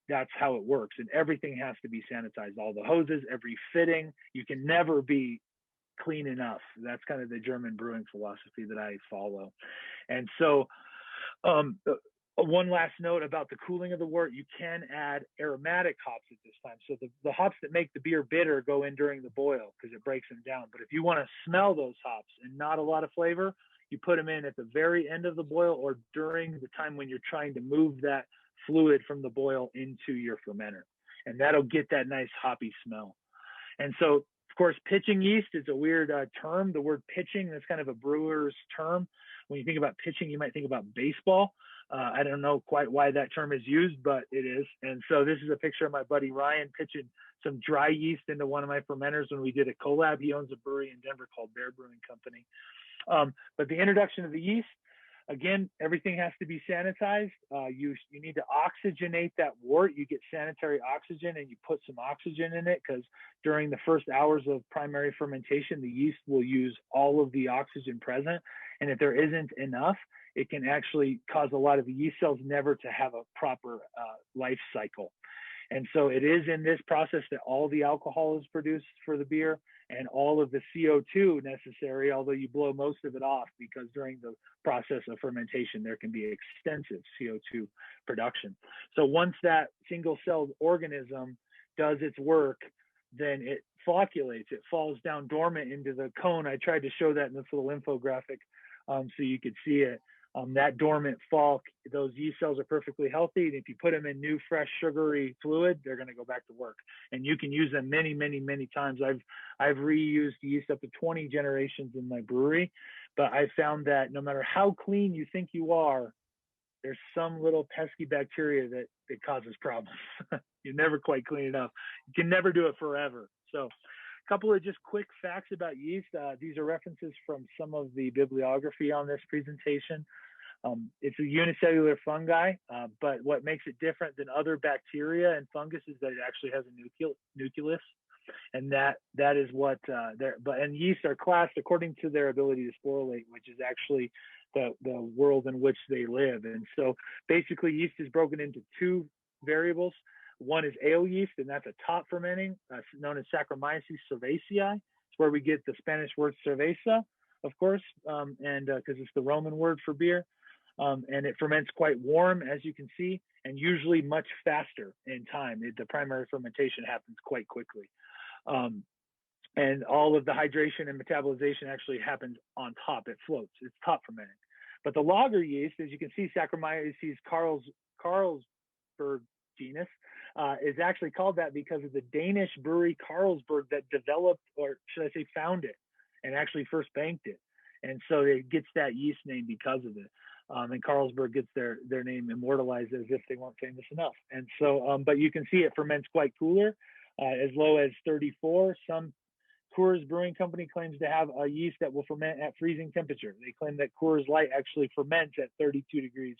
that's how it works. And everything has to be sanitized, all the hoses, every fitting. You can never be clean enough. That's kind of the German brewing philosophy that I follow. And so one last note about the cooling of the wort: you can add aromatic hops at this time. So the hops that make the beer bitter go in during the boil because it breaks them down. But if you want to smell those hops and not a lot of flavor, you put them in at the very end of the boil or during the time when you're trying to move that fluid from the boil into your fermenter. And that'll get that nice hoppy smell. And so, of course, pitching yeast is a weird term. The word pitching, that's kind of a brewer's term. When you think about pitching, you might think about baseball. I don't know quite why that term is used, but it is. And so this is a picture of my buddy Ryan pitching some dry yeast into one of my fermenters when we did a collab. He owns a brewery in Denver called Bear Brewing Company. But the introduction of the yeast, again, everything has to be sanitized. You need to oxygenate that wort. You get sanitary oxygen and you put some oxygen in it, because during the first hours of primary fermentation, the yeast will use all of the oxygen present. And if there isn't enough, it can actually cause a lot of the yeast cells never to have a proper life cycle. And so it is in this process that all the alcohol is produced for the beer and all of the CO2 necessary, although you blow most of it off, because during the process of fermentation, there can be extensive CO2 production. So once that single-celled organism does its work, then it flocculates, it falls down dormant into the cone. I tried to show that in this little infographic so you could see it. That dormant falc, those yeast cells are perfectly healthy. And if you put them in new, fresh, sugary fluid, they're going to go back to work. And you can use them many, many, many times. I've reused yeast up to 20 generations in my brewery, but I found that no matter how clean you think you are, there's some little pesky bacteria that causes problems. You're never quite clean enough. You can never do it forever. So a couple of just quick facts about yeast. These are references from some of the bibliography on this presentation. It's a unicellular fungi, but what makes it different than other bacteria and fungus is that it actually has a nucleus, and that is what and yeast are classed according to their ability to sporulate, which is actually the world in which they live. And so basically yeast is broken into two variables. One is ale yeast, and that's a top fermenting, known as Saccharomyces cerevisiae. It's where we get the Spanish word cerveza, of course, and because it's the Roman word for beer. And it ferments quite warm, as you can see, and usually much faster in time. The primary fermentation happens quite quickly. And all of the hydration and metabolization actually happens on top. It floats. It's top fermenting. But the lager yeast, as you can see, Saccharomyces Carlsberg genus, is actually called that because of the Danish brewery Carlsberg that developed, or should I say found it, and actually first banked it. And so it gets that yeast name because of it. And Carlsberg gets their name immortalized as if they weren't famous enough. And so, but you can see it ferments quite cooler, as low as 34. Some Coors Brewing Company claims to have a yeast that will ferment at freezing temperature. They claim that Coors Light actually ferments at 32 degrees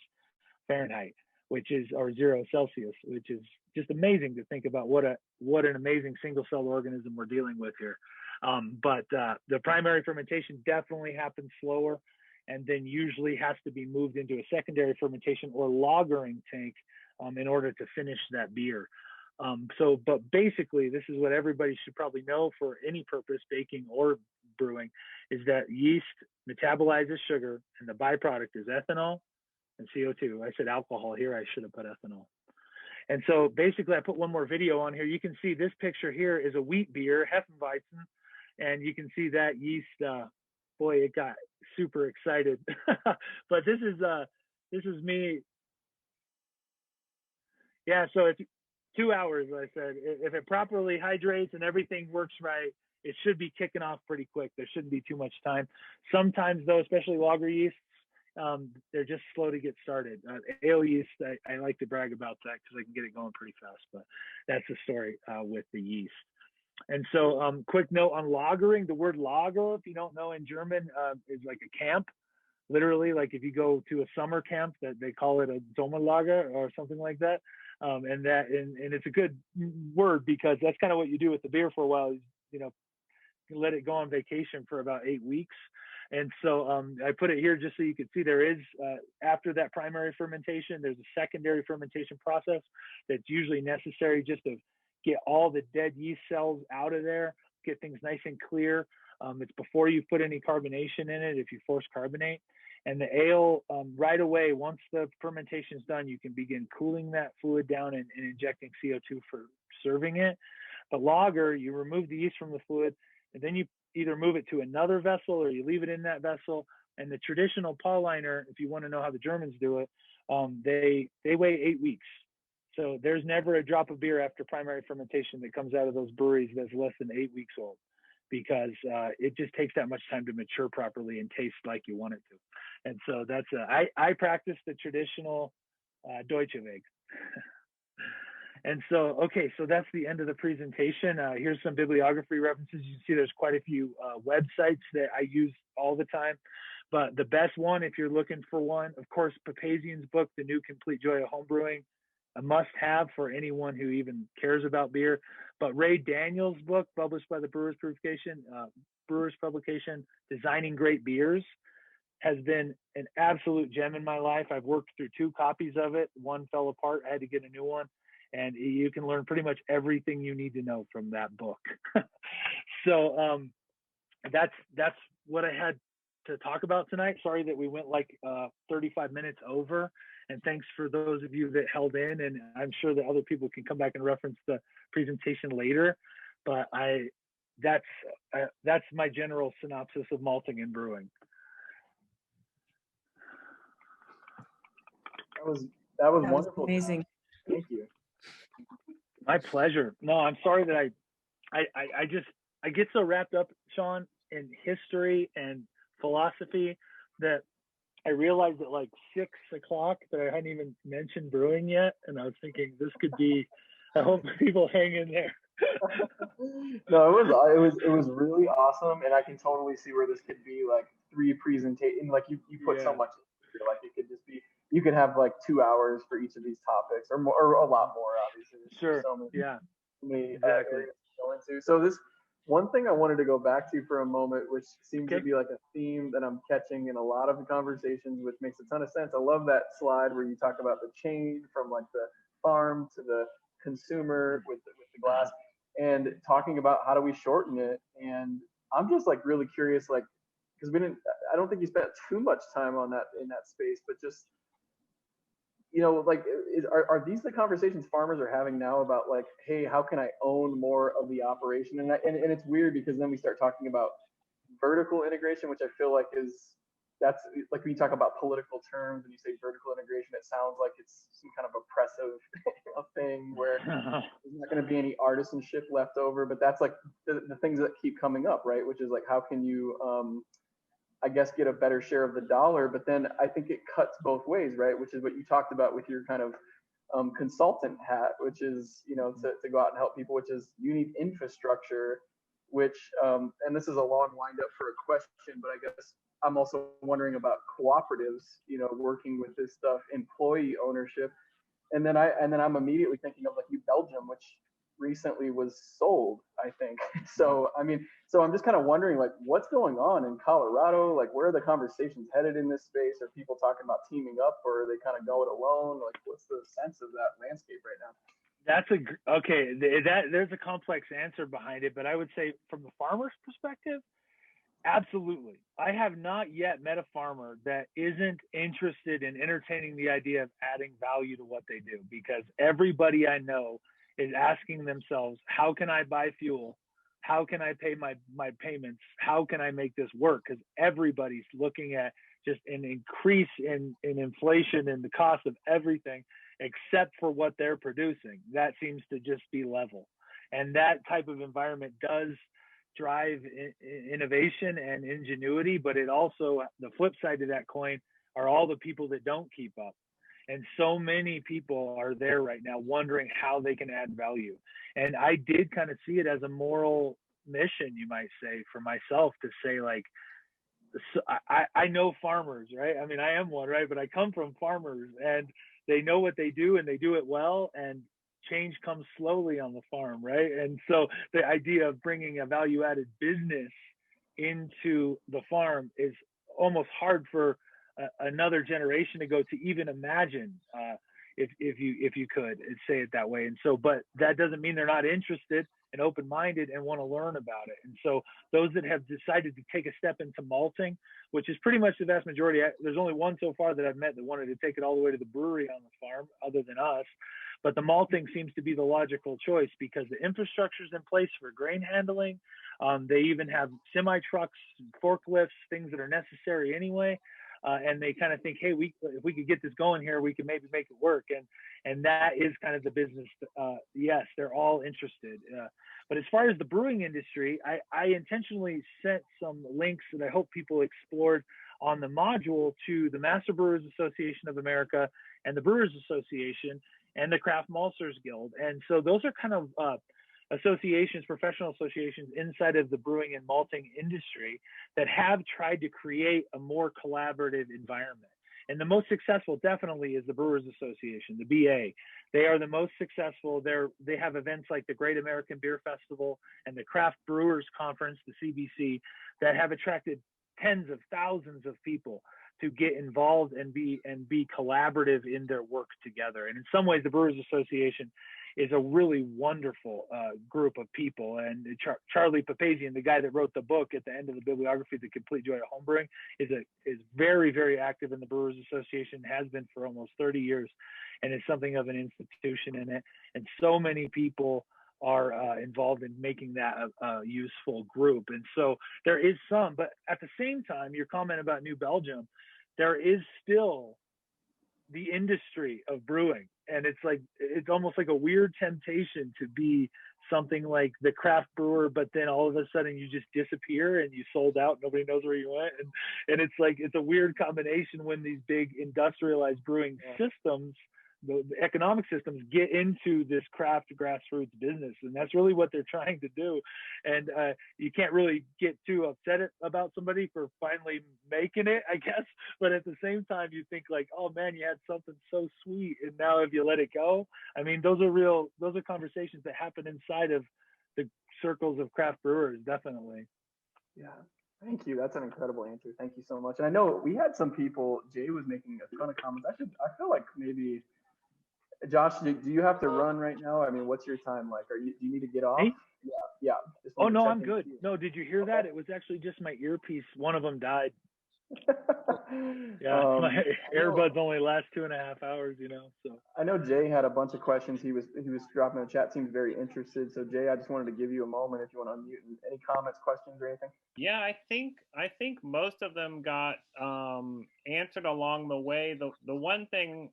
Fahrenheit, or 0 Celsius, which is just amazing to think about what an amazing single-celled organism we're dealing with here. But the primary fermentation definitely happens slower, and then usually has to be moved into a secondary fermentation or lagering tank in order to finish that beer. But basically, this is what everybody should probably know for any purpose, baking or brewing, is that yeast metabolizes sugar, and the byproduct is ethanol and CO2. I said alcohol here, I should have put ethanol. And so basically, I put one more video on here. You can see this picture here is a wheat beer, Hefeweizen, and you can see that yeast, boy, it got super excited. But this is me. Yeah, so it's 2 hours, I said. If it properly hydrates and everything works right, it should be kicking off pretty quick. There shouldn't be too much time. Sometimes, though, especially lager yeasts, they're just slow to get started. Ale yeast, I like to brag about that because I can get it going pretty fast, but that's the story with the yeast. And so quick note on lagering, the word lager, if you don't know, in German, is like a camp. Literally, like if you go to a summer camp, that they call it a Sommerlager or something like that. And it's a good word because that's kind of what you do with the beer for a while. You let it go on vacation for about 8 weeks. And so I put it here just so you can see there is, after that primary fermentation, there's a secondary fermentation process that's usually necessary just to get all the dead yeast cells out of there, get things nice and clear. It's before you put any carbonation in it, if you force carbonate. And the ale, right away, once the fermentation is done, you can begin cooling that fluid down and injecting CO2 for serving it. But lager, you remove the yeast from the fluid, and then you either move it to another vessel or you leave it in that vessel. And the traditional Paulaner, if you want to know how the Germans do it, they wait 8 weeks. So there's never a drop of beer after primary fermentation that comes out of those breweries that's less than 8 weeks old, because it just takes that much time to mature properly and taste like you want it to. And so I practice the traditional Deutsche Weg. And so, okay, so that's the end of the presentation. Here's some bibliography references. You can see there's quite a few websites that I use all the time. But the best one, if you're looking for one, of course, Papazian's book, The New Complete Joy of Homebrewing, a must-have for anyone who even cares about beer. But Ray Daniels' book, published by the Brewers Publication, Designing Great Beers, has been an absolute gem in my life. I've worked through 2 copies of it. One fell apart. I had to get a new one. And you can learn pretty much everything you need to know from that book. So that's what I had to talk about tonight. Sorry that we went like 35 minutes over. And thanks for those of you that held in. And I'm sure that other people can come back and reference the presentation later. But that's my general synopsis of malting and brewing. That was wonderful. Amazing. Thank you. My pleasure. No, I'm sorry that I get so wrapped up, Sean, in history and philosophy that I realized at like 6 o'clock that I hadn't even mentioned brewing yet. And I was thinking this could be, I hope people hang in there. No, it was really awesome, and I can totally see where this could be like three presentation. Like you put so Yeah, much into it. Like it could just be you could have like 2 hours for each of these topics, or more, or a lot more. Obviously, there's sure. so Yeah, many exactly. areas to go into. So this one thing I wanted to go back to for a moment, which seems to Okay. be like a theme that I'm catching in a lot of the conversations, which makes a ton of sense. I love that slide where you talk about the chain from like the farm to the consumer with the glass and talking about how do we shorten it. And I'm just like really curious, like because we didn't. I don't think you spent too much time on that in that space, but just like are these the conversations farmers are having now about like, hey, how can I own more of the operation? And it's weird because then we start talking about vertical integration, which I feel like that's like when you talk about political terms and you say vertical integration, it sounds like it's some kind of oppressive thing where there's not going to be any artisanship left over. But that's like the things that keep coming up, right? Which is like, how can you I guess get a better share of the dollar, but then I think it cuts both ways, right? Which is what you talked about with your kind of consultant hat, which is to go out and help people, which is you need infrastructure, which and this is a long wind up for a question, but I guess I'm also wondering about cooperatives, working with this stuff, employee ownership, and then I'm immediately thinking of like Belgium, which recently was sold, I think. So I mean, so I'm just kind of wondering like what's going on in Colorado? Like where are the conversations headed in this space? Are people talking about teaming up, or are they kind of going alone? Like what's the sense of that landscape right now? Okay. That there's a complex answer behind it, but I would say from the farmer's perspective, absolutely. I have not yet met a farmer that isn't interested in entertaining the idea of adding value to what they do, because everybody I know is asking themselves, how can I buy fuel? How can I pay my payments? How can I make this work? Because everybody's looking at just an increase in inflation and the cost of everything except for what they're producing. That seems to just be level. And that type of environment does drive innovation and ingenuity, but it also, the flip side to that coin, are all the people that don't keep up. And so many people are there right now wondering how they can add value. And I did kind of see it as a moral mission, you might say, for myself to say, like, so I know farmers, right? I mean, I am one, right? But I come from farmers, and they know what they do and they do it well. And change comes slowly on the farm, right? And so the idea of bringing a value added business into the farm is almost hard for another generation to go to even imagine, if you could say it that way. And so, but that doesn't mean they're not interested and open-minded and want to learn about it. And so those that have decided to take a step into malting, which is pretty much the vast majority, there's only one so far that I've met that wanted to take it all the way to the brewery on the farm other than us. But the malting seems to be the logical choice because the infrastructure is in place for grain handling. They even have semi trucks, forklifts, things that are necessary anyway. And they kind of think, hey, if we could get this going here, we could maybe make it work. And that is kind of the business. Yes, they're all interested. But as far as the brewing industry, I intentionally sent some links that I hope people explored on the module to the Master Brewers Association of America and the Brewers Association and the Craft Maltsters Guild. And so those are kind of associations, professional associations inside of the brewing and malting industry that have tried to create a more collaborative environment. And the most successful definitely is the Brewers Association, the BA. They are the most successful. They have events like the Great American Beer Festival and the Craft Brewers Conference, the CBC, that have attracted tens of thousands of people to get involved and be collaborative in their work together. And in some ways, the Brewers Association is a really wonderful group of people. And Charlie Papazian, the guy that wrote the book at the end of the bibliography, The Complete Joy of Homebrewing, is very, very active in the Brewers Association, has been for almost 30 years, and is something of an institution in it. And so many people are involved in making that a useful group. And so there is some, but at the same time, your comment about New Belgium, there is still the industry of brewing. And it's almost like a weird temptation to be something like the craft brewer, but then all of a sudden you just disappear and you sold out. Nobody knows where you went. And it's like, it's a weird combination when these big industrialized brewing systems the economic systems get into this craft grassroots business, and that's really what they're trying to do. And you can't really get too upset about somebody for finally making it, I guess. But at the same time, you think like, oh man, you had something so sweet, and now if you let it go, I mean, those are conversations that happen inside of the circles of craft brewers, definitely. Yeah. Thank you. That's an incredible answer. Thank you so much. And I know we had some people. Jay was making a ton of comments. I feel like maybe Josh, do you have to run right now? I mean, what's your time like? Do you need to get off? Me? Yeah. Yeah. Just Oh wanted to no, check I'm in good. with you. No, did you hear that? It was actually just my earpiece. One of them died. Yeah, my earbuds only last 2.5 hours, so. I know Jay had a bunch of questions he was dropping in the chat. Seems very interested. So Jay, I just wanted to give you a moment if you want to unmute. Any comments, questions, or anything? Yeah, I think most of them got answered along the way. The one thing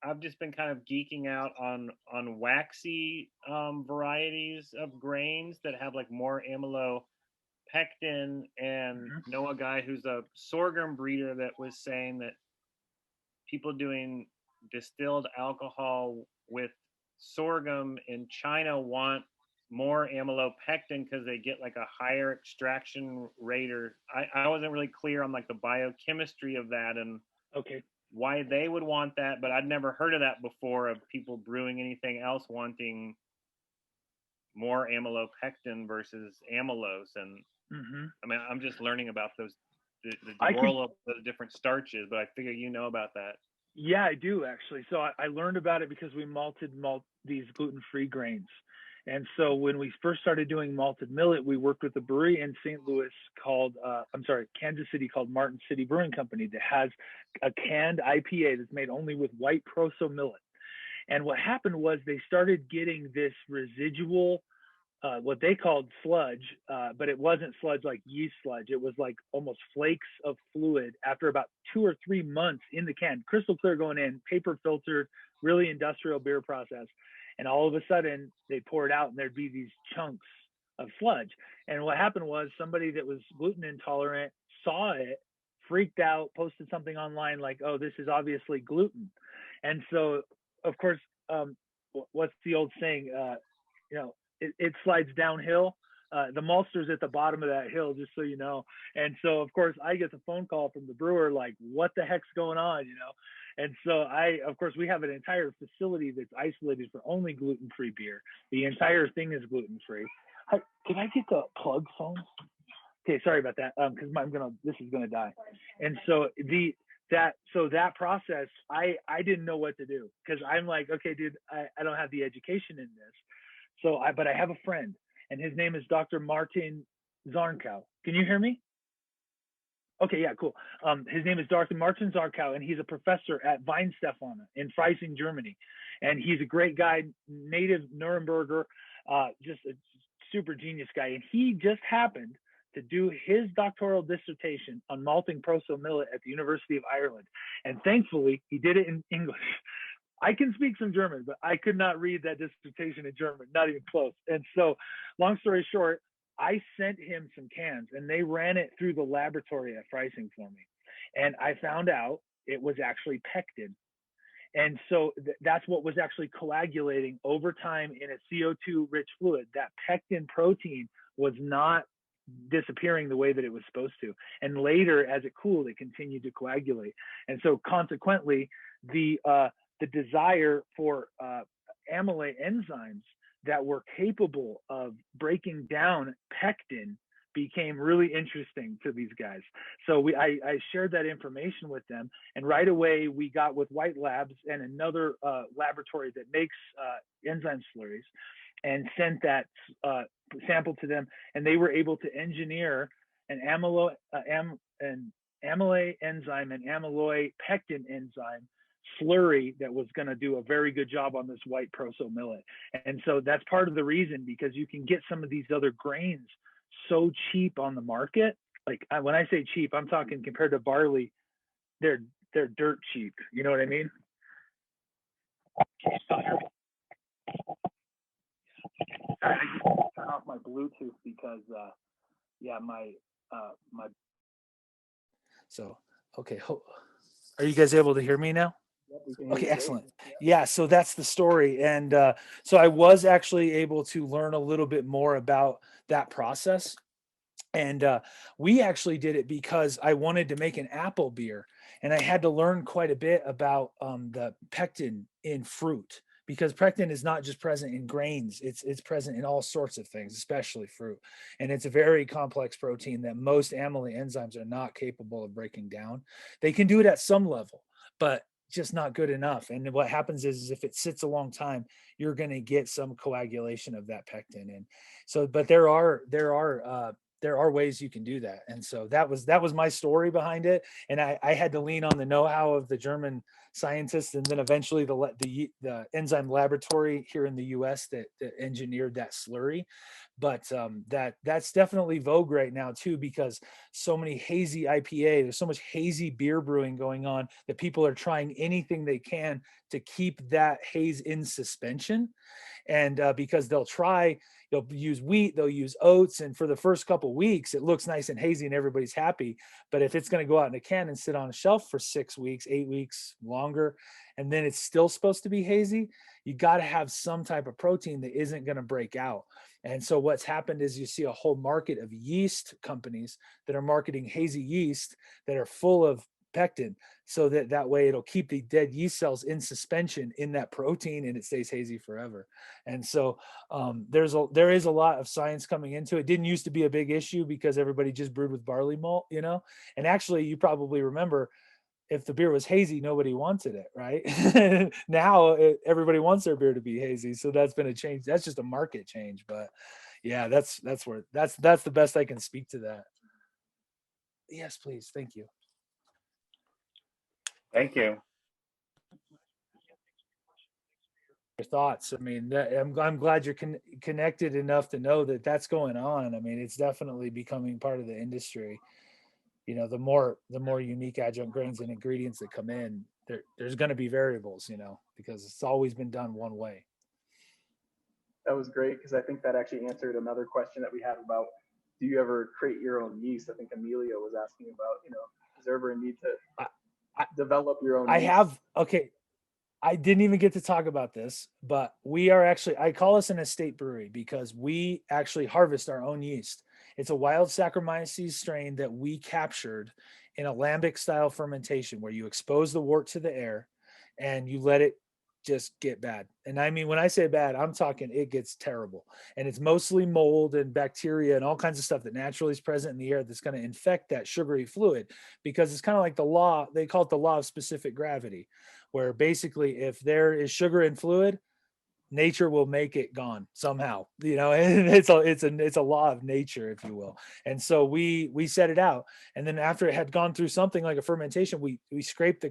I've just been kind of geeking out on waxy varieties of grains that have like more amylopectin, and know a guy who's a sorghum breeder that was saying that people doing distilled alcohol with sorghum in China want more amylopectin because they get like a higher extraction rate. Or I wasn't really clear on like the biochemistry of that and okay, why they would want that, but I'd never heard of that before, of people brewing anything else wanting more amylopectin versus amylose. And I mean, I'm just learning about the role of the different starches, but I figure you know about that. Yeah, I do actually. So I learned about it because we malted these gluten-free grains. And so when we first started doing malted millet, we worked with a brewery in St. Louis Kansas City called Martin City Brewing Company that has a canned IPA that's made only with white proso millet. And what happened was they started getting this residual, what they called sludge, but it wasn't sludge like yeast sludge. It was like almost flakes of fluid after about 2 or 3 months in the can, crystal clear going in, paper filtered, really industrial beer process. And all of a sudden they pour it out and there'd be these chunks of sludge. And what happened was somebody that was gluten intolerant saw it, freaked out, posted something online like, oh, this is obviously gluten. And so, of course, what's the old saying? It slides downhill. The maltster's at the bottom of that hill, just so you know. And so, of course, I get the phone call from the brewer, like, what the heck's going on, And so of course, we have an entire facility that's isolated for only gluten-free beer. The entire thing is gluten-free. Can I get the plug phone? Okay, sorry about that, because this is gonna die. And so that process, I didn't know what to do, because I'm like, okay, dude, I don't have the education in this. But I have a friend, and his name is Dr. Martin Zarnkow. Can you hear me? Okay, yeah, cool. His name is Dr. Martin Zarnkow, and he's a professor at Weinstefan in Freising, Germany. And he's a great guy, native Nuremberger, just a super genius guy. And he just happened to do his doctoral dissertation on malting proso millet at the University of Ireland. And thankfully, he did it in English. I can speak some German, but I could not read that dissertation in German, not even close. And so, long story short, I sent him some cans, and they ran it through the laboratory at Freising for me. And I found out it was actually pectin. And so that's what was actually coagulating over time in a CO2-rich fluid. That pectin protein was not disappearing the way that it was supposed to. And later, as it cooled, it continued to coagulate. And so consequently, the desire for amylase enzymes that were capable of breaking down pectin became really interesting to these guys. So I shared that information with them, and right away we got with White Labs and another laboratory that makes enzyme slurries, and sent that sample to them, and they were able to engineer an amylase enzyme and amyloid pectin enzyme slurry that was going to do a very good job on this white proso millet. And so that's part of the reason, because you can get some of these other grains so cheap on the market. Like when I say cheap, I'm talking compared to barley, they're dirt cheap. You know what I mean? I just turn off my Bluetooth because my so okay. Are you guys able to hear me now? Yep, we can hear Okay, you great. excellent. Yeah, so that's the story. And so I was actually able to learn a little bit more about that process. And we actually did it because I wanted to make an apple beer, and I had to learn quite a bit about the pectin in fruit, because pectin is not just present in grains; it's present in all sorts of things, especially fruit. And it's a very complex protein that most amylase enzymes are not capable of breaking down. They can do it at some level, but just not good enough. And what happens is if it sits a long time, you're going to get some coagulation of that pectin. And so, but there are ways you can do that. And so that was my story behind it. And I had to lean on the know-how of the German scientists, and then eventually the enzyme laboratory here in the US that engineered that slurry. But that's definitely vogue right now too, because so many hazy IPA, there's so much hazy beer brewing going on that people are trying anything they can to keep that haze in suspension. And because they'll use wheat, they'll use oats, and for the first couple weeks it looks nice and hazy and everybody's happy. But if it's going to go out in a can and sit on a shelf for 6 weeks, 8 weeks longer, and then it's still supposed to be hazy, you got to have some type of protein that isn't going to break out. And so what's happened is you see a whole market of yeast companies that are marketing hazy yeast that are full of pectin, so that way it'll keep the dead yeast cells in suspension in that protein, and it stays hazy forever. And so there is a lot of science coming into it. Didn't used to be a big issue because everybody just brewed with barley malt, and actually you probably remember, if the beer was hazy, nobody wanted it, right? Now everybody wants their beer to be hazy. So that's been a change. That's just a market change. But yeah, that's the best I can speak to that. Yes, please. Thank you. Thank you. Your thoughts. I mean, I'm glad you're connected enough to know that that's going on. I mean, it's definitely becoming part of the industry. The more unique adjunct grains and ingredients that come in, there's going to be variables, because it's always been done one way. That was great, because I think that actually answered another question that we had about, do you ever create your own yeast? I think Amelia was asking about, is there ever a need to develop your own yeast? Okay. I didn't even get to talk about this, but I call us an estate brewery because we actually harvest our own yeast. It's a wild Saccharomyces strain that we captured in a lambic style fermentation, where you expose the wort to the air and you let it just get bad. And I mean, when I say bad, I'm talking it gets terrible. And it's mostly mold and bacteria and all kinds of stuff that naturally is present in the air that's going to infect that sugary fluid, because it's kind of like the law, they call it the law of specific gravity, where basically if there is sugar in fluid, nature will make it gone somehow, and it's a law of nature, if you will. And so we set it out, and then after it had gone through something like a fermentation, we scraped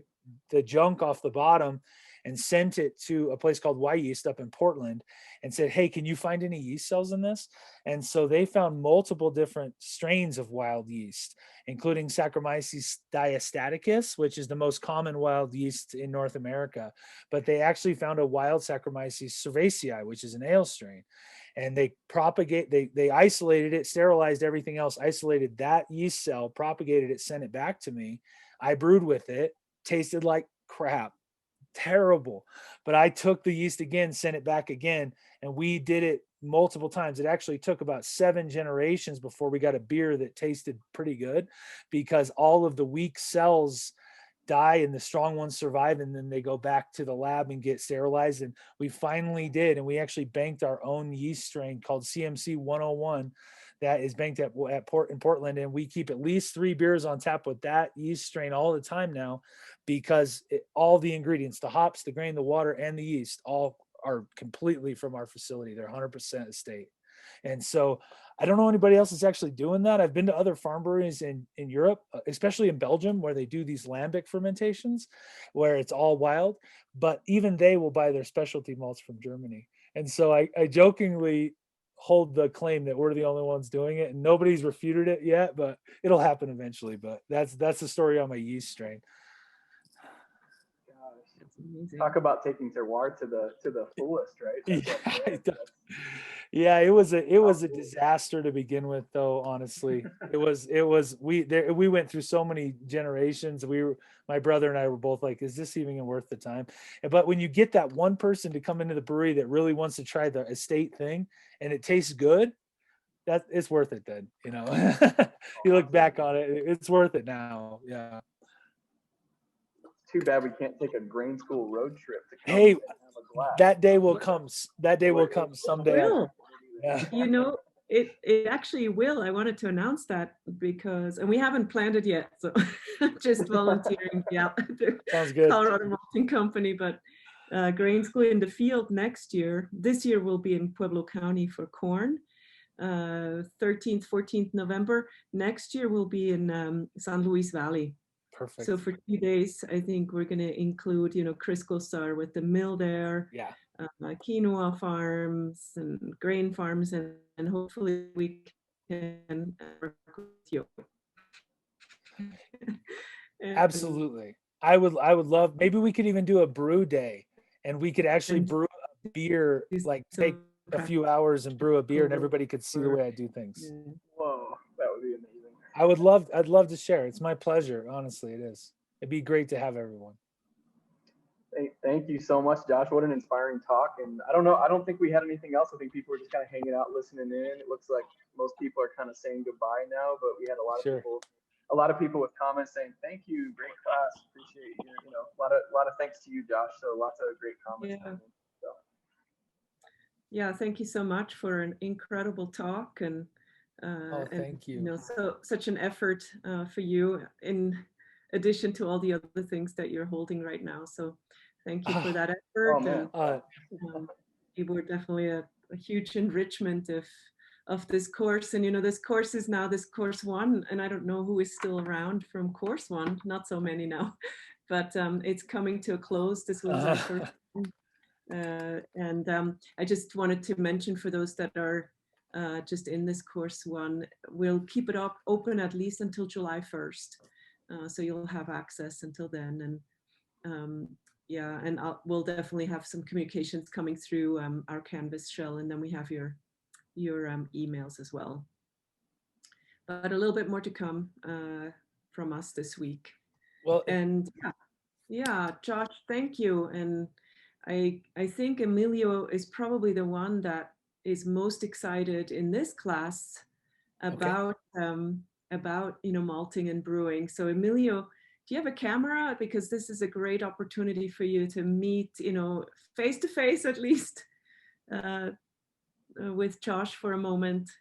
the junk off the bottom and sent it to a place called Y Yeast up in Portland, and said, hey, can you find any yeast cells in this? And so they found multiple different strains of wild yeast, including Saccharomyces diastaticus, which is the most common wild yeast in North America. But they actually found a wild Saccharomyces cerevisiae, which is an ale strain. And they isolated it, sterilized everything else, isolated that yeast cell, propagated it, sent it back to me. I brewed with it, tasted like crap, terrible. But I took the yeast again, sent it back again, and we did it multiple times. It actually took about 7 generations before we got a beer that tasted pretty good, because all of the weak cells die and the strong ones survive, and then they go back to the lab and get sterilized. And we finally did, and we actually banked our own yeast strain called CMC 101 that is banked in Portland, and we keep at least 3 beers on tap with that yeast strain all the time now, because all the ingredients, the hops, the grain, the water, and the yeast, all are completely from our facility. They're 100% estate. And so I don't know anybody else that's actually doing that. I've been to other farm breweries in Europe, especially in Belgium, where they do these lambic fermentations, where it's all wild, but even they will buy their specialty malts from Germany. And so I jokingly hold the claim that we're the only ones doing it, and nobody's refuted it yet, but it'll happen eventually. But that's the story on my yeast strain. That's amazing. Talk about taking terroir to the fullest, right? Yeah, Yeah, it was a disaster to begin with, though. Honestly, we went through so many generations. My brother and I were both like, "Is this even worth the time?" But when you get that one person to come into the brewery that really wants to try the estate thing, and it tastes good, that it's worth it. Then you look back on it, it's worth it now. Yeah. Too bad we can't take a grain school road trip to come Hey, and have a glass. that day will come. That day will come It someday. will. Yeah. You know, it actually will. I wanted to announce that because, and we haven't planned it yet, so just volunteering. Yeah, the Sounds good. Colorado Malting Company, but grain school in the field next year. This year will be in Pueblo County for corn. 13th, 14th November. Next year will be in San Luis Valley. Perfect. So for 2 days, I think we're going to include, Crisco Star with the mill there, Yeah. quinoa farms and grain farms, and hopefully we can work with you. And- Absolutely. I would love, maybe we could even do a brew day, and we could actually and brew a beer, do like some take a few hours and brew a beer, and practical everybody could see the work. way I do things. Yeah. Whoa, that would be amazing. I'd love to share. It's my pleasure. Honestly, it is. It'd be great to have everyone. Thank you so much, Josh. What an inspiring talk. And I don't know, I don't think we had anything else. I think people were just kind of hanging out, listening in. It looks like most people are kind of saying goodbye now, but we had a lot of Sure. people with comments saying thank you, great class, appreciate you. A lot of thanks to you, Josh. So lots of great comments. Yeah. So. Yeah, thank you so much for an incredible talk, and Thank you. such an effort for you in addition to all the other things that you're holding right now. So thank you for that effort. man. And you were definitely a huge enrichment of this course. And this course is now this course 1, and I don't know who is still around from course 1, not so many now, but it's coming to a close. This was our first one. And I just wanted to mention for those that are just in this course 1, we'll keep it open at least until July 1st. So you'll have access until then. And yeah, and we'll definitely have some communications coming through our Canvas shell, and then we have your emails as well. But a little bit more to come from us this week. Well, and yeah, Josh, thank you. And I think Emilio is probably the one that is most excited in this class about malting and brewing. So Emilio, do you have a camera? Because this is a great opportunity for you to meet, face to face at least, with Josh for a moment.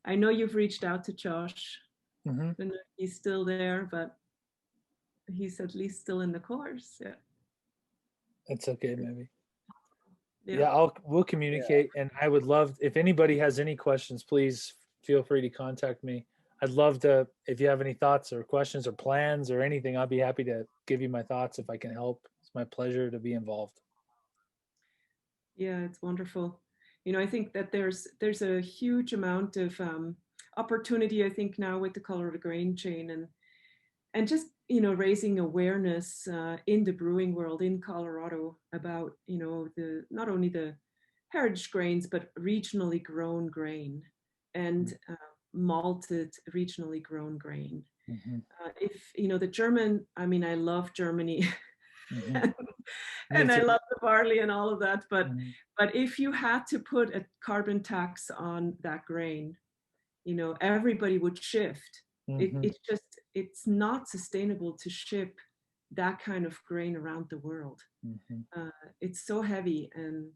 I know you've reached out to Josh. Mm-hmm. And he's still there, but he's at least still in the course. Yeah. It's okay, maybe. Yeah, we'll communicate. And I would love, if anybody has any questions, please feel free to contact me. I'd love to, if you have any thoughts or questions or plans or anything, I'll be happy to give you my thoughts if I can help. It's my pleasure to be involved. Yeah, it's wonderful. I think that there's a huge amount of opportunity, I think, now with the Colorado Grain Chain, and just raising awareness in the brewing world in Colorado about not only the heritage grains, but regionally grown grain and malted regionally grown grain. Mm-hmm. If the German, I mean, I love Germany. Mm-hmm. And I love the barley and all of that, but Mm-hmm. but if you had to put a carbon tax on that grain, everybody would shift. Mm-hmm. It's not sustainable to ship that kind of grain around the world. Mm-hmm. It's so heavy, and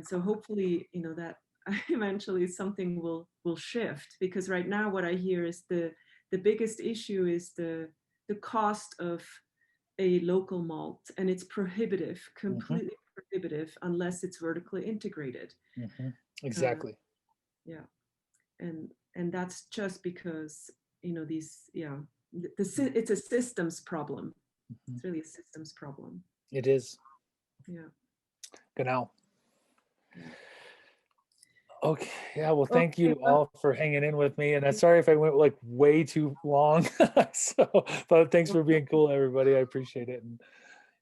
so hopefully that eventually something will shift, because right now what I hear is the biggest issue is the cost of a local malt, and it's prohibitive, completely prohibitive, unless it's vertically integrated. Mm-hmm. Exactly. Yeah, and that's just because it's a systems problem. Mm-hmm. It's really a systems problem. It is. Yeah. Genau. Yeah. Okay. Yeah. Well, thank you all for hanging in with me. And I'm sorry if I went like way too long. But thanks for being cool, everybody. I appreciate it. And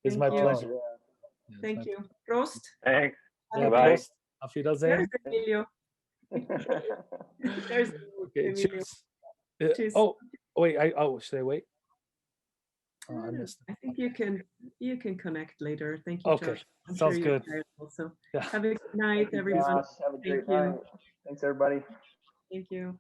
it's my pleasure. Thank you. Prost. Thanks. Yeah, Bye. Prost. Auf Wiedersehen. There's Emilio. There's Okay, Emilio. cheers. Cheers. Oh, wait. Should I wait? Oh, I Yeah, missed it. I think you can connect later. Thank you, Okay, Josh. I'm sounds sure you're good. tired also. Yeah. Have a good night, Thank you, everyone. Josh. Have a Thank great night. you. Thanks, everybody. Thank you.